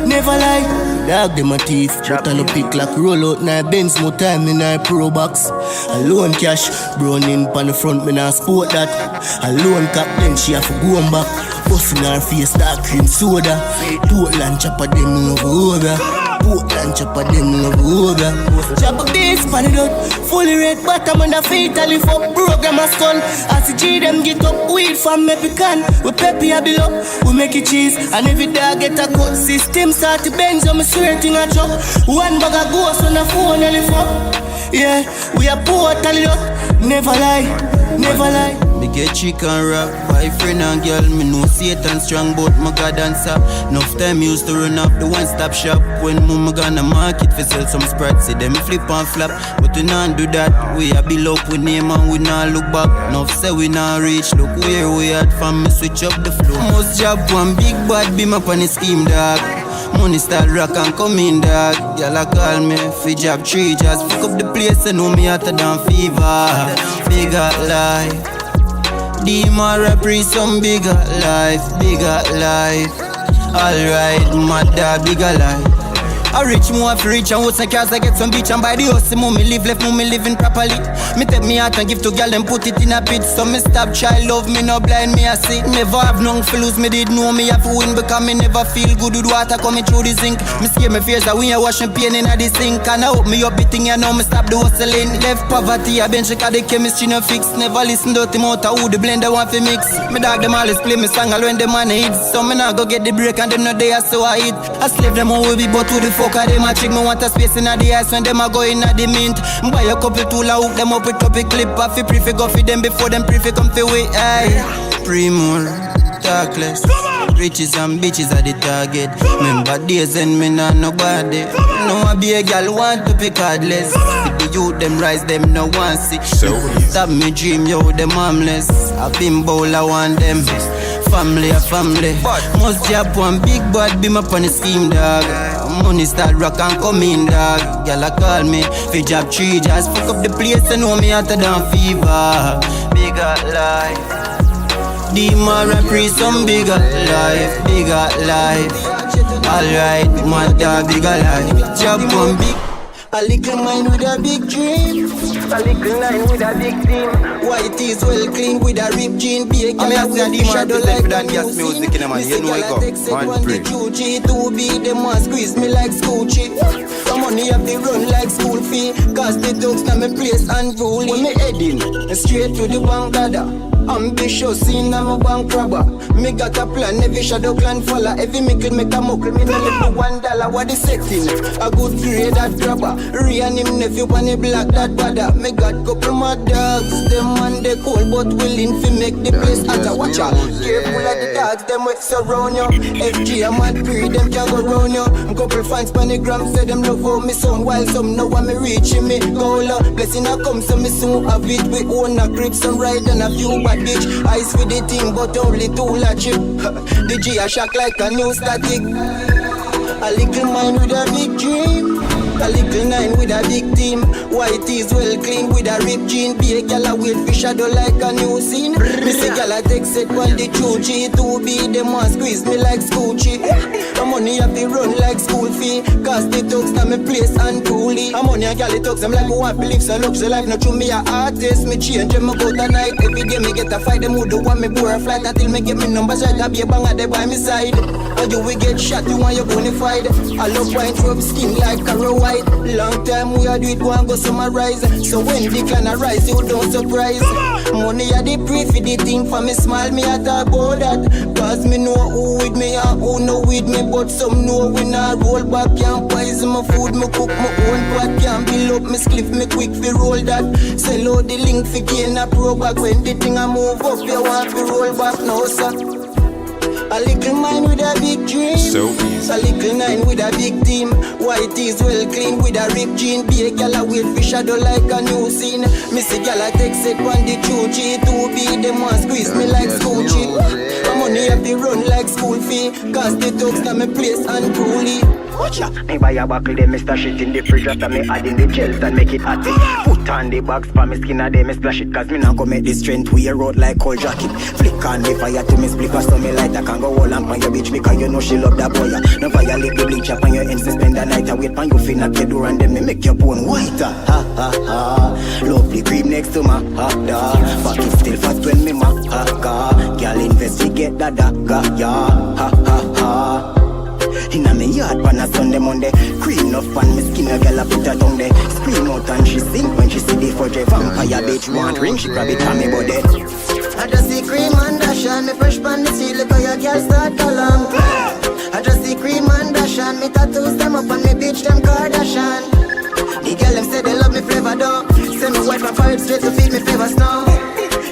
never lie. Dog them a thief, but I no pick like roll out. Now Benz more time in a pro box. Alone cash, brown in pan the front, me nah sport that. Alone cap then she have to go on back. Bustin' her face, dark cream soda. Portland chopper them love over. Portland chopper them love over. Chop a bass, pan it out. Fully red bottom on the feet, I lift up program a skull. As the G them get up, weed from me pecan. We peppy a below, we make it cheese. And every dog get a cut. System start to bend, so me straight in a chop. One bag of ghost on the phone, I lift up. Yeah, we a poor tally up. Never lie, never lie. Me get chicken rap, boyfriend and girl. Me know Satan strong, but my God answer. Enough time used to run up the one-stop shop. When mama gonna market for sell some spread, see them flip and flap. But we not do that. We a build up with name and we not look back. Enough say we not reach, look where we at. From me switch up the flow. Must job one big bad beam up on the scheme dog. Money start rock and come in dog. Y'all a call me fi job 3 just pick up the place and know me hotter than fever. Bigger life. Demon represent some bigger life, bigger life. Alright, my dad, bigger life. I reach more for rich and what's the cars I get some beach and buy the house. Mommy live left, mommy living properly. Me take me out and give to girl and put it in a pit. So me stop child love me no blind me I see. Never have none for lose me did know me have to win because me never feel good with water coming through the zinc. Me scare me fears that when you wash me pain in the sink. And I hope me up the thing you know me stop the hustling. Left poverty I bench because the chemistry no fix. Never listen to them out of who the blender want to mix. Me dog them always play me song all when the money hits. So me now go get the break and them no there so I hit. I slave them all will be but who the fuck are them a trick. Me want a space in the ice when them a go in the mint. Buy a couple tool and hook them up with a clip. I fi prefer go for them before them prefer come for way. Pre-more, talkless. Riches and bitches are the target. Remember days and me not nobody. No a be a girl want to be cardless. If the youth them rise them no want sick. Stop me dream yo them harmless. I been bowl I want them. Family a family. Must job one big bad be my pon the scheme dog. Money start rock and come in dog. Girl a call me fi job 3 just fuck up the place and know me hotter than fever. Bigger life. Demon free some bigger life, bigger life. Alright, my dog, bigger life. Job one big. A little mind with a big dream. A little line with a big team. White is well clean with a ripped jean. Be a girl with the shadow like that gas music in a man. You know I go. Man free. To be the man squeeze me like Scoochie. The money have to run like school fee. Cause the dogs na me place unruly. When me heading straight to the Bangada. Ambitious in I'm a bank robber. Me got a plan, every shadow clan follow. Every mickle make a muckle, me no live for $1. What the setting? A good grade that grabber. Rian him nephew on the black that bada. Me got couple more dogs, them man they cold but willing to make the place hotter. Watch out, careful of the dogs, them wet surround you. FG a mad breed, them can go round you. Couple fans on the gram say them love how me sound. While some know when me reaching me goal. Blessing a come so me soon have it. We own a grip, some ride and a few bad bitch. Eyes for the team but only two la chip. The G a shock like a new static. A little mind with a big dream. A little nine with a big team. White is well clean with a ripped jean. Be a gal a wait for shadow like a new scene. Me say gal a text it while the true G2 be them one squeeze me like Scoochie. The money have to run like school fee. Cause the talks na me place unruly. A money a gal it talks them like me want believe so looks so life no true me a artist. Me change them go tonight. Every day me get a fight them who do want me bore a flight until me get me numbers right. I be a banger they by me side. And you will get shot you want you bonafide. I love wine rub skin like a raw white. Long time we a do it go and go summarize. So when the clan arise you don't surprise. Money a the pray for the thing for me smile me a talk about that. Cause me know who with me and who no with me. But some know we not roll back. Can't poison my food, me cook my own pot. Can't build up me spliff me quick fi roll that. Sell out the link fi gain a pro back. When the thing a move up you want fi roll back now sir. A little man with a big dream. So easy. A little nine with a big team. White is well clean with a ripped jean. Be a gal a wait for shadow like a new scene. Missy gal a text it on the true G2 be them one squeeze me like Scoochie. My money have to run like school fee. Cause the dogs na me place unruly. Watch ya. Me buy a buckle, them me stash it in the fridge. After me add in the gels and make it hot. Put on the box for me skin and them me splash it. Cause me not go make the strength wear out like cold jacket. Flick on the fire to me split so me light. I can go all on your bitch because you know she love that boy. No violate the bleach up on your ends to spend the night. I wait on you fin at your door and then me make your bone whiter. Ha ha ha. Lovely cream next to my hot dog. But it's still fast when me ma ha ha. Girl investigate that ga ya. Ha ha ha. Inna me yard pan a Sunday Monday. Cream enough pan me skin a girl a put her tongue there. Scream out and she sing when she see the fudge. Vampire bitch want ring, she grab it from me body. I just see cream and dash and me fresh pan the seal. Look how your girl start along. I just see cream and dash and me tattoos them up and me bitch them Kardashian. The girl them say they love me flavor though. Say me white from fire straight to feed me favors now.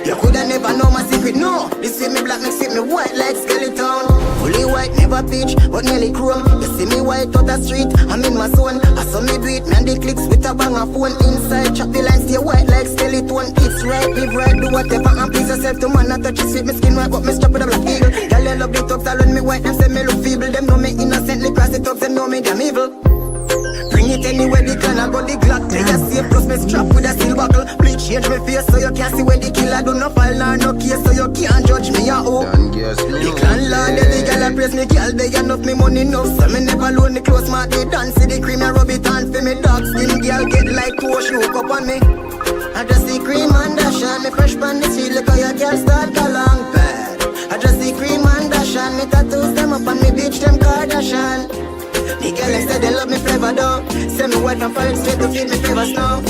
You coulda never know my secret, no. This fit me black, makes fit me white like skeleton. Fully white, never peach, but nearly chrome. You see me white out the street, I'm in my zone. I saw me do it, man, the clicks with a banger phone. Inside, chop the line, stay white like skeleton. It's right, live right, do whatever, and please yourself to man. Not touch it, sweet, me skin right, but me strap with a black eagle. Girl, they love the talks, I run me white, them say me look feeble. Them know me innocently cross the talks, them know me damn evil. Bring it get anywhere the can. I got the Glock, play a safe, plus me strap with a steel buckle. Bleach change me face so you can't see where the killer do no file nor no case, so you can't judge me a who. The landlord, every girl I praise me, girl they enough me money enough, so me never loan the clothes, my they dance, see the cream and rub it on for me dog skin. Girl get like posh, hook up on me. I just see cream and dash on me fresh pan the street, look how your girl start go long bad. I just see cream and dash on me tattoos them up on me bitch them Kardashian. The girl said they love me forever though. Send me white and fall straight to feed me favors now.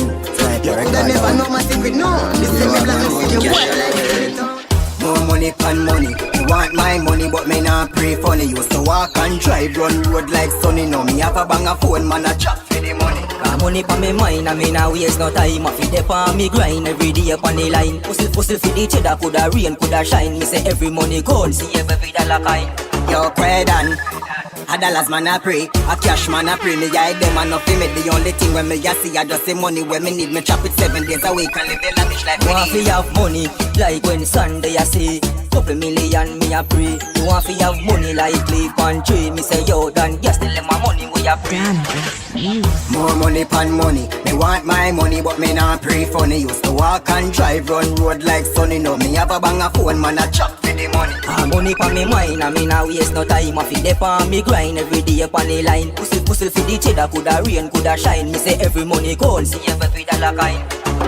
You coulda never know my secret, no. This thing me black, me see you white like a more money pan money. You want my money but me not pray funny. Used to walk and drive run road like sunny. Now me have a bang a phone man a chat for the money. Money pa me mind and me nah waste no time. I feed up on me grind every day up on the line. Pussy for the cheddar, coulda rain, coulda shine. Me say every money gone, see every dollar kind. Yo, Quedan, a dollars man I pray, a cash man I pray. Me hide them and nothing me. The only thing when me a see I just say money when me need. Me chop it 7 days a week and live the lavish life. You want fi have money like when Sunday I say couple million me a pray. You want fi have money like leaf and tree. Me say yo Dan, you still my money we a pray. More money pan money. Me want my money but me not pray funny. Used to walk and drive run road like sunny. Now me have a bang a phone man a chop for the money. Money pa me mind and me nah waste no time. I feed up on me grind every day up on the line. Pussy for the cheddar, coulda rain, coulda shine. Me say every money gone, see every dollar kind.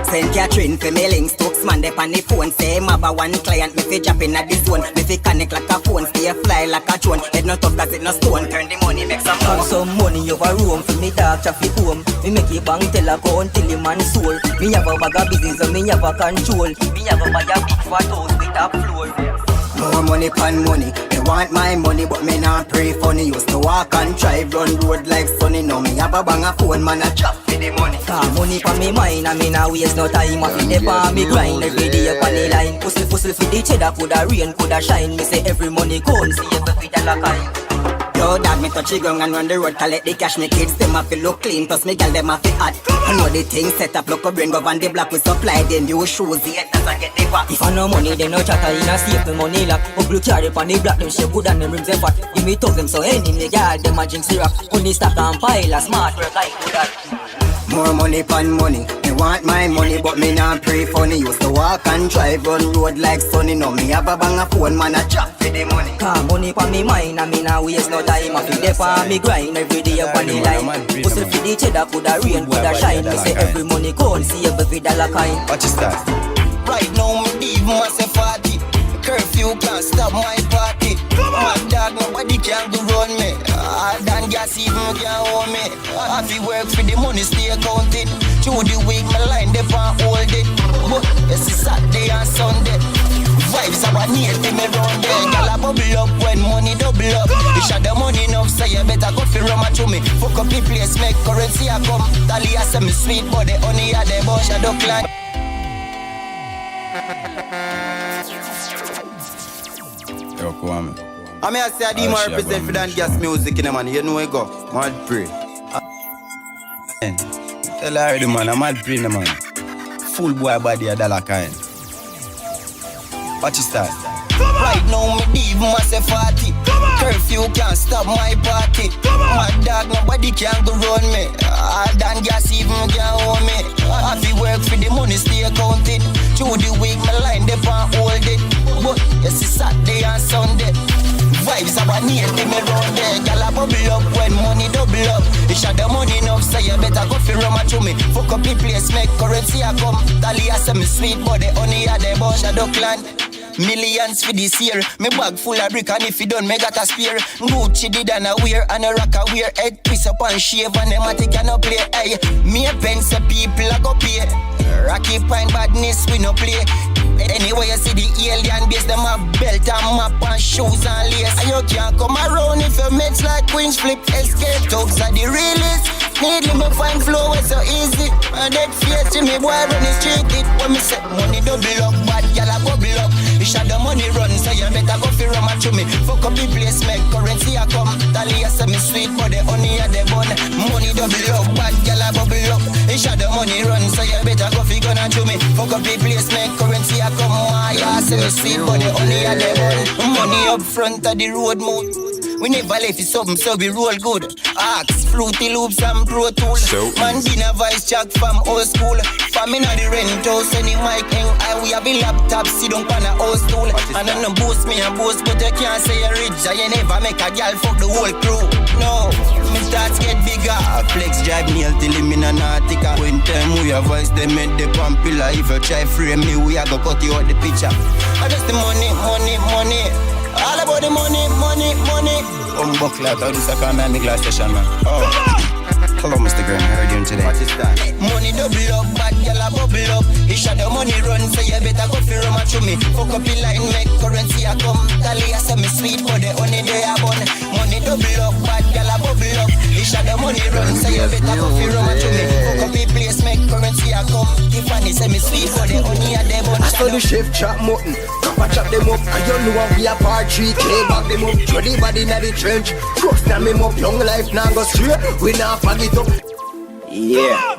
Send Catherine for me links, talks man dep on the phone. Say him have a one client, me fi drop in at the zone. Me fi connect like a phone, stay fly like a drone. Head not tough cause it no stone, turn the money make some more. Some money over room for me dog traffic home. Me make a bank tell a go until the man soul. Me have a bag of business and me have a control. Me have a buy a big fat house with a floor. More money pan money. Me want my money but me not pray funny. Used to walk and drive run road like sunny. Now me have a bang a phone man a chop for the money. Money pa me mind and me nah waste no time. I feed up on me grind every day up on the line. Pussy for the cheddar, coulda rain, coulda shine. Me say every money gone, see every dollar kind. Yo, dog, me touch the ground and run the road, collect the cash. Me kids, them have to look clean, plus me girl, them have to hot. I know the thing set up, look a brain, go on the block. We supply them new shoes, the haters and get the back. If I no money, they no chatter in a safe, me money lock. Up blue carry on the block, them shape good and them rims them fat. Give me tough them so any me girl, them a drink syrup. Only stack and pile, a smart work, I do that. More money pan money. Me want my money but me not pray funny. Used to walk and drive run road like sunny. Now me have a bang a phone man a chop for the money. Money pa me mind and me nah waste no time. I feed up on me grind every day up on the line. Pussy for the cheddar, coulda rain, coulda shine. Me say every money gone, see every dollar kind. Watch your style. Right now me leave myself party. Curfew can't stop my party. My dog, nobody can go run me. Hard than gas, even can't hold me. I feel work for the money, stay counted. Through the week, my line, they can't hold it. But it's Saturday and Sunday. Vybz are near to me round there. Girl, I bubble up when money double up. You shot the money enough, so you better go for rum to me. Fuck up the place, make currency I come. Talia say me sweet, but the honey are the bush, I don't clan. Yo, come on. I mean, I say I didn't represent for that gas music in the man. You know I go. Mad pray. Tell her already, man. I'm mad pray in the man. Full boy body a dollar kind. Watch your style. Right now me leave myself party. Curfew can't stop my party. My dog, nobody can go run me. Hard than gas, even can't hold me. I feel work for the money, stay counted. Through the week, my line, they can't hold it. But yes, it's Saturday and Sunday. Vybz are near to me round there. Girl, I bubble up when money double up. You shot the money enough, so you better go for rum to me. Fuck up the place, make currency I come. Talia say me sweet, but the honey are the bush of the clan. Millions for this year. Me bag full of brick and if you done, me got a spear. Gucci did and I wear and a rock I wear. Head twist up and shave and them a take and no play. Hey, me a pen say people a go pay. Rocky pine badness we no play. Anyway you see the alien base, them a belt and map and shoes and lace. And you can't come around if your mates like Queens flip. Escape talks are the realest. Needly me find flow it's so easy. And that face to me boy run the street it. When me say money double up, bad gyal a bubble up. You shot the money run, so you better go for rum to me. Fuck up the place, make currency a come. Talia say me sweet, but the honey a the bun. Money double up, bad gyal a bubble up. You shot the money run, so you better go for gun to me. Fuck up the place, make currency a come. My ass say me sweet, but the honey a the bun. Money up front of the road mouth. We never left it something, so we roll good. Axe, Fruity Loops and Pro Tools. Man, dinner vice jack from old school. Famine on the rent house, any mic hang high. We have a laptop, sit down on a old stool. And I'm no boost me and boost, but you can't say you're rich. And you never make a girl fuck the whole crew. No, my thoughts get bigger. Flex drive nail till him in an article. When time we have voice, they make the pump pillar. If you try frame me, we are gonna cut you out the picture. I just the money, money, money. All about the money, money, money. Buckle out, how this I call me glass station, man. Oh. Hello, Mr. Graham, how are you doing today? What is that? Money double up, bad gyal a bubble up. He shot the money run, so you better go for rum and chew me. Fuck up the line, make currency a come. Tally a say me sweet, but the honey they a bun. Money double up, bad gyal a bubble up. He shot the money run, so you better go for rum and chew me. Fuck up the place, make currency a come. If honey say me sweet, but the honey a they bun. I saw the chef chop mutton, Papa chop them up. And you know we a part 3K, back them up. Throw the body in the trench, cross them him up. Young life now go straight, we now fag it up. Yeah.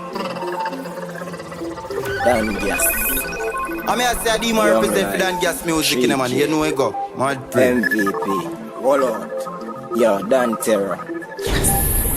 Dan Gas. I mean, I say Addi man represent for Dan Gas music in the man. You know where go. MVP. Hold on. Yo, Dan Terror.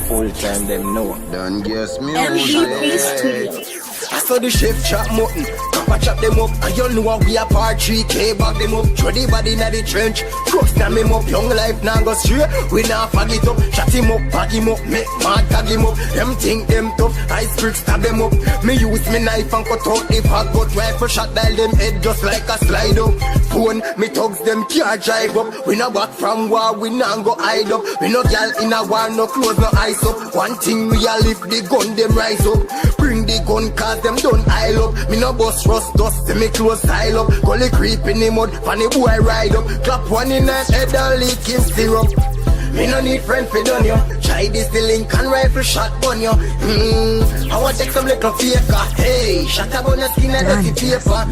Full time them know. Dan Gas music. I saw the chef chop mutton, Papa chop them up. And you know we a part 3K, back them up. Throw the body in the trench, cross them him up. Young life now go straight, we now fag it up. Shut him up, bag him up, make mad tag him up. Them think them tough, ice bricks stab them up. Me use me knife and cut out the fag, but rifle shot dial them head just like a slide up. Phone, me thugs them can't drive up. We no back from war, we now go hide up. We no gal in a war, no clothes, no ice up. One thing we a lift the gun, them rise up. Bring the gun, cause them done aisle up. Me no bust rust dust, me close style up. Gully creep in the mud, funny boy ride up. Clap one in the head and leak him syrup. Me no need friend for done yo. Try this the link and rifle shot bun yo. I want take some little faker. Hey, shot about your skin and dirty paper.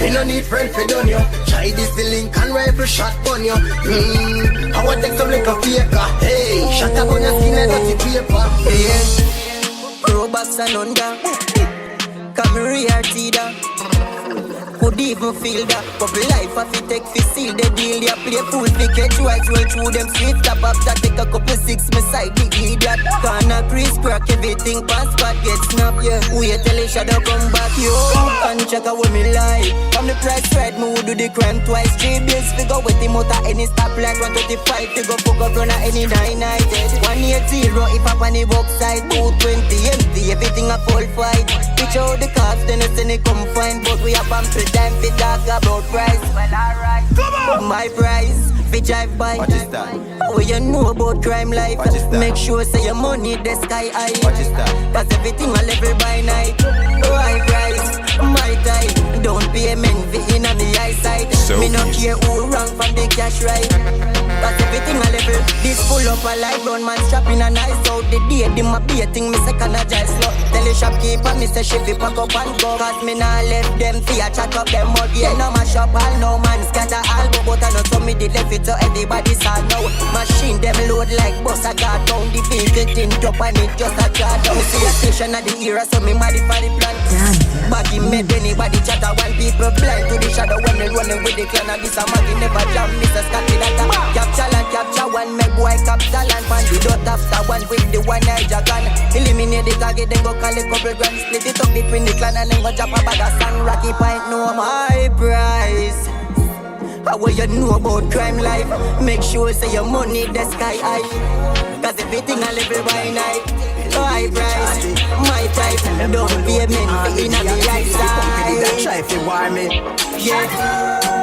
Me no need friend for done yo. Try this the link and rifle shot bun yo. I want take some little faker. Hey, shot about your skin and dirty paper. Pro box and under. Camry Artida. Could even feel that. Bubble life if you take fi seal the deal. Ya play full fi catch white roll through them streets. Tap after take a couple six beside the idiot. Gonna crease crack everything past spot get snap. Yeah, wait till the shadow come back. Yo, and check out what me like. From the price right, me would do the crime twice. 3 bills figure with the motor any stop like 125. Figure fuck up run at any 9 night. 180 if up on the box side. 220 empty, everything a full fight. Pitch out the cops, then it's any come find. But we have ample time to talk about price. Well, alright. My price, fi drive by. What is that? What you know about crime life? Make sure say your money the sky high. What is that? Cause everything a level by night. My price, my time. Don't pay men fi in on the eyesight. So me no care who wrong from the cash right. Cause everything a level. This full up a life run man strapping a nice out. The day them a baiting me second a jail slot. Tell the shopkeeper me say she fi pack up and go. Cause me nah left them fi a chat up them mug. Yeah, no mash up all, no man scatter all. But I know so me did left it so everybody saw now. Machine them load like bus a guard down. The vehicle tint up and it just a jar down. See a station at the era so me mad for the plan. Baggy made anybody chatter when people blind to the shadow when they running with the clan. And this a maggie never jam Mr. Scotty Data. Capture and capture one make boy capture and find the dot after one with the one eye gun. Eliminate the target then go call a couple grand. Split it up between the clan and then go drop a bag of sand. Rocky Pint no my price. How will you know about crime life? Make sure say your money the sky high. Cause everything a level by night. High price, my type. Don't be a man in the right side. Try if you want me. Yeah,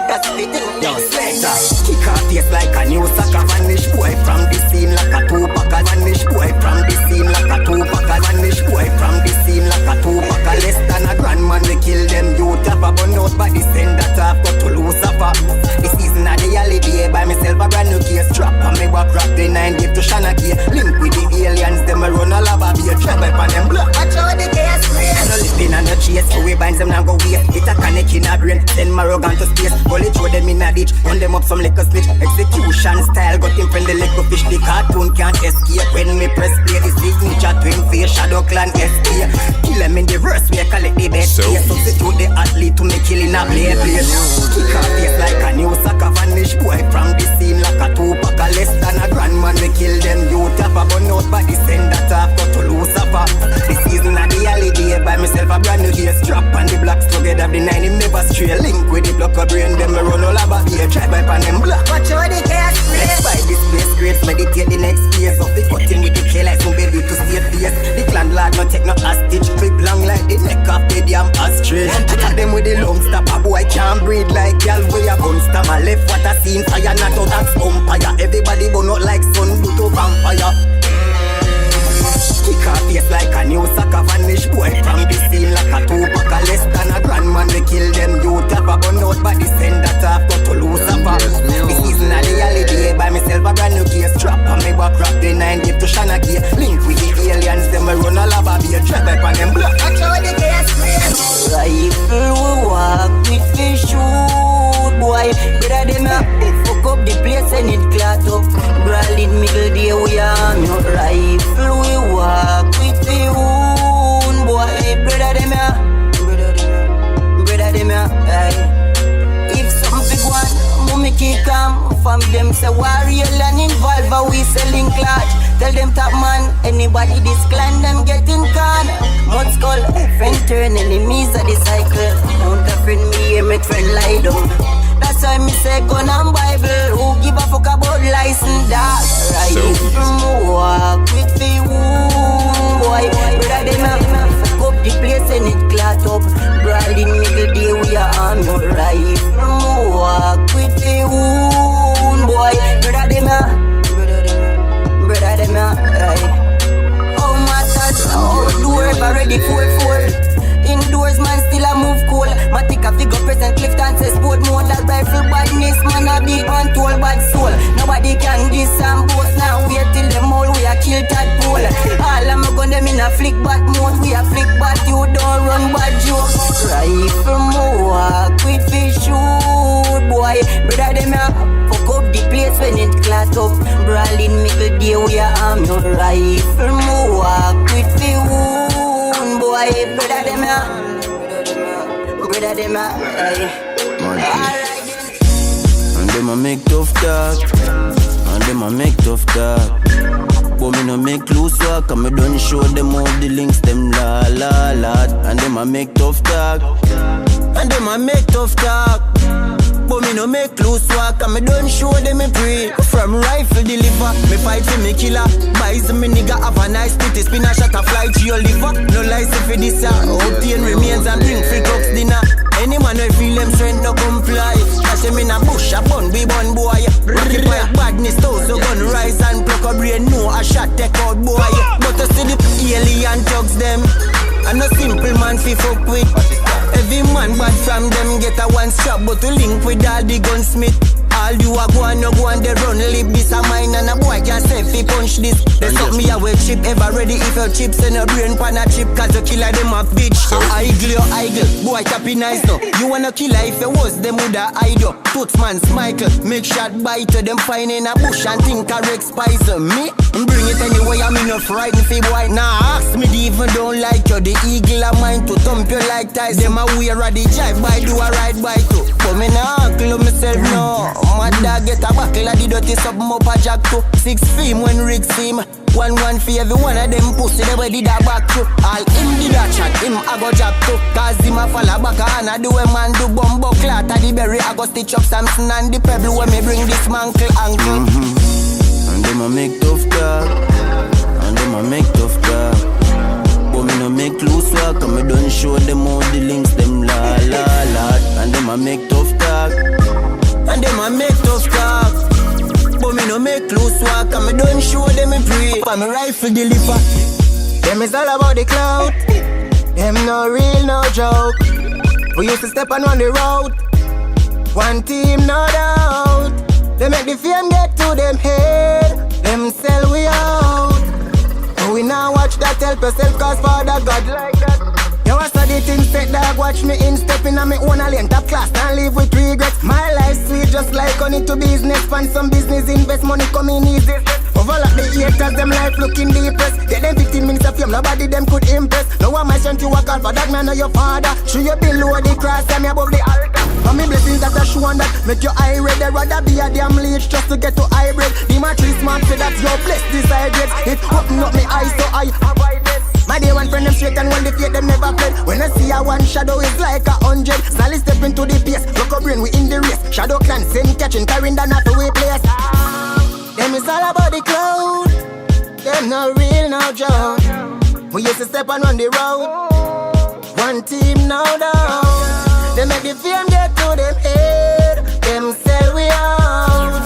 that's everything. Yo, Slater, kick off face like a new sucker. Vanish boy from the scene like a two-packer. Vanish boy from the scene like a two-packer. Vanish boy from the scene like a two-packer. Less than a grand man, we kill them. You tap a bun out by the send that I've got to lose up. The season of the holiday by myself a brand new case. Trap and me walk rock the 9 give to Shanaki. Link with the aliens, them a run a lava be a travel on them block. Watch out the gas spray. I no living on the chase, so we bind them now go waste. It a connect in a brain, send Marogan to space. Bullet throw them in a ditch, run them up some liquor switch. Execution style, got him from the liquor fish. The cartoon can't escape when me press play. The signature twin face, Shadow Clan SK. Kill them in the verse, we collect the best case. Substitute the athlete to me killing a play place. Kick off face like a new sucker. Vanish boy from the scene like a two-packer. Less than a to my left, what I seen fire, not out that's umpire. Everybody but not like sun, but to vampire. Kick her face like a new soccer vanish boy. From the scene like a two-pack of less than a grand man. We kill them youth up a bun out, but the send that off got to lose up. This season of the holiday by myself a brand new case. Strap on me back, wrap the 9 give to Shana Key. Link with the aliens, them a run a lava be a drag back on them block. I show the case. Rifle we walk with fish shoot, boy. Better them a fuck up the place and it clat up. Brawling middle day we are no rifle we walk with the wound, boy. Brother them a, brother them a, if something go on, mommy kick them. From them say warrior and involve a we selling clutch. Tell them top man, anybody this clan them getting con. Mud skull, friend turn enemies of the cycle. Don't a friend me, make friend lie down. That's why me say gun and Bible. Who give a fuck about license dog? Right from walk with the wound, boy. Brother them a fuck up the place and it clat up. Brawling middle day we are on your right from walk with the wound, boy. Brother them a brother them a oh my touch, outdoor ready for indoors man still a move cool. Matic a figure present Clifton says sport mode. That rifle badness man a big untold bad soul. Nobody can diss and boast now. Wait till them all we a kill tadpole. All of my gun them in a flick bat mode. We a flick bat, you don't run bad jokes. Rifle mo walk with fish shoot, boy. Brother them a fuck up the place when it clat up. Brawling middle day we a arm your rifle mo walk with the wound, boy. Brother them a, brother them a, and them a make tough talk, and them a make tough talk. But me no make loose walk, and me don't show them all the links, them la. And them a make tough talk, and them a make tough talk. But me no make loose walk, and me don't show them me pray. From rifle deliver, me fight for me killer. Buys me nigga have a nice titty, spin a shot a fly to your liver. No license for this obtain remains and bring free cooks dinner. Any man who feel them strength no comply. Cash them in a bush, a bun, be bun boy. Rocky pipe badness, toes, so gun rise and pluck a brain. No, a shot take out boy. But to see the alien thugs them, and no simple man fi fuck with. Every man bad from them get a one strap, but to link with all the gunsmith. All you a go and no go and they run lip. This a mine and a boy can't say fi punch this. They suck me away chip, ever ready if your chips and a brain pan a chip. Cause you killer them a bitch. Idle, boy tappy nice no. You wanna killer if you was them woulda hide you. Tootsman, Michael, make shot bite to them find in a bush and think a Rex Spice. Me, bring it anyway, I'm enough riding fi boy. Nah, ask me the even don't like you. The eagle a mine to thump you like ties. Them a wear a the jive by do a ride by too. But me nah uncle myself no. My dog get a buckle of the dirty something up a jack too. 6 film when Rick see me. 1 for every one of them pussy they ready that back too. All him did a chat, him a go jab too. Cause him a fall back and I do a man do bumbo clat. A the berry I go stitch up Samson and the pebble when me bring this man ankle. And them a make tough talk, and them a make tough talk. But me no make loose walk, and me don't show them all the links, them la. And them a make tough talk, and them a make tough talk. But me no make loose walk, and me don't show them me pray. For me rifle deliver. Them is all about the clout. Them no real, no joke. We used to step on the road. One team, no doubt. They make the fame get to them head. Them sell we out. But we now watch that help yourself, cause Father God like that. You was the thing set dog, watch me in stepping on me own a lane, top class and live with regrets. My life sweet just like on it to business. Find some business, invest money coming easy. Overlap the haters, them life looking depressed. Get them 15 minutes of fame, nobody them could impress. No one my strength you work hard for that man or your father. Should you below the cross, I'm above the altar. For me blessings that are shown that make your eye red. I'd rather be a damn leech just to get to hybrid. The matrix man say that's your blessed decide it. It open up me eyes so I avoid it. My day one friend them straight and when they fear them never fled. When I see a one shadow it's like 100. Sally step into the pace, look up brain we in the race. Shadow clan same catching, carrying down at the way place. Them is all about the cloud. Them no real, no joke. We used to step on the road. One team, no doubt. They make the fame get to them head. Them say we out.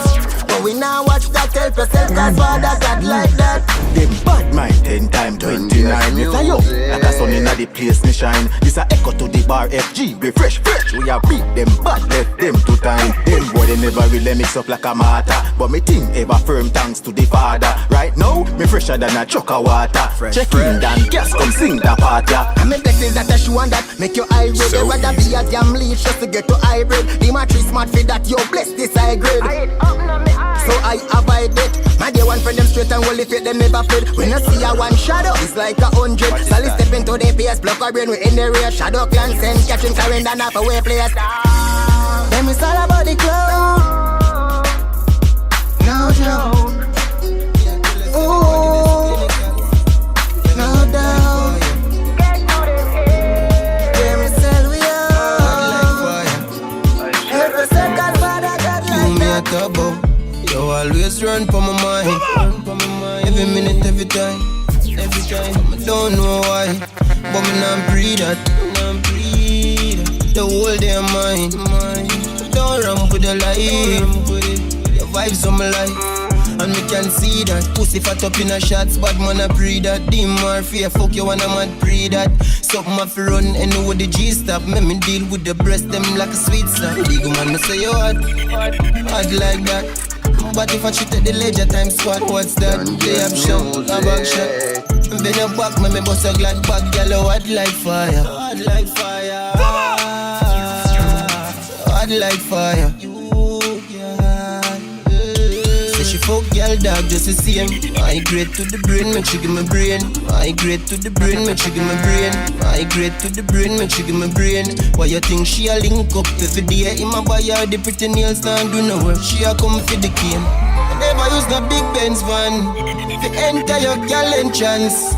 But we now watch that help yourself, cause Father God like that. Them bad mind 10 times 29. Yes, I yo, like a sun inna the place me shine. This a echo to the bar FG. We fresh, we a beat them bad, left them to time. Them boy they never really mix up like a matter. But me think ever firm thanks to the Father. Right now, me fresher than a chuck of water. Check in Dan, gas come sing the part, yeah. I mean blessings that I show and that make you high grade. They rather be a damn leech just to get to hybrid. The matrix smart for that, you bless this high grade. So I avoid it. My day one friend them straight and only fit them never fit. When you see a one shadow, it's like 100. Sally step into the PS, block our brain, we in the rear. Shadow clan send, catching carrying down half away place. Them is all about the cloud. No joke. Ooh, no doubt. Them is all we are. Every second, Father God like that. You always run for my mind. Every minute, every time. I don't know why, but me not breathe that. The whole day of mine. Don't run with the life. The vibes of my life, and me can see that. Pussy fat up in a shots, bad man a pre that. Dim or fear, fuck you and a mad pre that. Something off run, and know the G stop. Make me deal with the breast, them like a sweet slap. Big man, me say you hard like that. But if I shoot at the ledger time squad, what's that? They have shot, a back shot. Bend your back, me bust a glad back. Yellow hot like fire. Hot like fire. Hot like fire. Say she fuck girl dog just the same. I grade to the brain, make she give me brain. I grade to the brain, make she give me brain. I grade to the brain, make she give me brain. Why you think she a link up every day? In my buy her the pretty nails, don't do no work. She a come for the game. Never use no big Benz van to enter your girl entrance.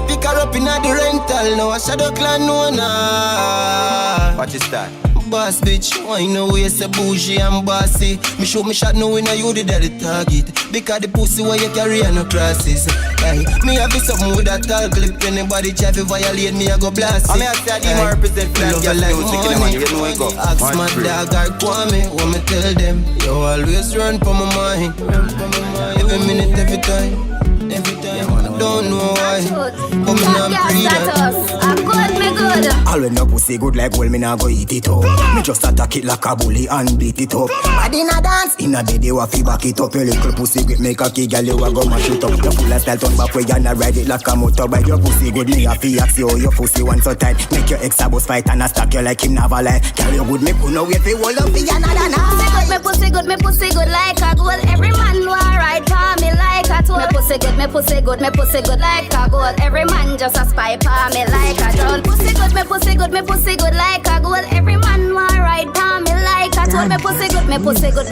Pick her up in the rental. Now a shadow clan owner. What is that? Boss bitch, why no way say bougie and bossy? Me show me shot knowing you the daddy target. Because the pussy where you carry and no crosses. Hey, me have something with a tall clip. Anybody try to violate me, I go blast it. I mean I said you represent Flat Gas Music in the man. You know where you go. Ask my dog or Kwame, what me tell them. You always run for my mind. Every minute, every time. I don't know why, but me not breathe that. I'm good, me good. All when no pussy good like well, me nah go eat it up. Me just attack it like a bully and beat it up. Body in a dance, in a bed you a fi back it up. Your little pussy great make a key girl you a go mash it up. Your full of style turn back way and a ride it like a motorbike. Your pussy good me a fi ask you your pussy one so tight. Make your ex a boss fight and a stack you like him never lie. Girl you good me could no wait fi hold up fi another night. Me pussy good like a gold. Every man want ride for me like a tool. Me pussy good like a gold. Every man just a spy for me like a troll. Me pussy good like a gold. Every man want ride for me like a tool. Me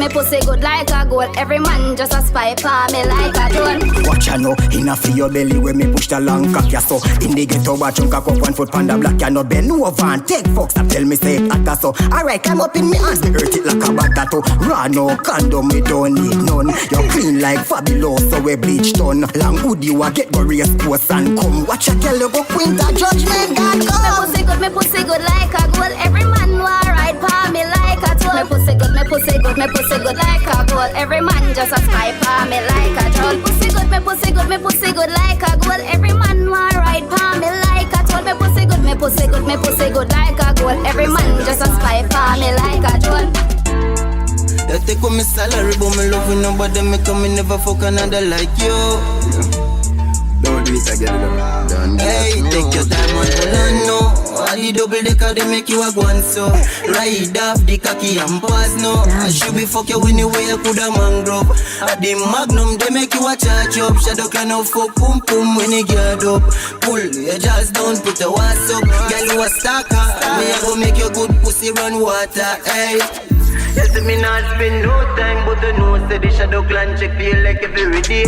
pussy good like a gold. Every man just a spy for me like a troll. Watch ya know, enough for your belly when me push the long cock ya so. In the ghetto watch you cock up 1 foot on the block ya no bend over and take fuck. Stop tell me say it atta so. Alright, come up in me hands, me hurt it like a batato. Raw no condom, me don't need none. You clean like fabulous, so we bleach done. Long hood you a get go race post and come. Watch ya tell you go queen the judgment God come. Me pussy good like a gold. Every man want ride for me like a tool. Me pussy good like a gold. Every man just a spy for me like a troll. Me pussy good like a gold. Every man want ride for me like a tool. Me pussy good like a gold. Every man just a spy for me like a troll. They take on my salary, but me love with nobody. Me come and never fuck another like you. Don't do it again. Hey, take your time on the no. All the double decker they make you a go and so. Ride off the cocky and pass no. I should be fuck you anyway I coulda mangrove. At the magnum they make you a charge up. Shadow can no fuck pum pum when you get up. Pull your jaws down, put the wass up. Girl you a stalker, me I go make your good pussy run water. Hey. You see me not spend no time, but the know say the shadow clan check feel like every day.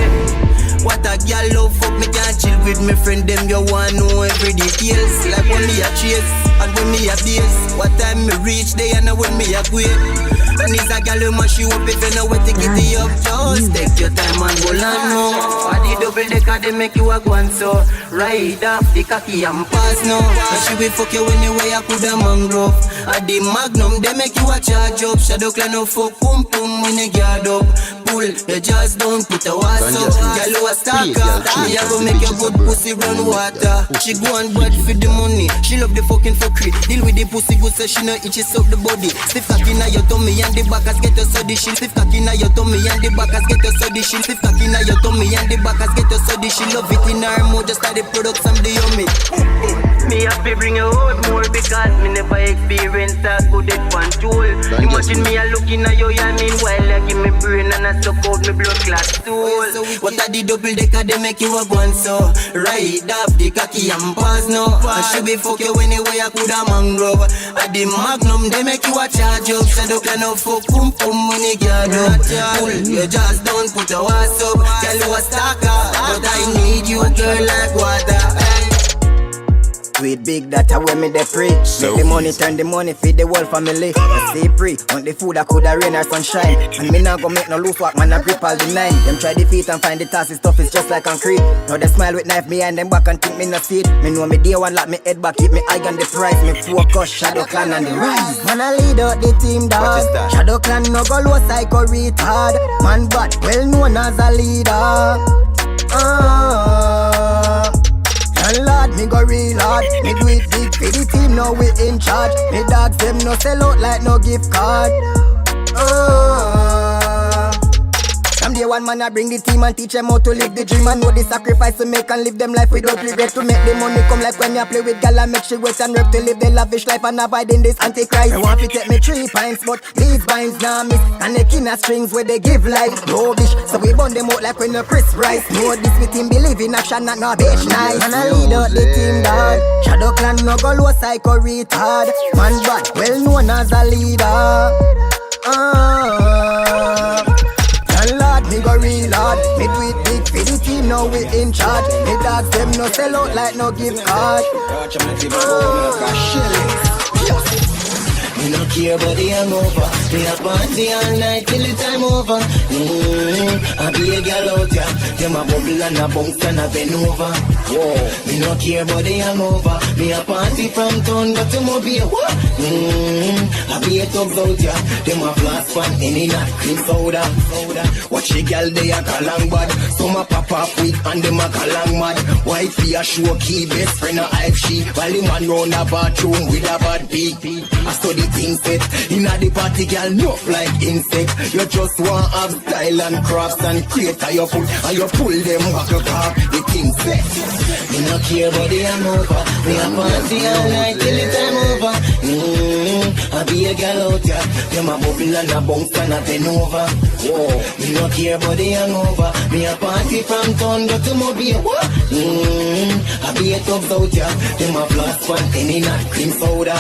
What a girl love fuck me can't chill with me friend them you want know every details. Like when me a chase and when me a base. What time me reach there and when me a quit. And it's a gal who mash you up if you know where to get it up. Just take your time and hold on now. I the double decker they make you a guan so. Ride off the cocky and pass now. She will fuck you anyway I could a mangrove. At the magnum they make you a charge up. Shadow clan no fuck pum pum when you guard up. Pull you just don't put a wass up. Gal who a stalker. Me a go make your good pussy run water. She go and bad for the money. She love the fucking fuckery. Deal with the pussy good so she no itches up the body. Stiff cocky na your tummy and the backers get your soddy shit. Stiff cocky na your tummy and the backers get your soddy shit. Stiff cocky na your tummy and the backers get your soddy shit. Love it in her mouth just like the products I'm the yummy. Me have to bring you out more because me never experience that good at one tool. Imagine me a looking at you and meanwhile I give me brain and I suck out me blood clot stool. What are the double decker they make you a gun so? Ride off the cocky and pass now. I should be fuck you anyway I could a mangrove. At the magnum they make you a charge up. Shadow can no fuck pum pum when you get up. Pull you just don't put a wass up. Tell you a stalker but I need you girl like water. Sweet big data when me they preach. Make the money turn the money feed the whole family. I stay free want the food that coulda rain or sunshine. And me not go make no loose walk man I grip all the nine. Them try defeat and find the task stuff is just like concrete. Now they smile with knife behind them back and think me no see it. Me know me day one lock me head back keep me eye on the prize. Me focus Shadow Clan and the rise. Man I lead out the team dog. Shadow Clan no go low psycho retard. Man but well known as a leader. And Lord, me go real hard. Me do it big for the team, now we in charge. Me dogs them no sell out like no gift card. From day one man I bring the team and teach them how to live the dream. And know the sacrifice to make and live them life without regret. To make the money come like when you play with gal and make she wait and work to live the lavish life and abide in this antichrist. I want to take me 3 pints but these vines now miss. And they kin strings where they give life rubbish. So we burn them out like when the Chris Rice. Know this with him believe in action not no bitch nice. And I lead out the team dog. Shadow Clan no go low psycho retard. Man bad well known as a leader. Lord, me go real hard. Me do it big for the team, now we in charge. Me dogs them no sell out like no gift card. Me no care about the hangover. Me a party all night till the time over. I be a girl out ya. Them a bubble and a bounce and a bend over. Whoa. Me no care about the hangover. Me a party from town but to Mobile. I be a thugs out ya. Them a blast fan any night cream soda. Watch the girl they a galang bad. Some a pop up with and them a galang mad. White fee a show key best friend a hype she. While the man round a bathroom with a bad beat. I study things set inna the party, girl, no like insect. You just want have style and crafts and create your foot and you pull them back up the thing set. Me no care about the hangover. Me a party all night till the time over. I be a girl out ya. Them a bubble and a bounce and a bend over. Whoa. Me no care about the hangover. Me a party from town go to Mobile. I be a thugs out ya. Them a blast fan any night cream soda.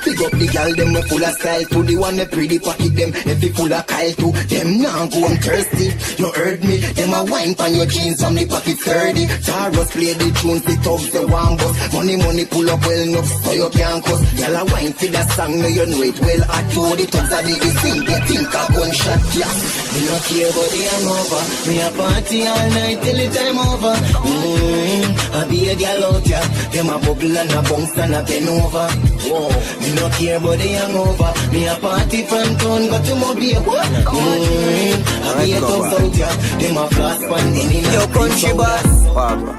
Pick up the gal, them we full of style too. The one we pretty pocket them, if they full of Kyle too. Them now go and thirsty, you heard me. Them a wine pan your jeans from the pocket sturdy. Taros play the tunes, the thugs, the one bus. Money pull up well enough so you can't cuss. Gal a wine for that song, no you know it well. I told the thugs are the sing, they think a gunshot, yeah. Me no care about the hangover. Me a party all night till the time over. I be a gal out ya. Them a bubble and a bounce and a bend over. Whoa. Me no care about the hangover. Me a party from town go to Mobile. I be a thugs out ya. Them a flash pan any night. Yo country boss,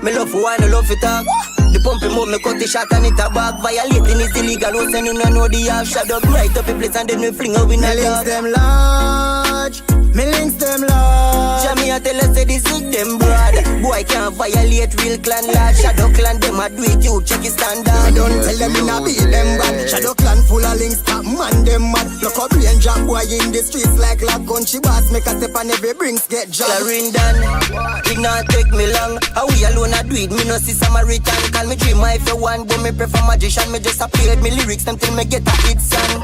me love for wine, I love for talk. The pump him up, me cut the shot and it a back. Violating is illegal, who say you no know the half. Shut up right up the place and then me fling her in a links them large. Me links them large. Jamie a tell us say this is them broad. Boy can't violate real clan lad. Shadow Clan them a do it, you check his standard. I don't tell them in a beat them bad. Shadow Clan full of links, top man them mad. Look up and jam boy in the streets like lab. Country boss make a step and every brings get jam. Clarendon, it not take me long. How we alone a do it, me no see Samaritan. Call me dream if you want, but me prefer magician. Me just appeared me lyrics them till me get a hit song.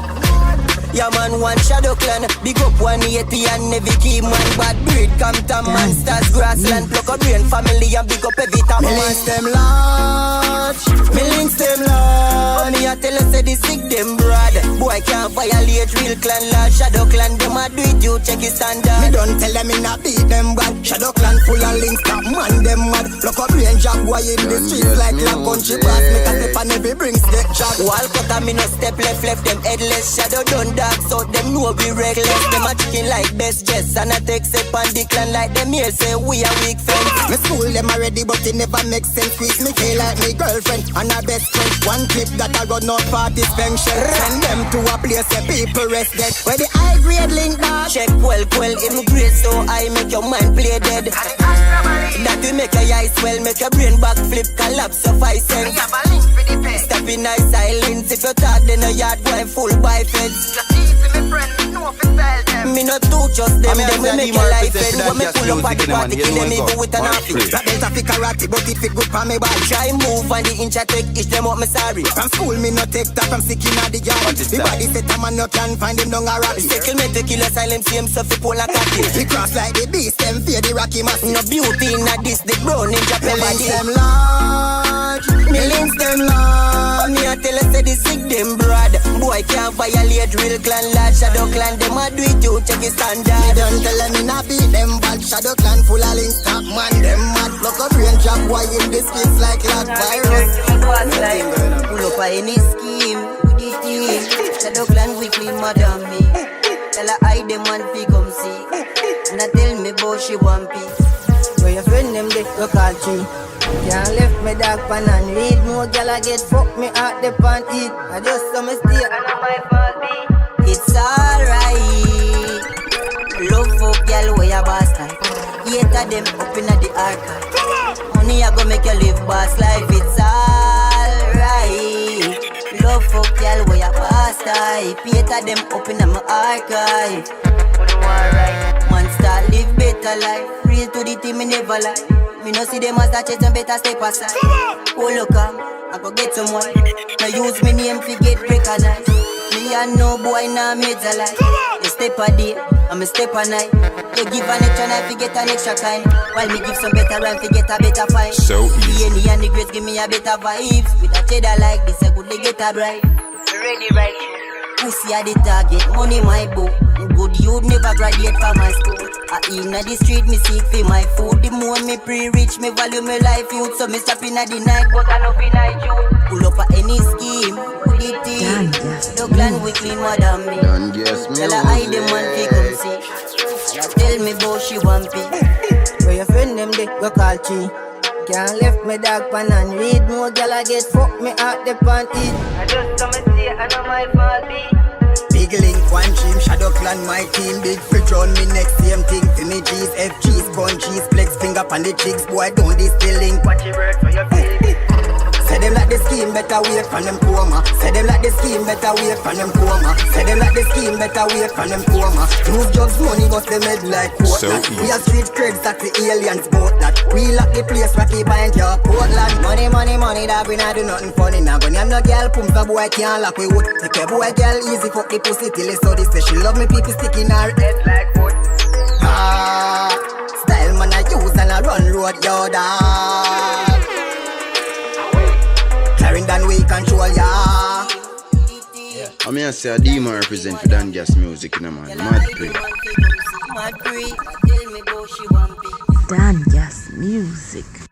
Yeah man, one Shadow Clan. Big up 180 and every key man. Bad breed come to from monsters, grassland, pluck a brain family and big up every time. Me links them large, me links them large. Me a tell you say the sick them broad. Boy can't violate real clan law. Shadow clan them a do it, you check his standard. Me don't tell them me not beat them bad. Shadow clan full of links, top man them mad. Lock up brain job boy in the streets like la country pass. Make a step and every brings get shot. Wall cut and me no step left them headless. Shadow done dark so them know we reckless. Them a chicken like best jets and a take step and decline like them here say we a weak friends. Me school them already but it never makes sense. Squeeze me feel like me girlfriend and her best friend. One clip that I run out for this pension. Send them to a place where people rest dead. Where the high grade link back. Check well, immigrate so I make your mind play dead. That will make your eyes swell, make your brain backflip, collapse of 5 cents. Step in nice silence, if you talk then a yard boy full by feds. Me not too just them will make your life end. When me pull up at the party, kill them even with an outfit. That belt a fi karate, but it fit good for me body. Try move and the inch I take, each them up me sorry. From school me no take that, from sick inna the yard. The body set a man no can find him down a rally. Second me to kill a silent see himself fi pull a cocky. He cross like the beast, them fear the Rocky mass. No beauty inna this, the brown ninja Me links body. them large, me links them large. Me a tell you say the sick them broad. Boy can't violate real clan law. Shadow clan them a do it, you check his standard. Me don't tell them me not beat them bad. Shadow clan full of links, top man them mad. Lock up range job boy in the streets like lock virus. Pull up a any scheme with the team. Shadow clan weekly madam me. Tell her I them man fi come see. And I tell me bout she want peace. Where your friend them they go call tree. Can't left me dark pan and read. No girl I get fuck me out the pan eat. I just saw me stay and I my fault be. It's alright. Love for girl where you boss like. Hater them up inna the archive. Money I go make you live boss life. It's alright. Love for girl where you boss like. Hater them up inna my archive. Man start live better life. Real to the team me never lie. Me no see them as that chase and better step aside. Oh look I go get some money. No use me name fi get recognized. Me and no boy nah major life. You step a day, I'm a step a night. You give an extra night fi get an extra kind. While me give some better rhyme fi get a better find. So easy. The and the greats give me a better vibes. With a cheddar like this I could get a bride. Ready right. Pussy a the target, money my book. Good youth never graduate from my school. I inna the street, me seek for my food. The more me pre-rich, me value my life youth. So me stop inna the night, but I no fi night youth. Pull up a any scheme, put it in. The clan we clean madam me. Tell her I the man fi come see. Tell me bout she want peace. Where your friend them they go call tree. Can't left me dark pan and read. No girl I get fuck me out the pan eat. I just come and see, I know my fault be. Big link, one team, shadow clan, my team. Big fridge on me next, same thing to me. G's, FG's, punchies, flex, finger on the cheeks. Boy, don't this the link. Watch your word for your feelings. Say them like the scheme, better wait from them coma. Say them like the scheme, better wait from them coma. Say them like the scheme, better wait from them coma. Move jobs, money, bust them head like Portland. We are street creds that the aliens both that. We lock the place, rocky behind your Portland. Money, money, money, that we not do nothing funny now. When I'm no girl, pump a boy can't lock we wood. Make a boy girl easy, fuck the pussy till it's so this. Say she love me, people sticking her head like wood. Style man I use and I run road, yo dog. Clarendon we control ya. I mean I say Addi represent for Dangas music, you know man. Mad pre. Mad pre. Tell me bout she want peace. Dangas music.